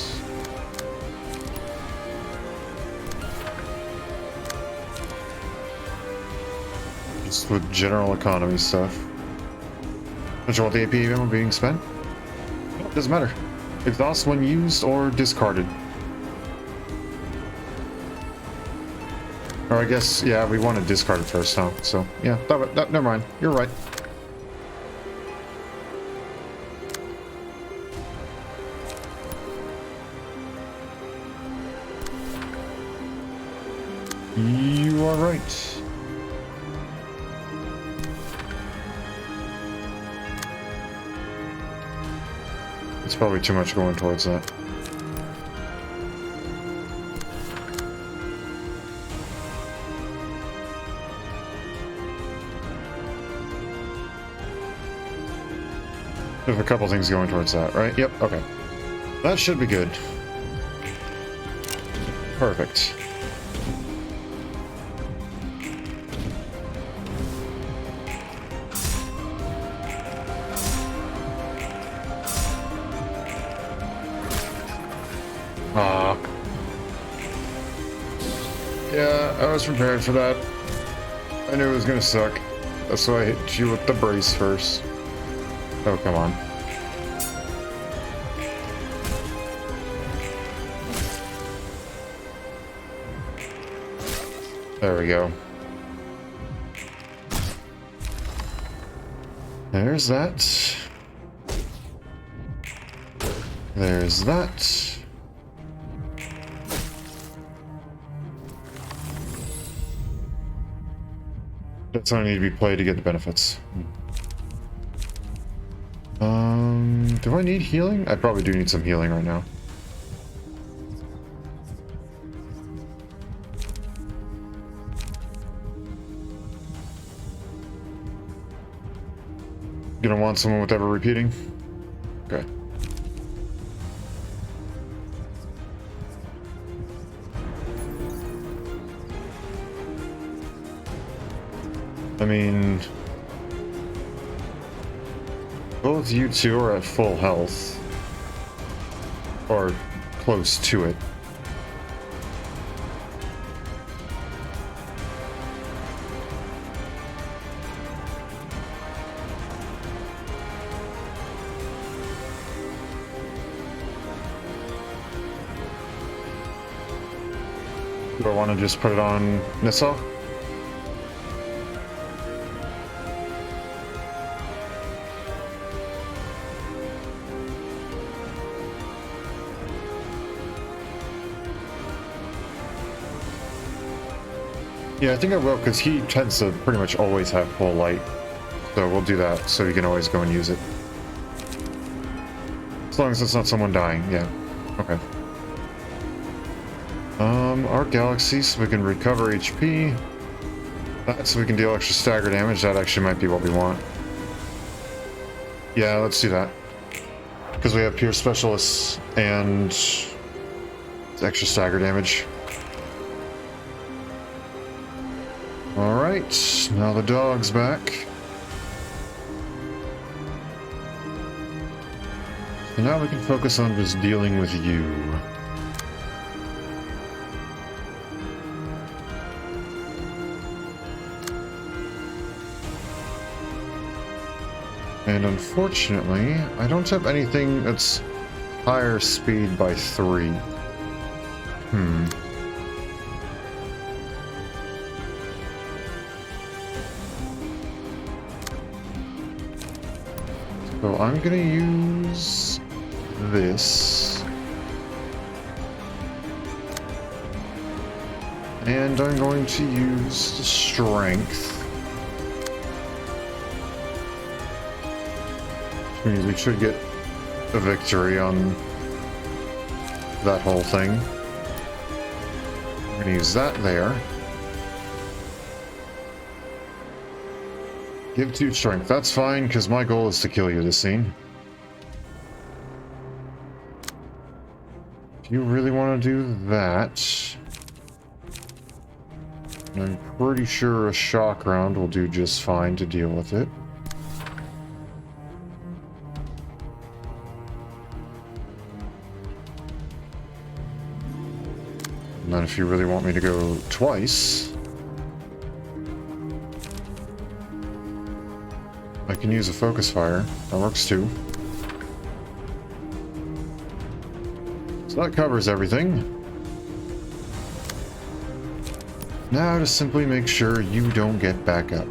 With general economy stuff. Control the AP ammo being spent? It doesn't matter. Exhaust when used or discarded. Or I guess, yeah, we want to discard it first, huh? So, yeah, never mind. You're right. You are right. It's probably too much going towards that. There's a couple things going towards that, right? Yep, okay. That should be good. Perfect. I was prepared for that. I knew it was gonna suck. That's why I hit you with the brace first. Oh, come on. There we go. There's that. There's that. That's not need to be played to get the benefits. Do I need healing? I probably do need some healing right now. Gonna want someone with ever repeating? Okay. I mean, both you two are at full health, or close to it. Do I want to just put it on Netzach? Yeah, I think I will, because he tends to pretty much always have full light. So we'll do that, so you can always go and use it. As long as it's not someone dying, yeah. Okay. Our galaxy, so we can recover HP. That, so we can deal extra stagger damage. That actually might be what we want. Yeah, let's do that. Because we have pure specialists and extra stagger damage. Alright, now the dog's back. So now we can focus on just dealing with you. And unfortunately, I don't have anything that's higher speed by 3. So I'm gonna use this. And I'm going to use strength. Which means we should get a victory on that whole thing. I'm gonna use that there. Give 2 strength. That's fine, because my goal is to kill you this scene. If you really want to do that, I'm pretty sure a shock round will do just fine to deal with it. And then if you really want me to go twice, I can use a focus fire. That works too. So that covers everything. Now to simply make sure you don't get back up.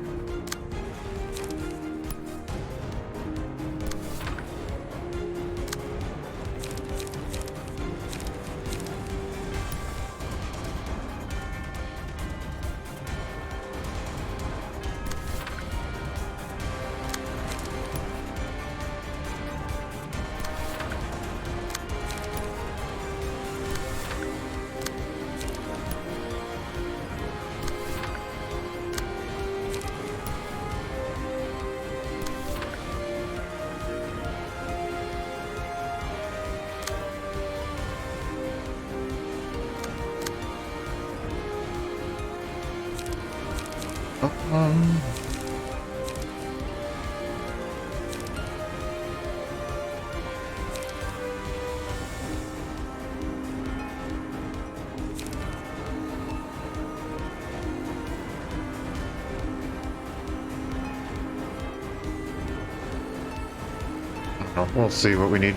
Oh, we'll see what we need.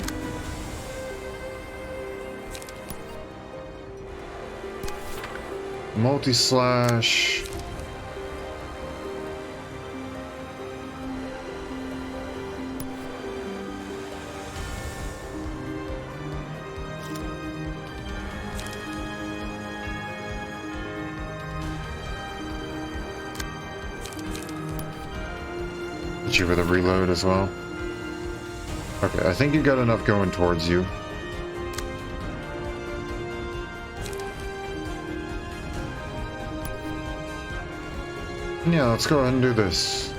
Multi-slash. Hit you with a reload as well. Okay, I think you got enough going towards you. Yeah, let's go ahead and do this.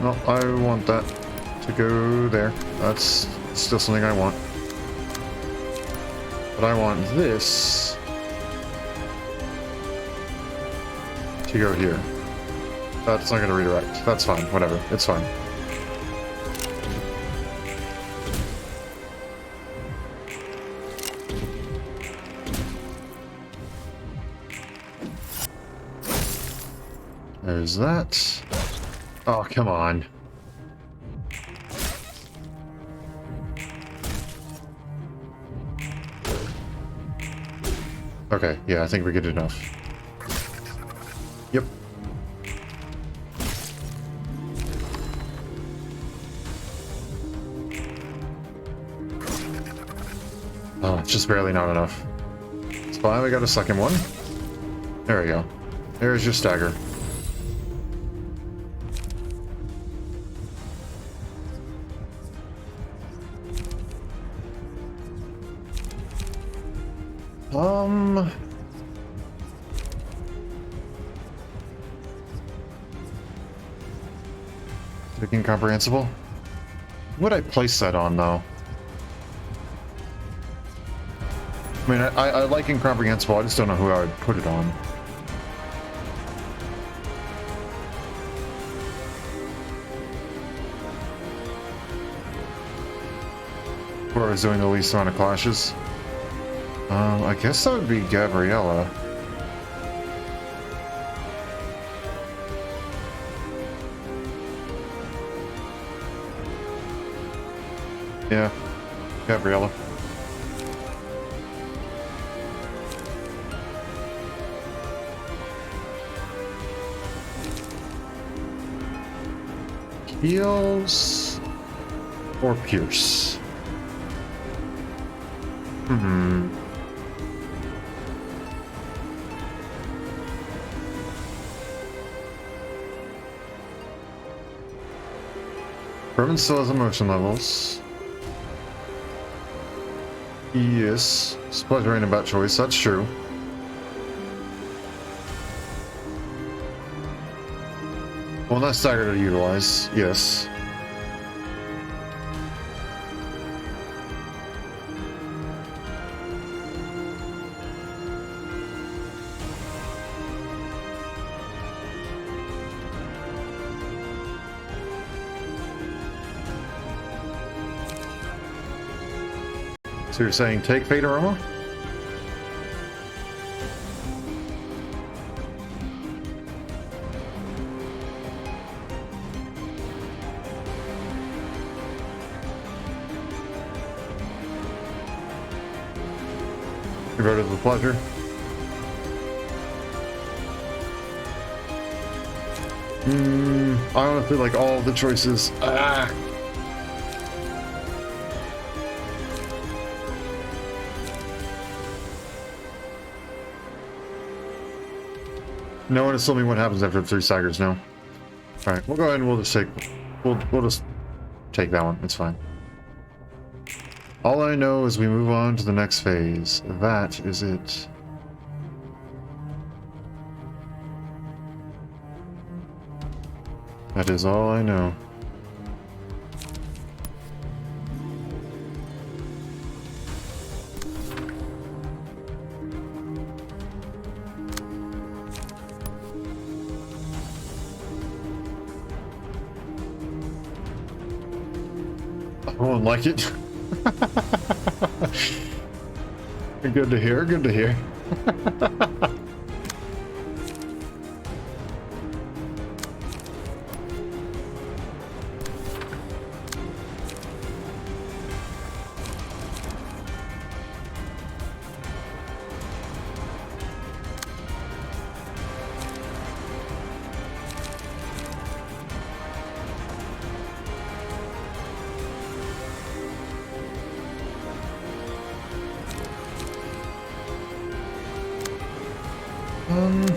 No, I want that to go there. That's still something I want. But I want this to go here. That's not going to redirect. That's fine. Whatever. It's fine. There's that. Oh, come on. Okay, yeah, I think we get enough. Yep. Oh, it's just barely not enough. It's fine, we got a second one. There we go. There's your stagger. Incomprehensible. Would I place that on though? I mean, I like incomprehensible. I just don't know who I would put it on. Who is doing the least amount of clashes? I guess that would be Gabriella. Yeah, Gabriella. Heals or Pierce? Herman still has emotion levels. Yes, spluttering about choice, that's true. Well, not stagger to utilize, yes. So you're saying take Fate Aroma? You voted with pleasure. I don't feel like all the choices. No one has told me what happens after 3 staggers now. Alright, we'll go ahead and we'll just take that one. It's fine. All I know is we move on to the next phase. That is it. That is all I know. I won't like it. Good to hear, good to hear.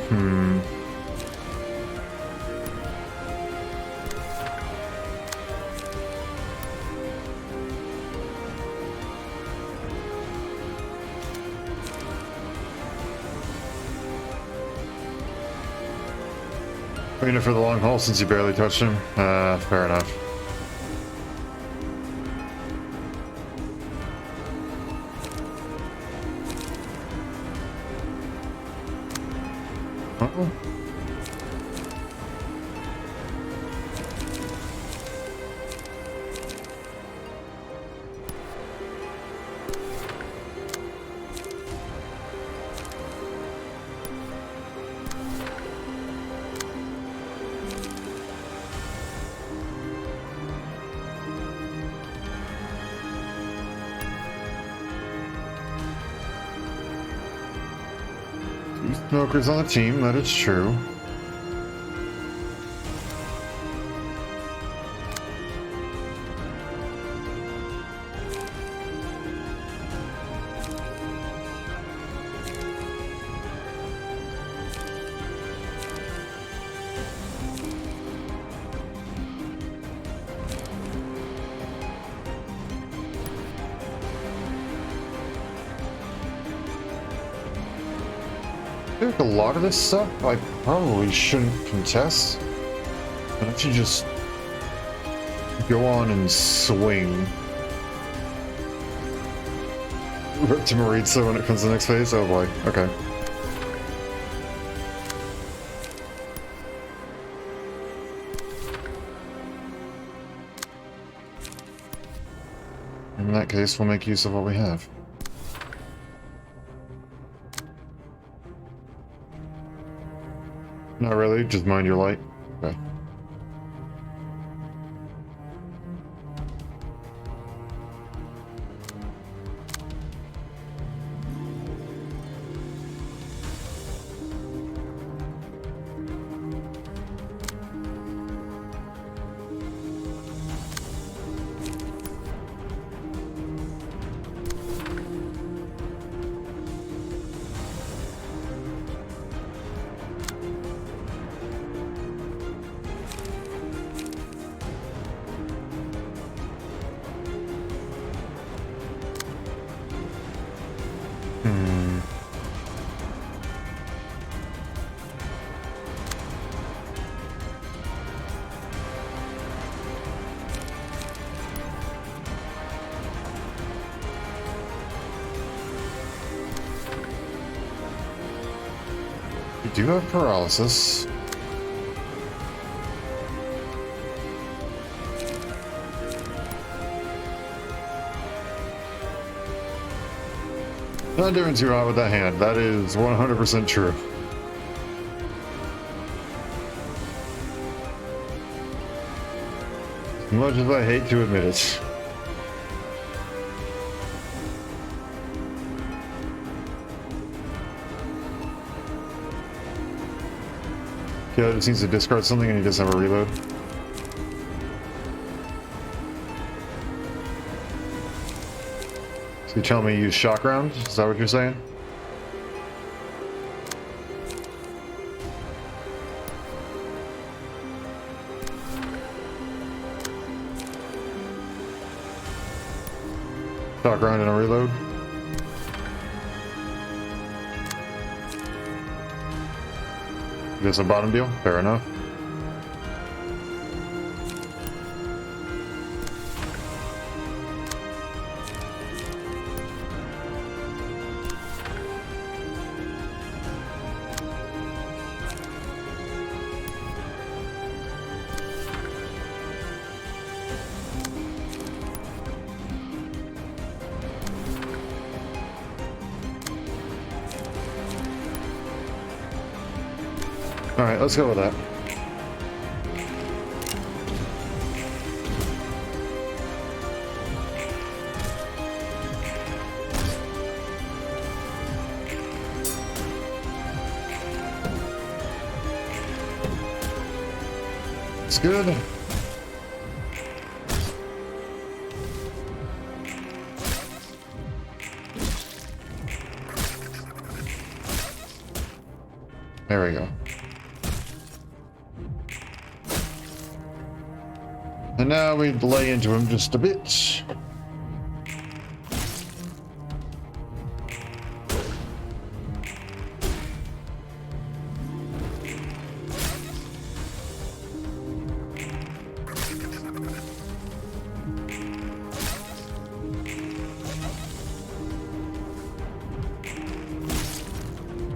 Hmm. Ruina for the long haul since you barely touched him? Fair enough. Uh-oh. Two smokers on the team, that is true. I feel like a lot of this stuff I probably shouldn't contest. Why don't you just go on and swing? Rip to Maritza when it comes to the next phase? Oh boy, okay. In that case, we'll make use of what we have. Not really, just mind your light. Okay. You do have paralysis. Not doing too hot with that hand. That is 100% true. As much as I hate to admit it. Yeah, it just needs to discard something and he doesn't have a reload. So you tell me you use shock round? Is that what you're saying? Shock round and a reload? Guess a bottom deal? Fair enough. Alright, let's go with that. It's good. There we go. And now we lay into him just a bit.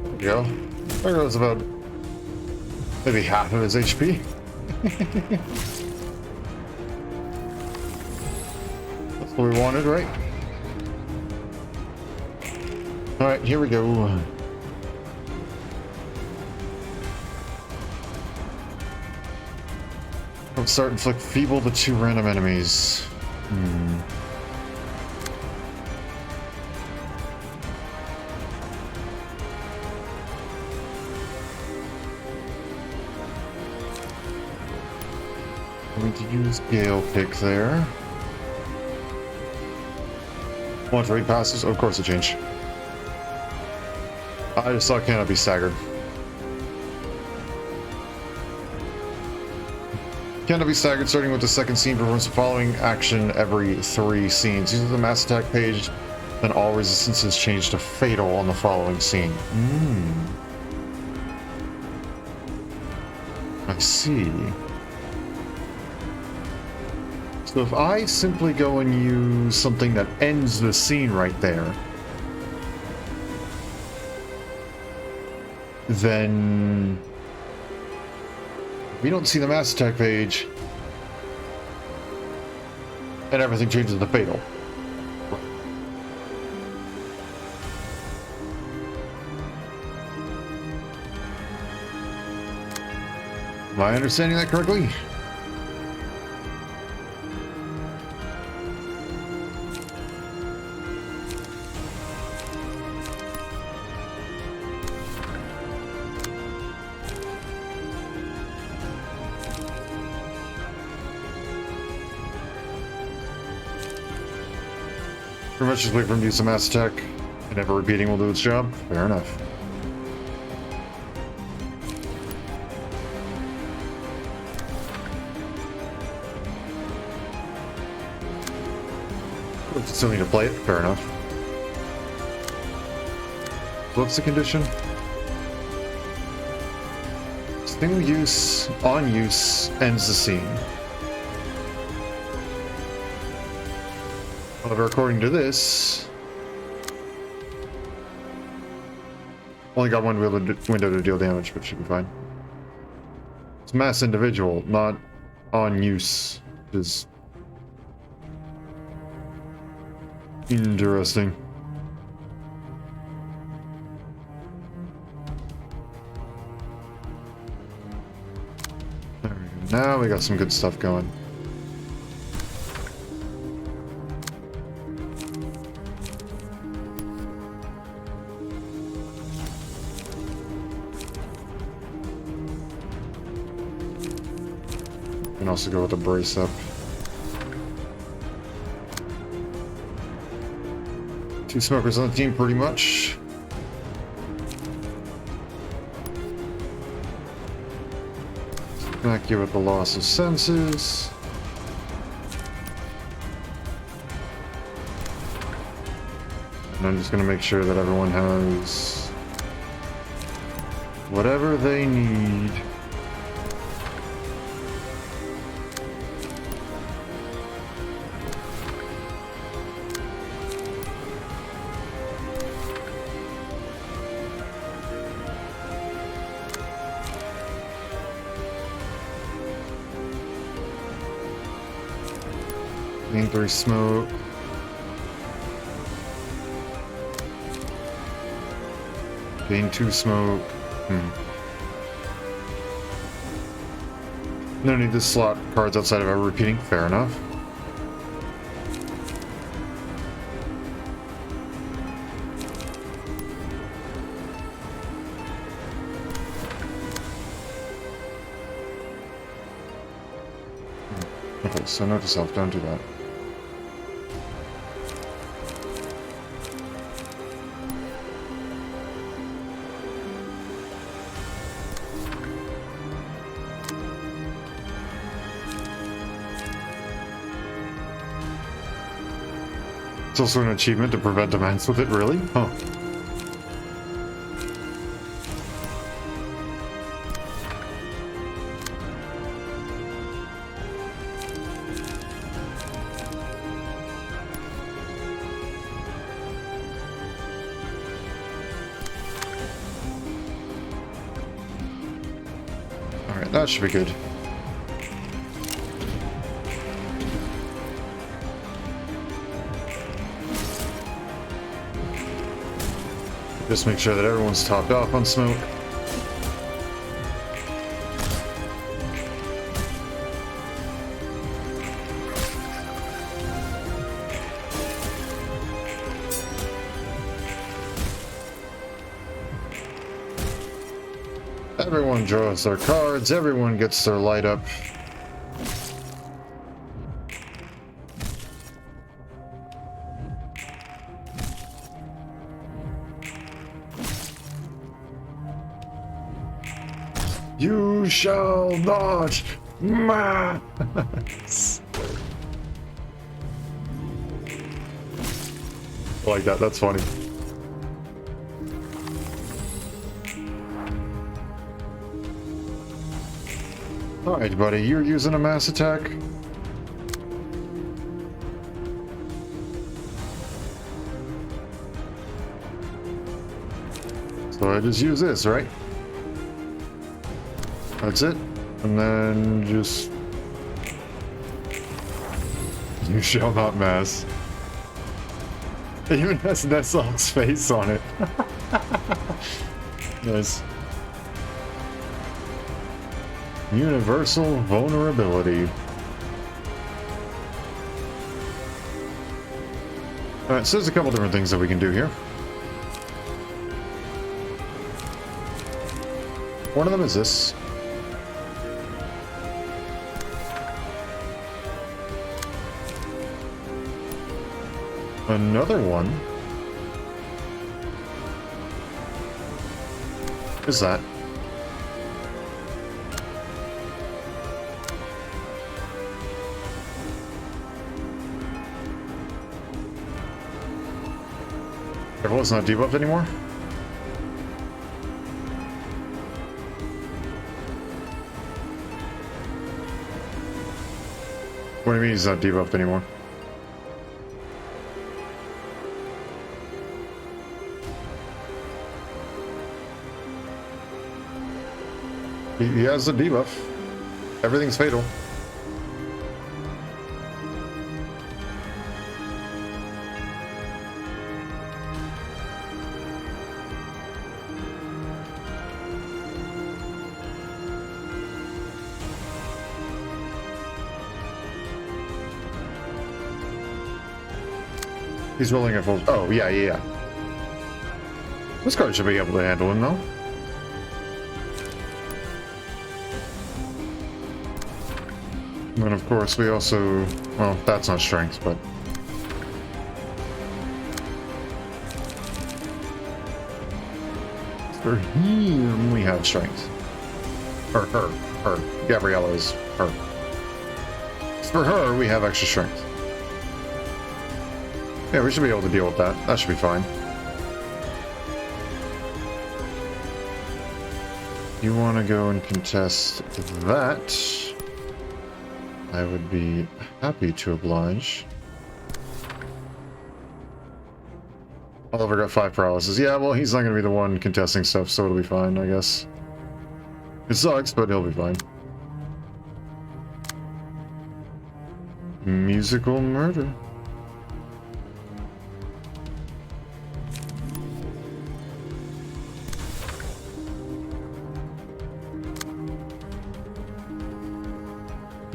There we go. There goes about maybe half of his HP. That's what we wanted, right? Alright, here we go. Let's start inflict feeble to 2 random enemies. Going to use Gale Pick there. 1 to 8 passes. Oh, of course it changed. I just saw cannot be staggered. Cannot be staggered starting with the second scene. Performs the following action every 3 scenes. Uses the mass attack page, then all resistances change to fatal on the following scene. I see. So if I simply go and use something that ends the scene right there, then we don't see the mass attack page, and everything changes to fatal. Am I understanding that correctly? Pretty much just wait for him to use some mass attack, and never repeating will do its job. Fair enough. Still need to play it. Fair enough. What's the condition? Single use, on use, ends the scene. However, according to this, only got 1 window to deal damage, but should be fine. It's mass individual, not on use, which is interesting. There we go. Now we got some good stuff going. Can also go with a brace up. 2 smokers on the team, pretty much. Back here with the loss of senses. And I'm just going to make sure that everyone has whatever they need. Gain 3 smoke. Gain 2 smoke. No need to slot cards outside of ever repeating. Fair enough. Okay, so note to self, don't do that. It's also an achievement to prevent demands with it, really? Huh. Alright, that should be good. Just make sure that everyone's topped off on smoke. Everyone draws their cards, everyone gets their light up. You shall not mass. I like that, that's funny. Alright, buddy, you're using a mass attack. So I just use this, right? That's it. And then just... You shall not mass. It even has Netzach's face on it. Nice. Universal vulnerability. Alright, so there's a couple different things that we can do here. One of them is this. Another one is that. Careful, it's not debuffed anymore. What do you mean he's not debuffed anymore? He has a debuff. Everything's fatal. He's rolling at full. Oh, yeah. This card should be able to handle him, though. And then, of course, we also... Well, that's not strength, but... For him, we have strength. Her. Gabriella's her. For her, we have extra strength. Yeah, we should be able to deal with that. That should be fine. You want to go and contest that? I would be happy to oblige. Oliver got 5 paralysis. Yeah, well, he's not going to be the one contesting stuff, so it'll be fine, I guess. It sucks, but he'll be fine. Musical murder.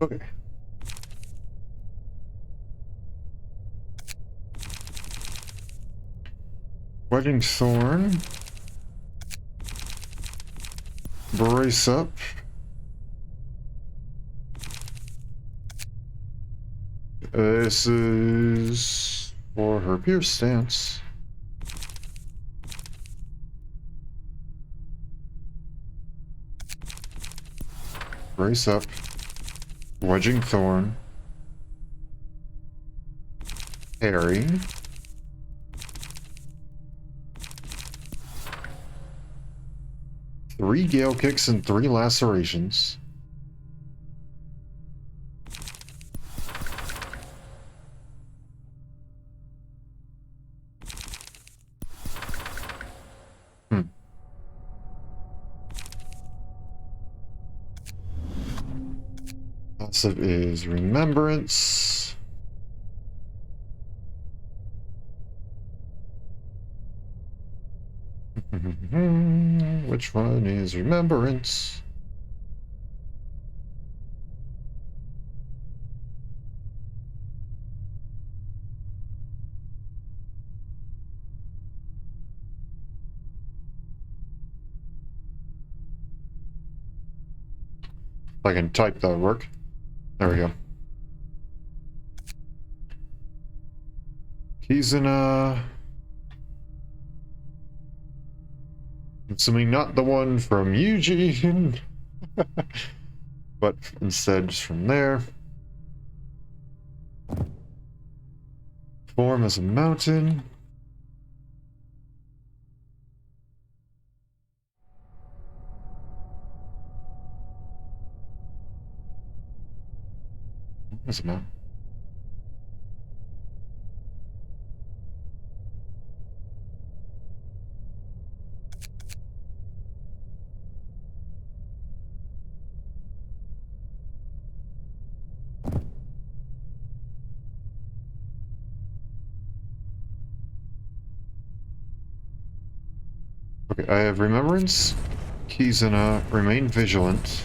Okay. Wedding Thorn. Brace up. This is for her pierce stance. Brace up. Wedging Thorn. Parry. Three Gale Kicks and 3 Lacerations. Passive is Remembrance. Which one is Remembrance? If I can type, that would work. There we go. Kizuna. Assuming not the one from Eugene, but instead just from there. Form as a mountain. As a mountain. Okay, I have Remembrance, Kizuna, Remain Vigilant.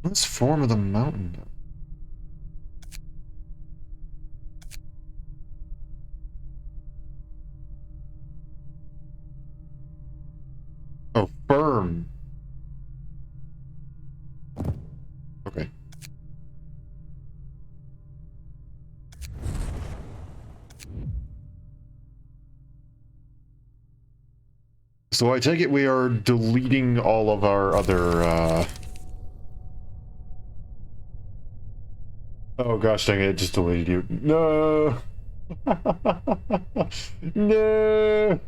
What's Form of the Mountain? Oh, Firm. Okay. So I take it we are deleting all of our other, Oh gosh dang it, it just deleted you. No! No!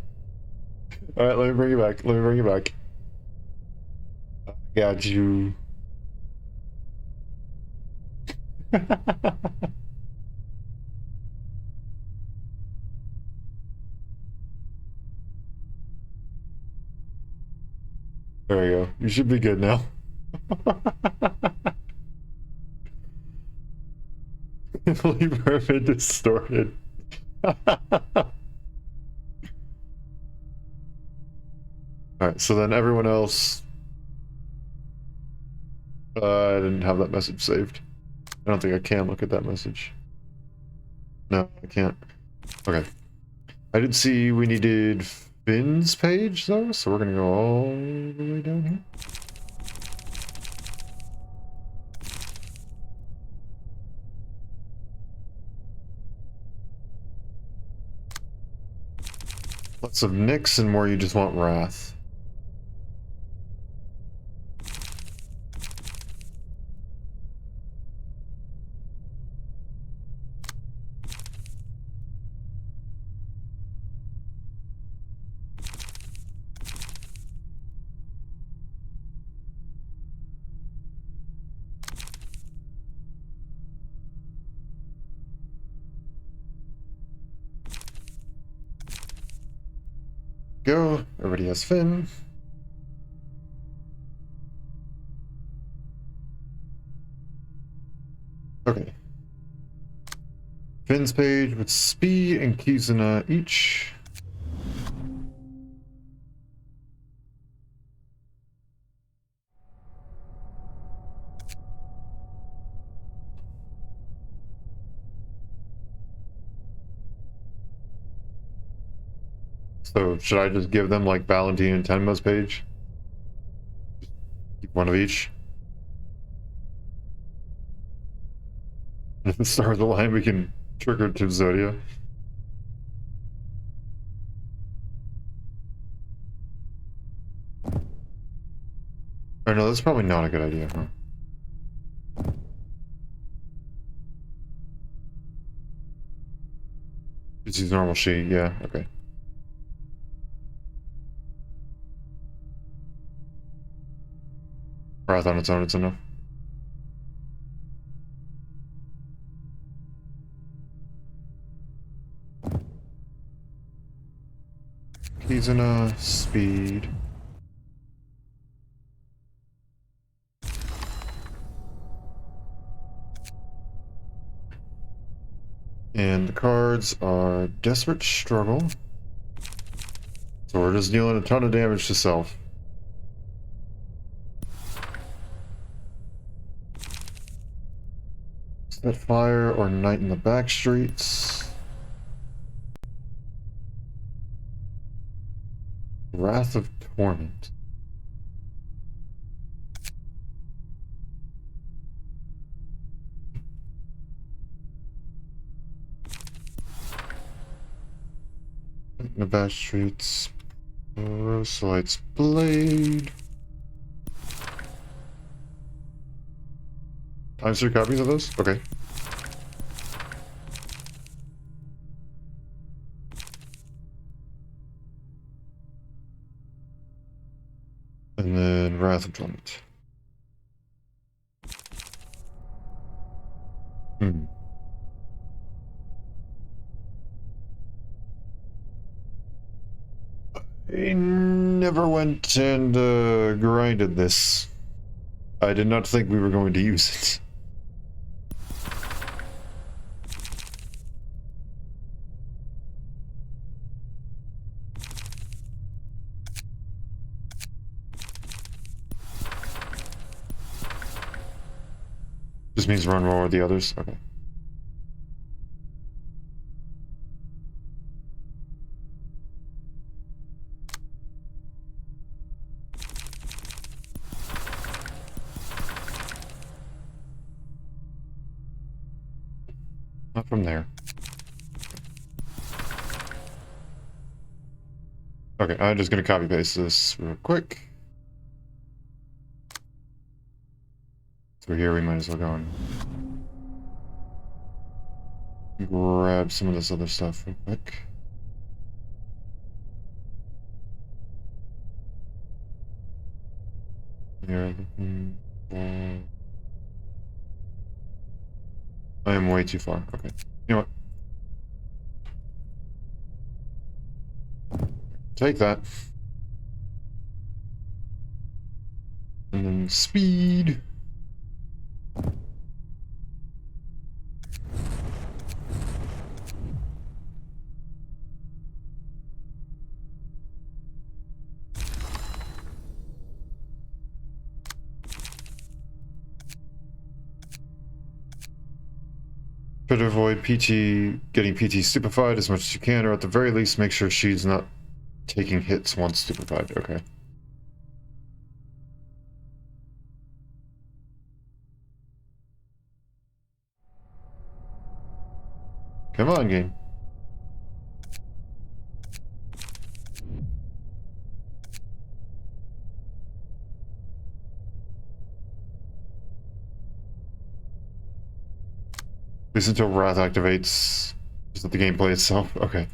Alright, let me bring you back. Let me bring you back. I got you. There we go. You should be good now. Leave her a bit distorted. Alright, so then everyone else... I didn't have that message saved. I don't think I can look at that message. No, I can't. Okay. I did see we needed Finn's page, though, so we're gonna go all the way down here. Lots of Nyx and more you just want Wrath. Go. Everybody has Finn. Okay. Finn's page with Speed and Kizuna each. So should I just give them like Valentine and Tenma's page? Keep one of each. If it starts the line, we can trigger to Zodia. Or no, that's probably not a good idea, huh? Just use normal sheet, yeah, okay. Wrath on its own, it's enough. He's in a speed. And the cards are Desperate Struggle. So we're just dealing a ton of damage to self. Set Fire or Night in the Back Streets. Wrath of Torment. Night in the Back Streets. Rosalite's Blade. Times 3 copies of those? Okay. And then Wrath of Torment. I never went and grinded this. I did not think we were going to use it. Just means run more with the others? Okay. Not from there. Okay, I'm just gonna copy paste this real quick. So here we might as well go and grab some of this other stuff real quick. Here, I am way too far. Okay. You know what? Take that. And then speed. Try to avoid getting PT stupefied as much as you can, or at the very least make sure she's not taking hits once stupefied. Okay. Come on, game. At least until Wrath activates. Is that the gameplay itself? Okay.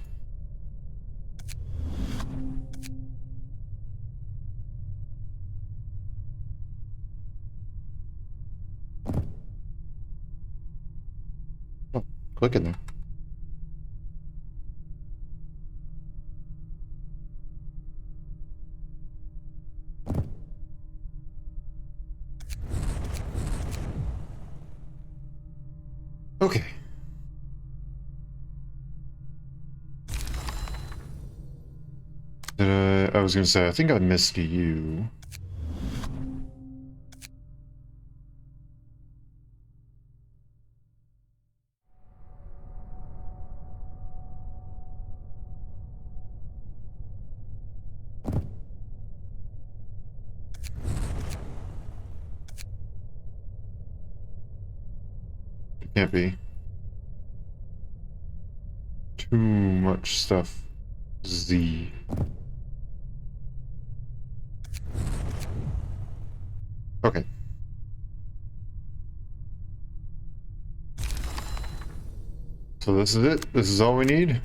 Oh, click in there. Okay. I was gonna say, I think I missed you. Can't be. Too much stuff. Z. Okay. So this is it. This is all we need.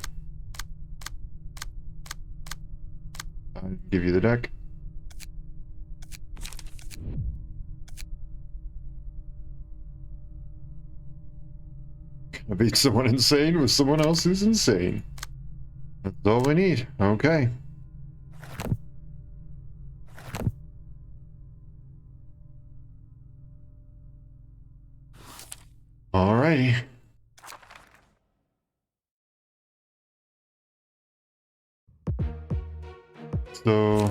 I'll give you the deck. I beat someone insane with someone else who's insane. That's all we need. Okay. Alrighty. So,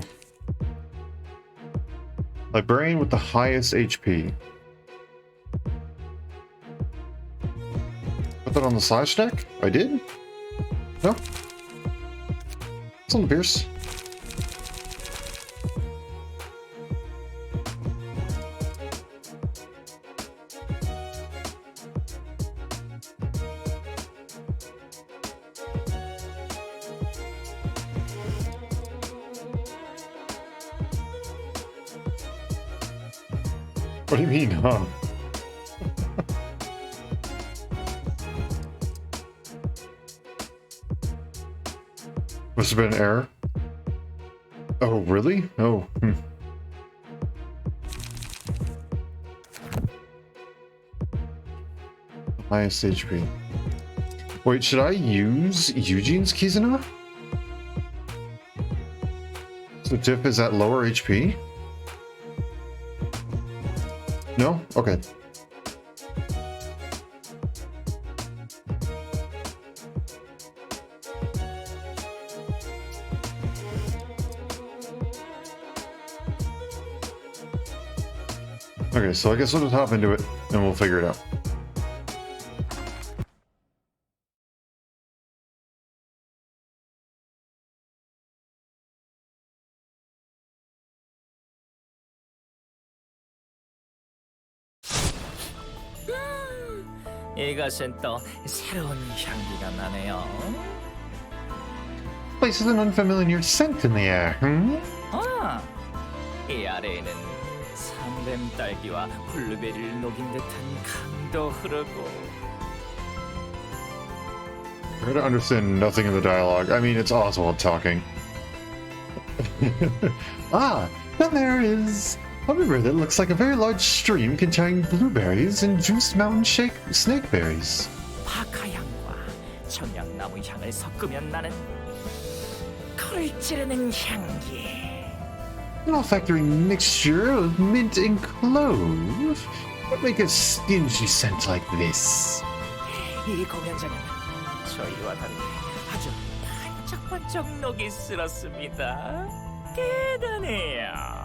librarian with the highest HP. Put that on the slash deck? I did? No? It's on the Pierce. What do you mean, huh? Must have been an error. Oh, really? Oh, Highest HP. Wait, should I use Eugene's Kizuna? So Dip is at lower HP? No? Okay. Okay, so I guess we'll just hop into it and we'll figure it out. 이것은 또 새로운 향기가 나네요. Places an unfamiliar scent in the air, 아, 이 아래에는 삼뱀 딸기와 블루베리를 녹인 듯한 강도 흐르고. Try to understand nothing of the dialogue. I mean, it's Oswald talking. Ah, then there is a river that looks like a very large stream containing blueberries and juiced mountain snakeberries. 박하향과 청양나무 향을 섞으면 나는 코를 찌르는 향기. An olfactory mixture of mint and clove. What make a stingy scent like this? 이 공연장은 저희와 달리 아주 반짝반짝 녹이 쓸었습니다. 대단해요.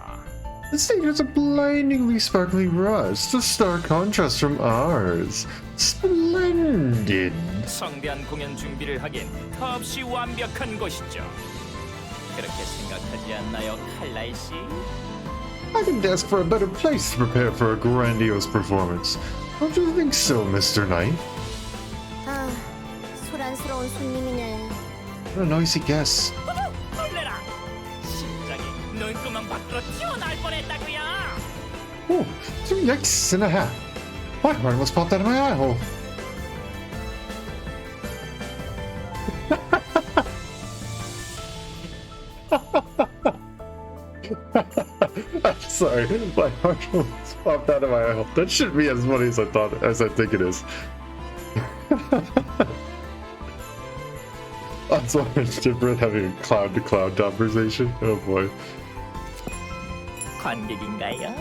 The stage has a blindingly sparkling rust, a stark contrast from ours. Splendid. 성대한 공연 준비를 하기엔 턱없이 완벽한 곳이죠. 그렇게 생각하지 않나요, 칼날 씨? I couldn't ask for a better place to prepare for a grandiose performance. Don't you think so, Mr. Knight? 아, 소란스러운 손님이네. What a noisy guess. 놀래라! 심장이 눈구멍 밖으로 튀어나올 뻔했다고요. Oh, some yikes and a half. My heart almost popped out of my eye hole. I'm sorry, my heart almost popped out of my eye hole. That shouldn't be as funny as I think it is. That's why it's different having a cloud-to-cloud conversation. Oh boy. 관객인가요?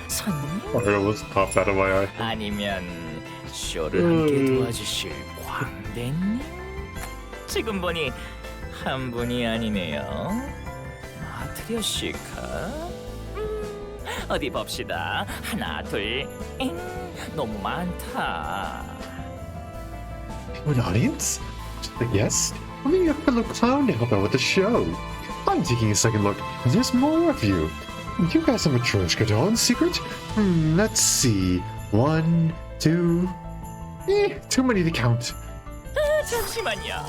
손님? My heart almost popped out of my eye. 아니면 쇼를 함께 도와주실 광대님? 지금 보니 한 분이 아니네요. 마트리오 씨가? 어디 봅시다. 하나, 둘, 너무 많다. An audience? Just a guest? I mean, you have a fellow clown to help out with the show. I'm taking a second look, and there's more of you. You guys have a Matryoshka doll in secret? Let's see. 1, 2... Too many to count. 잠시만요.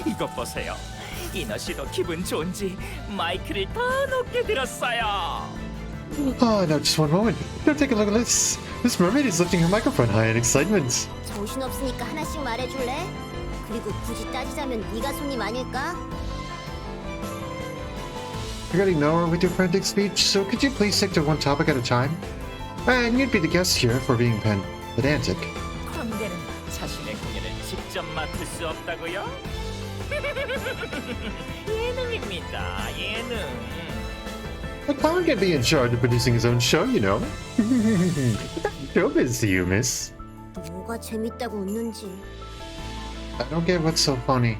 이것 보세요. 이너 씨도 기분 좋은지 마이크를 더 높게 들었어요. Oh, now just one moment. Now take a look at this. This mermaid is lifting her microphone high in excitement. 정신없으니까 하나씩 말해줄래? 그리고 굳이 따지자면 네가 손님 아닐까? You're getting nowhere with your frantic speech, so could you please stick to one topic at a time? And you'd be the guest here for being pedantic. 광대는 자신의 공연을 직접 맡을 수 없다고요? 예능입니다. 예능. A clown can be in charge of producing his own show, you know. Showbiz to you, miss. 뭐가 재밌다고 웃는지. I don't get what's so funny.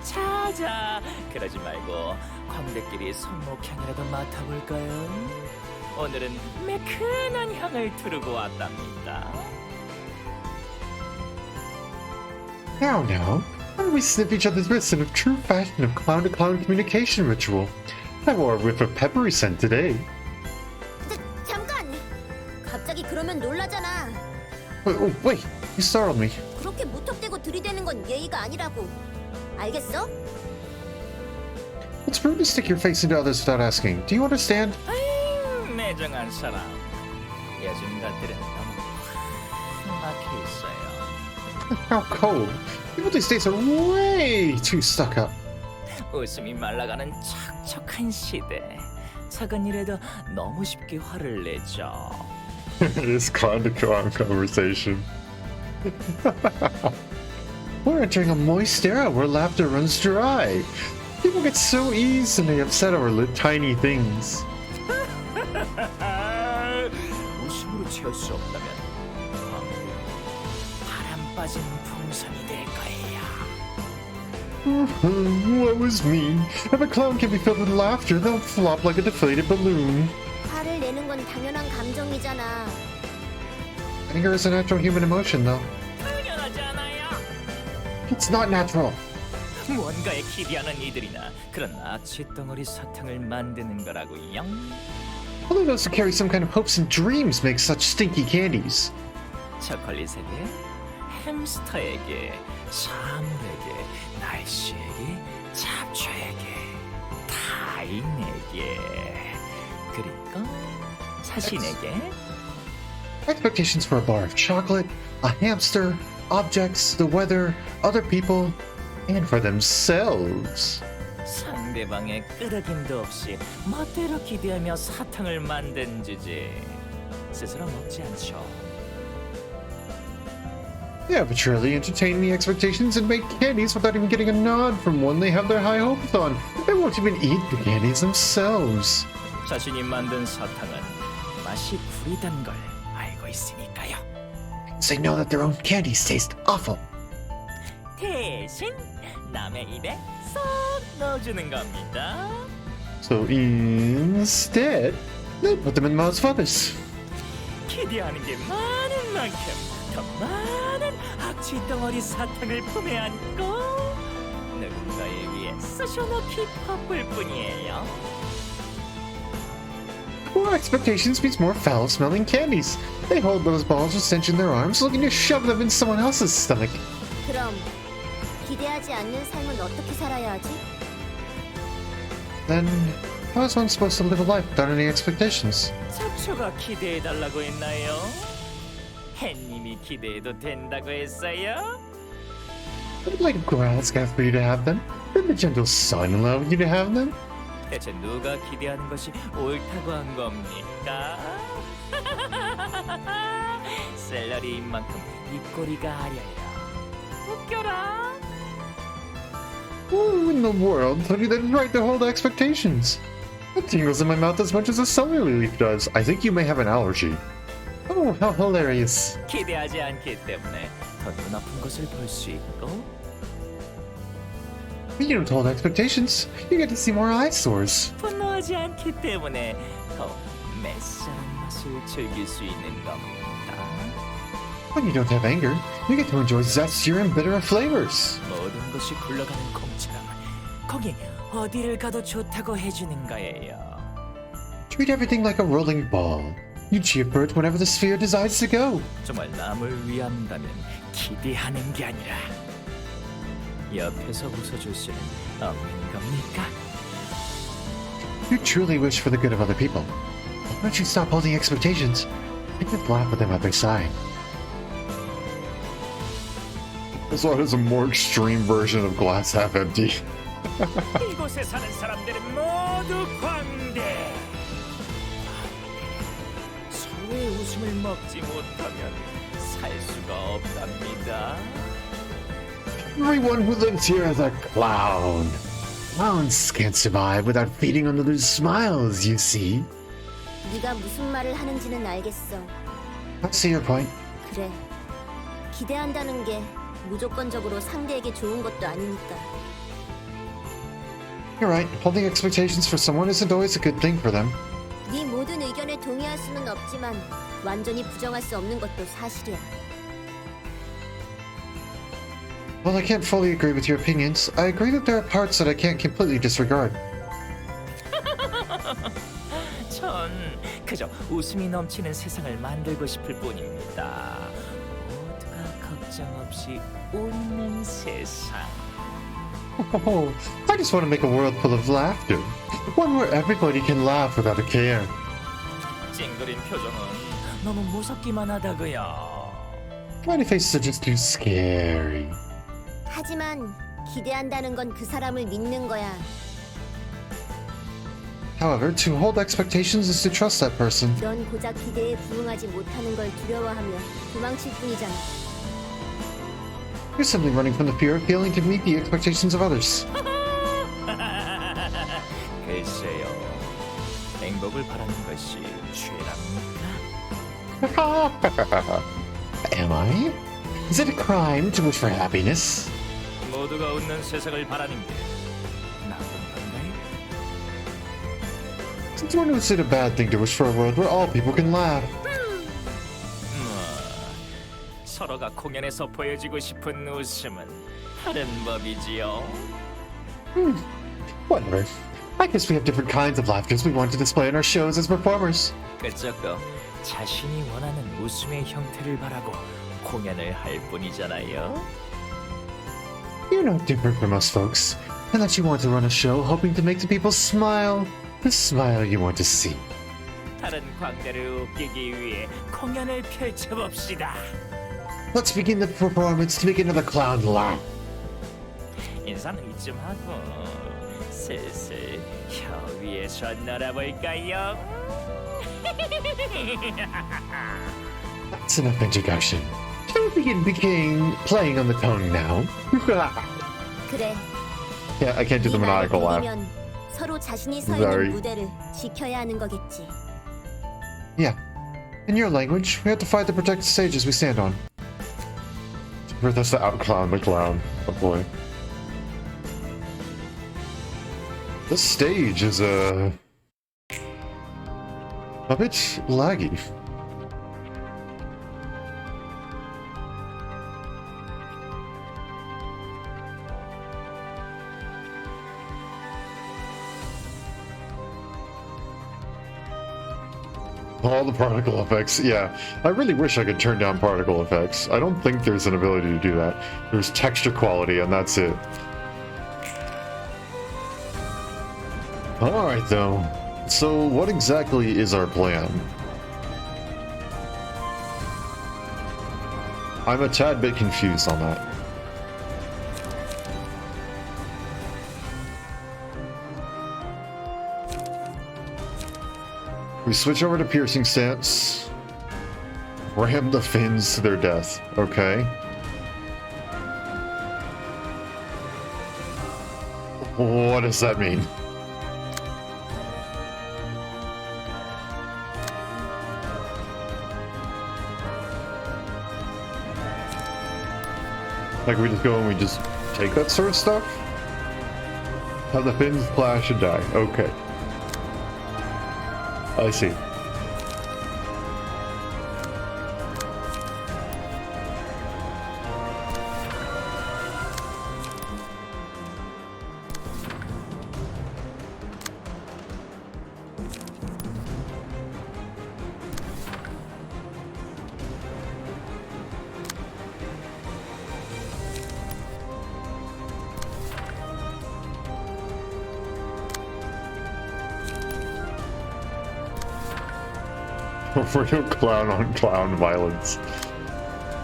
자자, 그러지 말고 광대끼리 손목향이라도 맡아볼까요? 오늘은 매끈한 향을 두르고 왔답니다. Now, why don't we sniff each other's wrists in a true fashion of clown-to-clown communication ritual? I wore a whiff of peppery scent today. 잠깐! 갑자기 그러면 놀라잖아. Wait, you startled me. 그렇게 무턱대고 들이대는 건 예의가 아니라고. 알겠어? It's rude to stick your face into others without asking. Do you understand? 매정한 사람. 요즘 것들은 너무 확 막혀 있어요. How cold. People these days are way too stuck up. 웃음이 말라가는 척척한 시대. 작은 일에도 너무 쉽게 화를 내죠. This clown-to-clown conversation. We're entering a moist era where laughter runs dry. People get so easily upset over tiny things. 웃음으로 채울 수 없다면 바람 빠진 풍선이 될 거예요. What was mean? If a clown can be filled with laughter, they'll flop like a deflated balloon. 화를 내는 건 당연한 감정이잖아. Anger is a natural human emotion, though. 당연하지 않아요. It's not natural. 무언가에 기대하는 이들이나 그런 악취 덩어리 사탕을 만드는 거라고요. Only those who carry some kind of hopes and dreams make such stinky candies. 초콜릿에게, 햄스터에게, 사물에게, 날씨에게, 잡초에게, 타인에게, 그리고 자신에게. Expectations for a bar of chocolate, a hamster, objects, the weather, other people, and for themselves. 상대방의 끄덕임도 없이 멋대로 기대하며 사탕을 만든 주제. 스스로 먹지 않죠. They arbitrarily entertain the expectations and make candies without even getting a nod from one they have their high hopes on. They won't even eat the candies themselves. 자신이 만든 사탕은 맛이 구리단 걸 알고 있으니까요. They know that their own candies taste awful. 대신 남의 입에 쏙 넣어주는 겁니다. So instead, they put them in the mouths of others. 기대하는 게 많은 만큼 더 많은 악취 덩어리 사탕을 품에 안고 누군가에 위해 쑤셔넣기 바쁠 뿐이에요. More expectations means more foul-smelling candies. They hold those balls with stench in their arms, looking to shove them in someone else's stomach. 그럼 기대하지 않는 삶은 어떻게 살아야 하지? Then, how is one supposed to live a life without any expectations? 잡초가 기대해달라고 했나요? 햇님이 기대해도 된다고 했어요? Would the blade of grass ask for you to have them? Did the gentle sun allow you to have them? 대체 누가 기대하는 것이 옳다고 한 겁니까? 샐러리인 만큼 입꼬리가 아려요. 웃겨라. Who in the world told you that it's right to hold expectations? That tingles in my mouth as much as a celery leaf does. I think you may have an allergy. Oh, how hilarious. 기대하지 않기 때문에 더 눈아픈 것을 볼 수 있고 You don't hold expectations. You get to see more eyesores. 분노하지 않기 때문에 더 매스한 맛을 즐길 수 있는 겁니다. When you don't have anger, you get to enjoy zestier and bitterer flavors. 모든 것이 굴러가는 공처럼 거기 어디를 가도 좋다고 해주는 거예요. Treat everything like a rolling ball. You cheer for it whenever the sphere decides to go. 정말 남을 위한다면 기대하는 게 아니라 옆에서 웃어줄 수는 없는 겁니까? You truly wish for the good of other people. Why don't you stop holding expectations and just laugh with them at their side? This one is a more extreme version of glass half empty. 이곳에 사는 사람들은 모두 광대. 서로의 웃음을 먹지 못하면 살 수가 없답니다. Everyone who lives here is a clown. Clowns can't survive without feeding on others' smiles, you see. 네가 무슨 말을 하는지는 알겠어. I see your point. 그래. 기대한다는 게 무조건적으로 상대에게 좋은 것도 아니니까. You're right. Holding expectations for someone isn't always a good thing for them. 네 모든 의견에 동의할 수는 없지만 완전히 부정할 수 없는 것도 사실이야. While I can't fully agree with your opinions, I agree that there are parts that I can't completely disregard. 전 그저 웃음이 넘치는 세상을 만들고 싶을 뿐입니다. 모두가 걱정 없이 웃는 세상. Oh, I just want to make a world full of laughter. One where everybody can laugh without a care. 찡그린 표정은 너무 무섭기만 하다고요. Smiley faces are just too scary. 하지만 기대한다는 건 그 사람을 믿는 거야. However, to hold expectations is to trust that person. 넌 고작 기대에 부응하지 못하는 걸 두려워하며 도망칠 뿐이잖아. You're simply running from the fear of failing to meet the expectations of others. 글쎄요, 행복을 바라는 것이 죄랍니까? Am I? Is it a crime to wish for happiness? 모두가 웃는 세상을 바라는 게 나쁜 건가요? Since when was it a bad thing to wish for a world where all people can laugh? 서로가 공연에서 보여주고 싶은 웃음은 다른 법이지요. Whatever. I guess we have different kinds of laughters we want to display in our shows as performers. 그저도 자신이 원하는 웃음의 형태를 바라고 공연을 할 뿐이잖아요. You're not different from us folks, and that you want to run a show hoping to make the people smile. The smile you want to see. 다른 광대를 웃기기 위해 공연을 펼쳐봅시다. Let's begin the performance to make another clown laugh. 인사는 이쯤 하고 슬슬 혀 위에서 놀아볼까요? That's enough introduction. Shall we begin playing on the tongue now? 그래. Yeah, I can't do the 네 말을 maniacal laugh. 믿으면 서로 자신이 서 Sorry. 있는 무대를 지켜야 하는 거겠지. Yeah. In your language, we have to fight to protect the stages we stand on. For us to outclown the clown. Oh boy. This stage is a bit laggy. All the particle effects, yeah. I really wish I could turn down particle effects. I don't think there's an ability to do that. There's texture quality, and that's it. Alright, though. So, what exactly is our plan? I'm a tad bit confused on that. We switch over to piercing stance. Ram the fins to their death. Okay. What does that mean? Like we just go and we just take that sort of stuff? Have the fins clash and die. Okay. I see. Real clown on clown violence.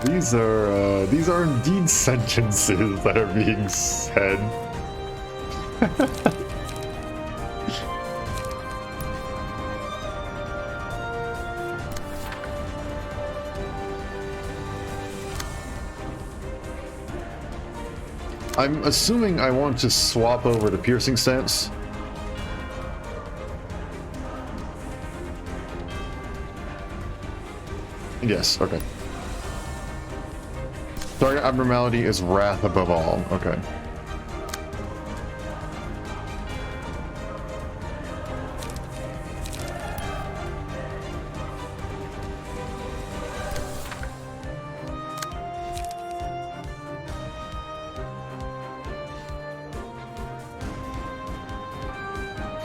These are indeed sentences that are being said. I'm assuming I want to swap over to piercing stance. Yes, okay. Target abnormality is wrath above all. Okay.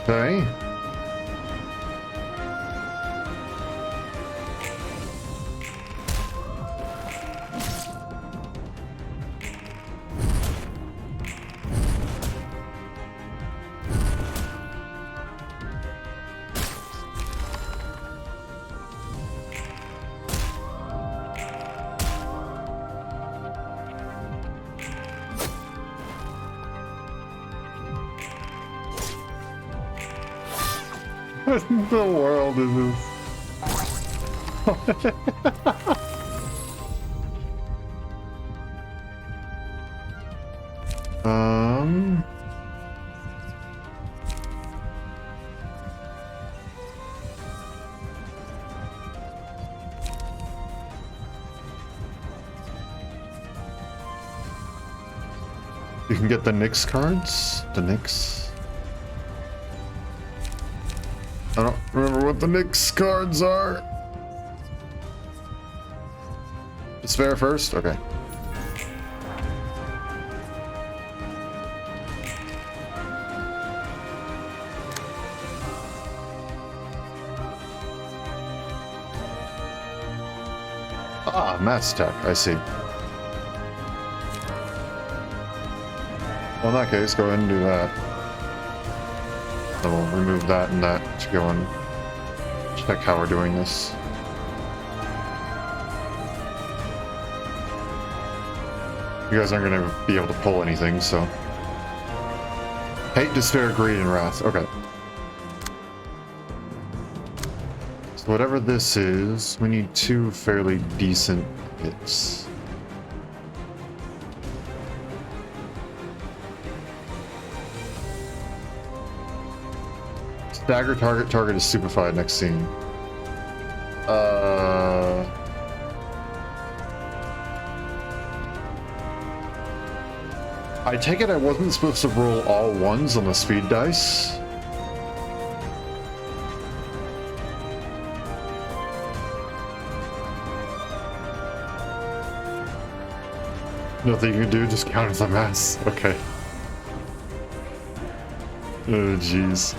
Okay. What in the world is this? You can get the Nyx cards? The Nyx? I don't remember what the Nyx cards are. Despair first? Okay. Ah, Matt's tech, I see. Well, in that case, go ahead and do that. Then we'll remove that and that to go and check how we're doing this. You guys aren't going to be able to pull anything, so... Hate, Despair, Greed, and Wrath. Okay. So whatever this is, we need 2 fairly decent hits. Stagger target, target is stupefied next scene. I take it I wasn't supposed to roll all ones on the speed dice. Nothing you can do, just count as a mass. Okay. Oh, jeez.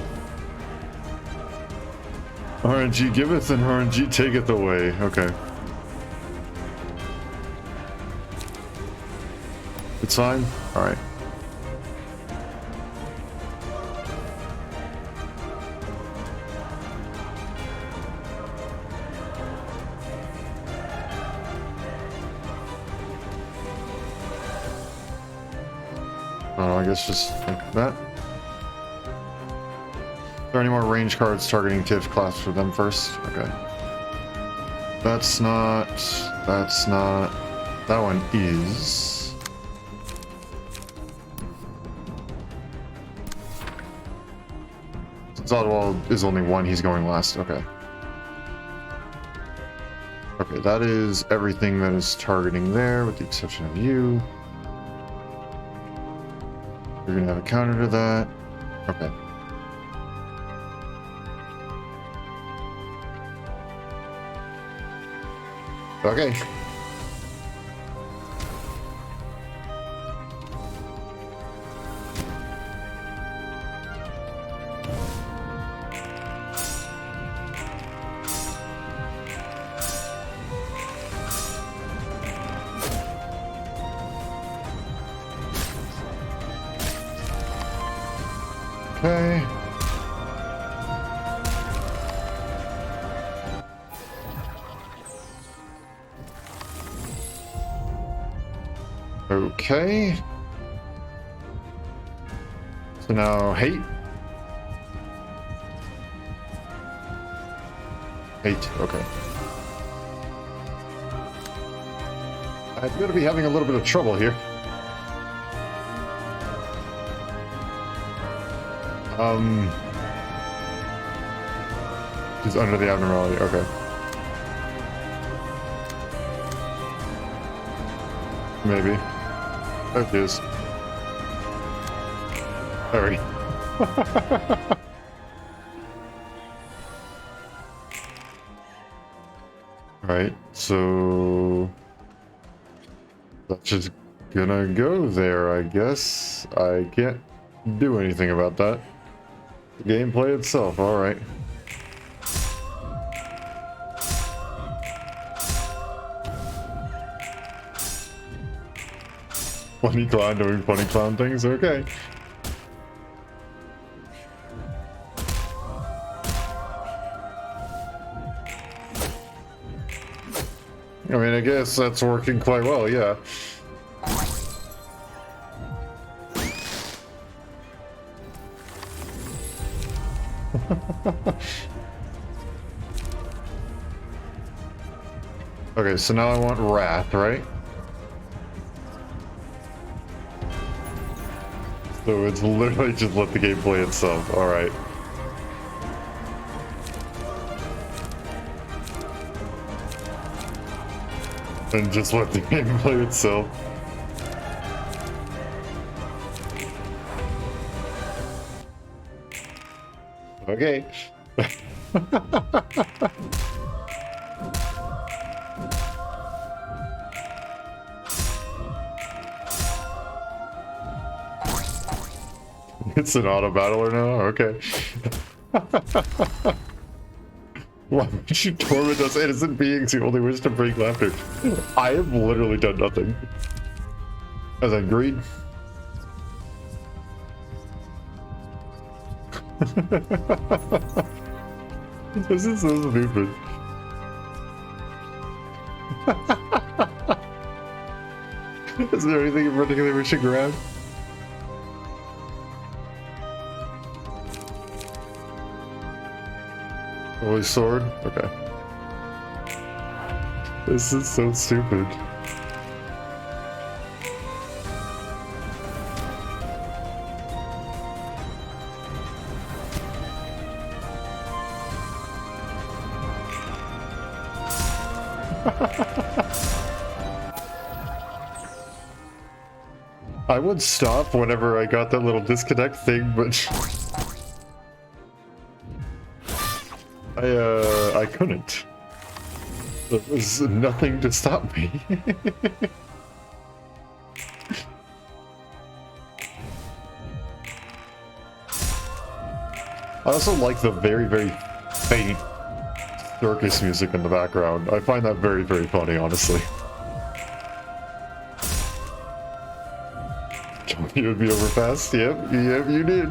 RNG giveth and RNG taketh away. Okay. It's fine? Alright. Oh, I guess just like that. Are there any more range cards targeting TIF class for them first? Okay. That's not... That one is... Since Oddwall is only one, he's going last. Okay. Okay, that is everything that is targeting there, with the exception of you. You're gonna have a counter to that. Okay. Okay. Okay. Okay. So now hate. Hate, okay. I'm gonna be having a little bit of trouble here. She's under the abnormality, okay. Maybe. There she is. There we go. Alright, so that's just gonna go there, I guess. I can't do anything about that. The gameplay itself, alright. Funny clown doing funny clown things, okay. I mean, I guess that's working quite well, yeah. Okay, so now I want Wrath, right? So it's literally just let the game play itself, alright. And just let the game play itself. Okay. It's an auto battler now? Okay. Why would you torment us innocent beings who only wish to bring laughter? I have literally done nothing. As I greed. This is so stupid. Is there anything in particular we should grab? Holy sword? Okay. This is so stupid. I would stop whenever I got that little disconnect thing, but I couldn't. There was nothing to stop me. I also like the very, very faint circus music in the background. I find that very, very funny, honestly. You would be overpassed? Yep, you did.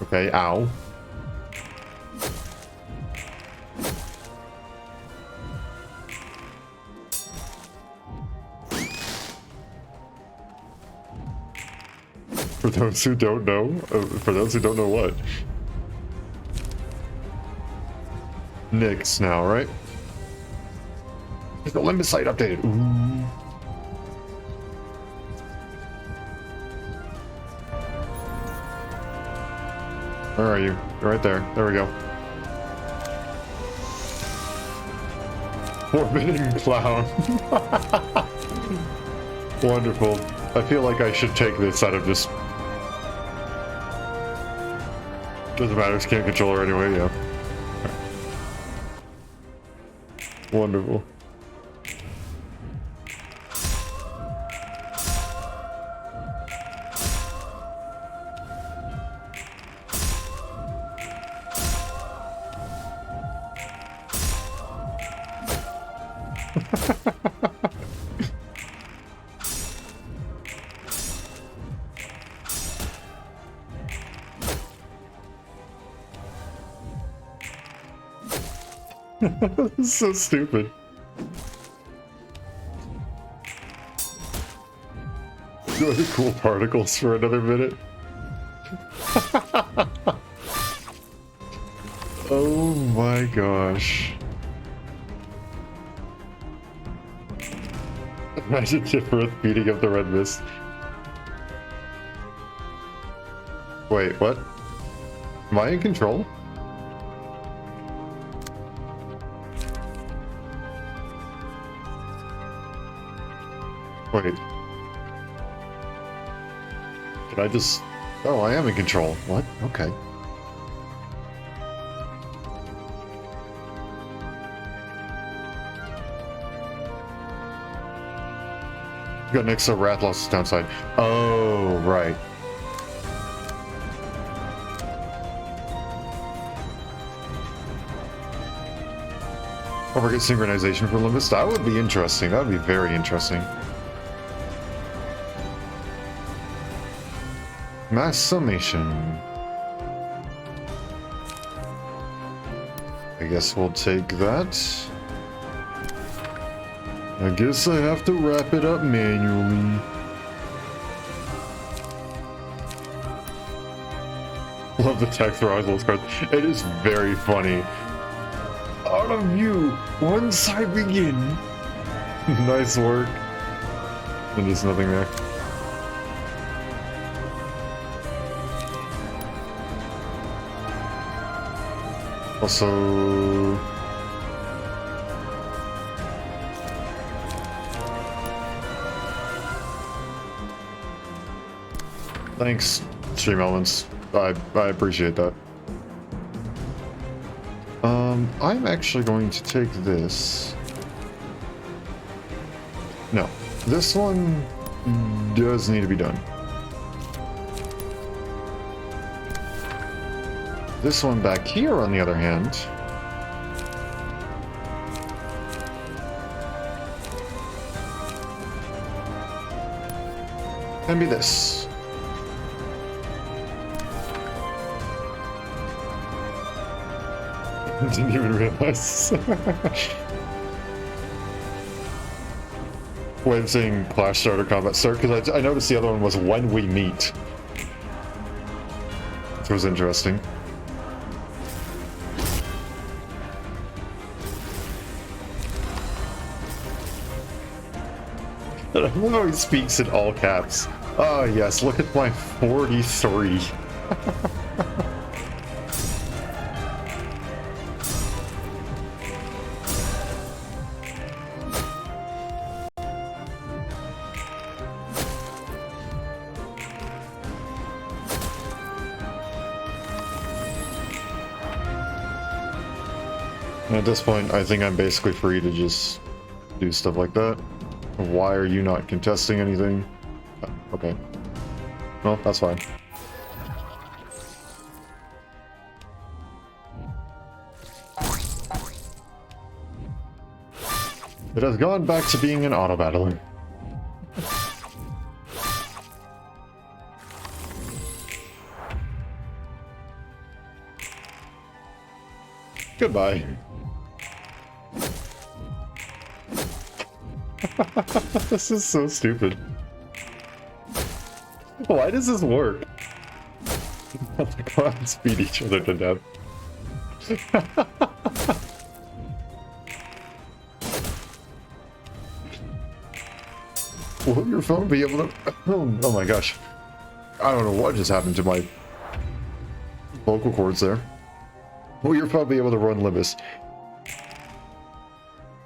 Okay, ow. For those who don't know, for those who don't know what? Nyx now, right? The limit site updated. Ooh. Where are you? You're right there. There we go. Forbidden clown. Wonderful. I feel like I should take this out of just... Doesn't matter, can't control her anyway, yeah. Wonderful. This is so stupid. Enjoy the cool particles for another minute. Oh my gosh. Imagine Chipworth beating up the red mist. Wait, what? Am I in control? Wait. Can I just... Oh, I am in control. What? Okay. Got next to Rathlos's downside. Oh, right. Overget synchronization for Limbus? That would be interesting. That would be very interesting. Mass summation. I guess we'll take that. I guess I have to wrap it up manually. Love the text for those cards. It is very funny. Out of you, once I begin. Nice work. And there's nothing there. Also... Thanks, Stream Elements. I appreciate that. I'm actually going to take this. No, this one does need to be done. This one back here, on the other hand, can be this. Didn't even realize. Way of saying Clash Starter Combat Start, because I noticed the other one was when we meet. Which was interesting. I love how he speaks in all caps. Oh yes, look at my 43. At this point, I think I'm basically free to just do stuff like that. Why are you not contesting anything? Oh, okay. Well, that's fine. It has gone back to being an auto battler. Goodbye. This is so stupid. Why does this work? Go out and speed each other to death. Will your phone be able to... Oh my gosh. I don't know what just happened to my vocal cords there. Will your phone be able to run Limbus?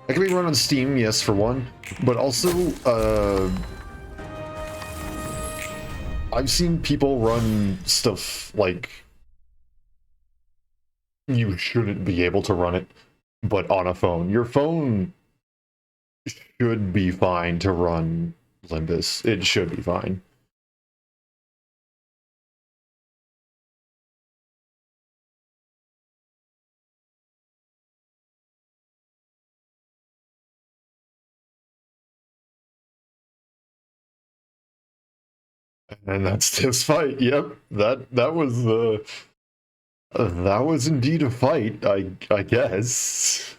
It can be run on Steam, yes, for one, but also, I've seen people run stuff like you shouldn't be able to run it, but on a phone. Your phone should be fine to run Limbus. It should be fine. And that's this fight. Yep, that was indeed a fight. I guess.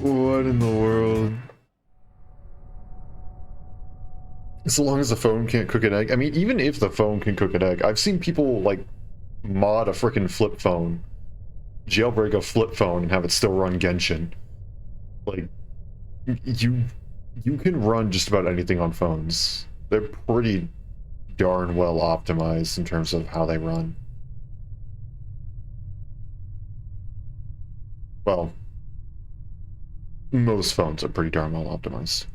What in the world? So long as the phone can't cook an egg. I mean, even if the phone can cook an egg, I've seen people like mod a freaking flip phone, jailbreak a flip phone, and have it still run Genshin. Like, you can run just about anything on phones. They're pretty darn well optimized in terms of how they run. Well, most phones are pretty darn well optimized.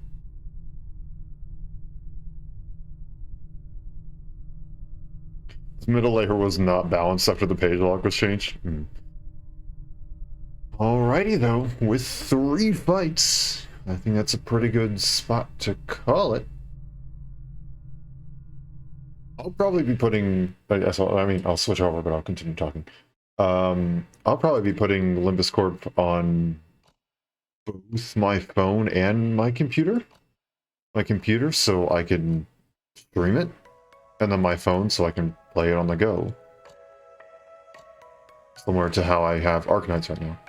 The middle layer was not balanced after the page lock was changed. Alrighty though, with 3 fights, I think that's a pretty good spot to call it. I'll probably be putting, I mean, I'll switch over, but I'll continue talking. I'll probably be putting Limbus Corp on both my phone and my computer. So I can stream it, and then my phone so I can play it on the go. Similar to how I have Arknights right now.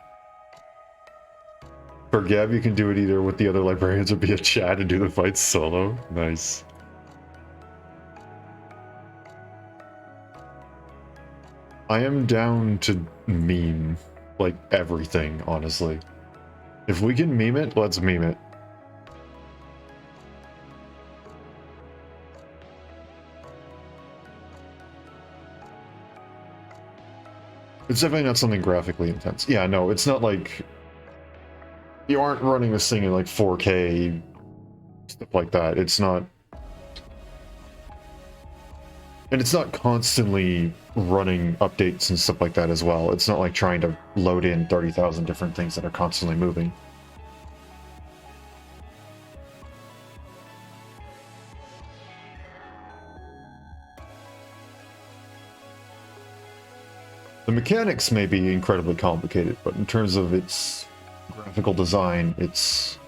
For Gab, you can do it either with the other librarians or via chat and do the fights solo. Nice. I am down to meme, like, everything, honestly. If we can meme it, let's meme it. It's definitely not something graphically intense. Yeah, no, it's not like... You aren't running this thing in, like, 4K, stuff like that. It's not... And it's not constantly running updates and stuff like that as well. It's not like trying to load in 30,000 different things that are constantly moving. The mechanics may be incredibly complicated, but in terms of its graphical design, it's...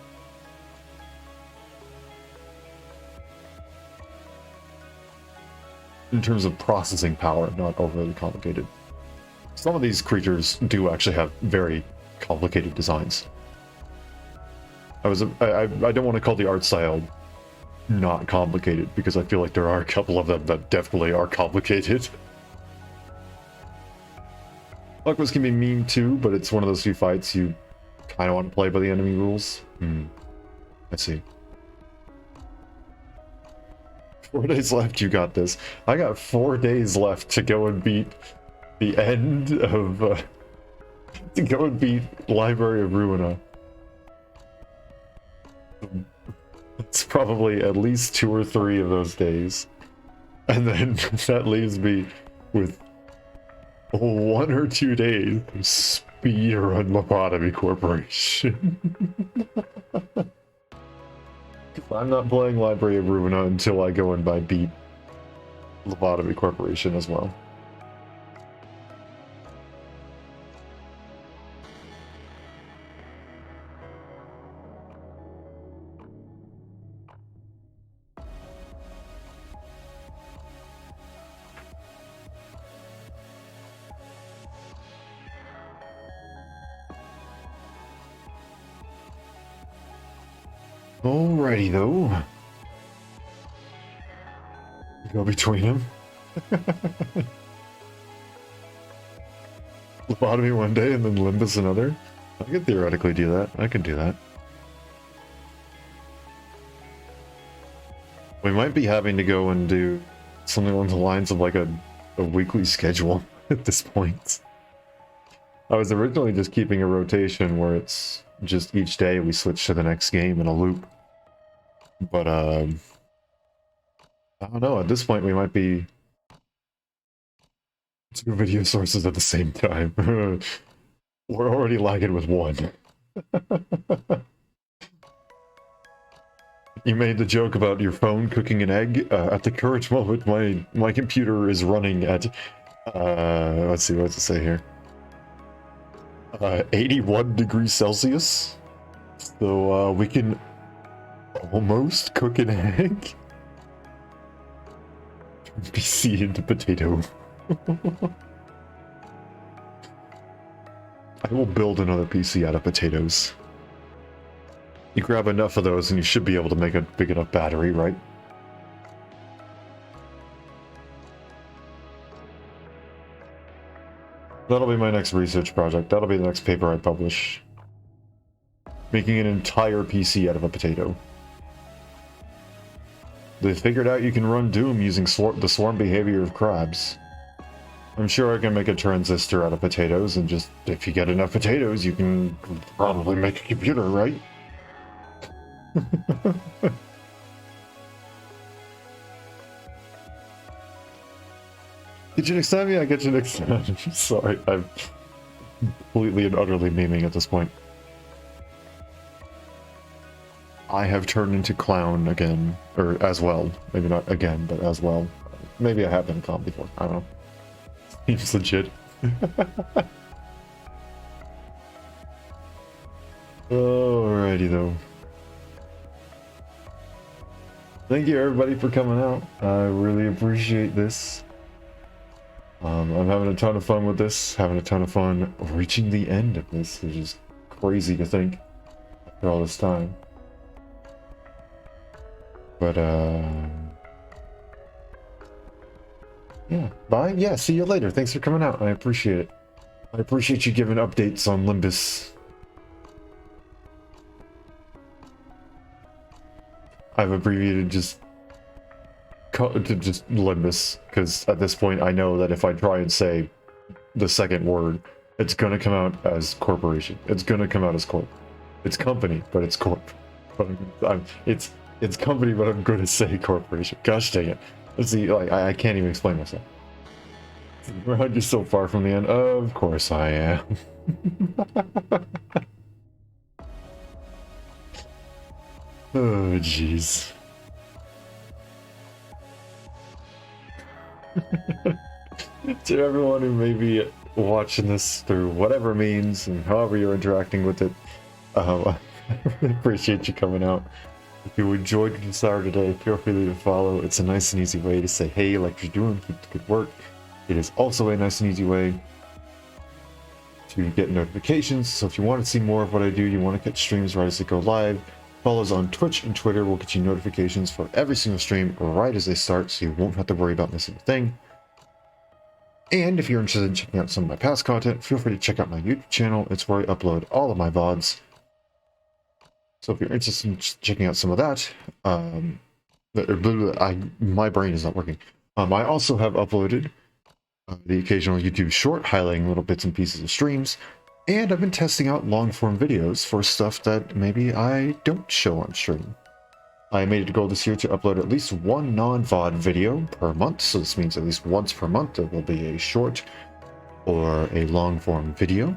in terms of processing power, not overly complicated. Some of these creatures do actually have very complicated designs. I don't want to call the art style not complicated, because I feel like there are a couple of them that definitely are complicated. Luckwas can be mean too, but it's one of those few fights you kind of want to play by the enemy rules. I see. 4 days left, you got this. I got 4 days left to go and beat the end of... to go and beat Library of Ruina. It's probably at least 2 or 3 of those days. And then that leaves me with 1 or 2 days of speedrun Lobotomy Corporation. I'm not playing Library of Ruina until I go and beat Lobotomy Corporation as well. Alrighty though. Go between them. Lobotomy one day and then Limbus another. I could theoretically do that. I could do that. We might be having to go and do something along the lines of like a weekly schedule at this point. I was originally just keeping a rotation where it's just each day we switch to the next game in a loop. But, I don't know, at this point we might be 2 video sources at the same time. We're already lagging with 1. You made the joke about your phone cooking an egg. At the current moment, my computer is running at, let's see, what does it say here? 81 degrees Celsius. So, we can almost cook an egg. PC into potato. I will build another PC out of potatoes. You grab enough of those and you should be able to make a big enough battery, right? That'll be my next research project. That'll be the next paper I publish. Making an entire PC out of a potato. They figured out you can run Doom using the swarm behavior of crabs. I'm sure I can make a transistor out of potatoes, and just, if you get enough potatoes, you can probably make a computer, right? Get you next time? Yeah, get you next time. Sorry, I'm completely and utterly memeing at this point. I have turned into clown again, or as well. Maybe not again, but as well. Maybe I have been clown before. I don't know. Seems legit. Alrighty though. Thank you everybody for coming out. I really appreciate this. I'm having a ton of fun with this. Having a ton of fun reaching the end of this, which is crazy to think after all this time. But yeah, bye. Yeah, see you later. Thanks for coming out. I appreciate it. I appreciate you giving updates on Limbus. I've abbreviated just Limbus, because at this point I know that if I try and say the second word, it's gonna come out as corporation. It's gonna come out as corp. It's company, but it's corp. But it's company, but I'm gonna say corporation. Gosh dang it. Let's see, like, I can't even explain myself. We're just so far from the end. Of course I am. Oh, jeez. To everyone who may be watching this through whatever means and however you're interacting with it, I really appreciate you coming out. If you enjoyed your desire today, feel free to follow. It's a nice and easy way to say, hey, like you're doing, keep the good work. It is also a nice and easy way to get notifications. So if you want to see more of what I do, you want to catch streams right as they go live, follow us on Twitch and Twitter. We'll get you notifications for every single stream right as they start, so you won't have to worry about missing a thing. And if you're interested in checking out some of my past content, feel free to check out my YouTube channel. It's where I upload all of my VODs. So if you're interested in checking out some of that, my brain is not working. I also have uploaded the occasional YouTube short highlighting little bits and pieces of streams, and I've been testing out long-form videos for stuff that maybe I don't show on stream. I made it a goal this year to upload at least one non-VOD video per month, so this means at least once per month there will be a short or a long-form video.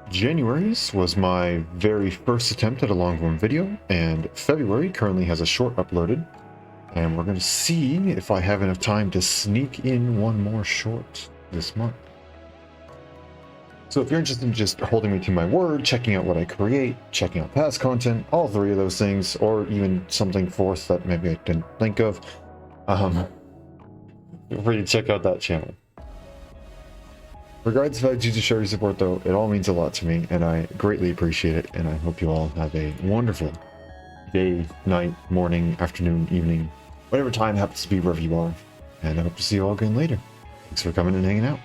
January's was my very first attempt at a long-form video, and February currently has a short uploaded, and we're going to see if I have enough time to sneak in one more short this month. So if you're interested in just holding me to my word, checking out what I create, checking out past content, all three of those things, or even something fourth that maybe I didn't think of, feel free to check out that channel. Regardless if I choose to show your support though, it all means a lot to me, and I greatly appreciate it, and I hope you all have a wonderful day, night, morning, afternoon, evening, whatever time happens to be wherever you are, and I hope to see you all again later. Thanks for coming and hanging out.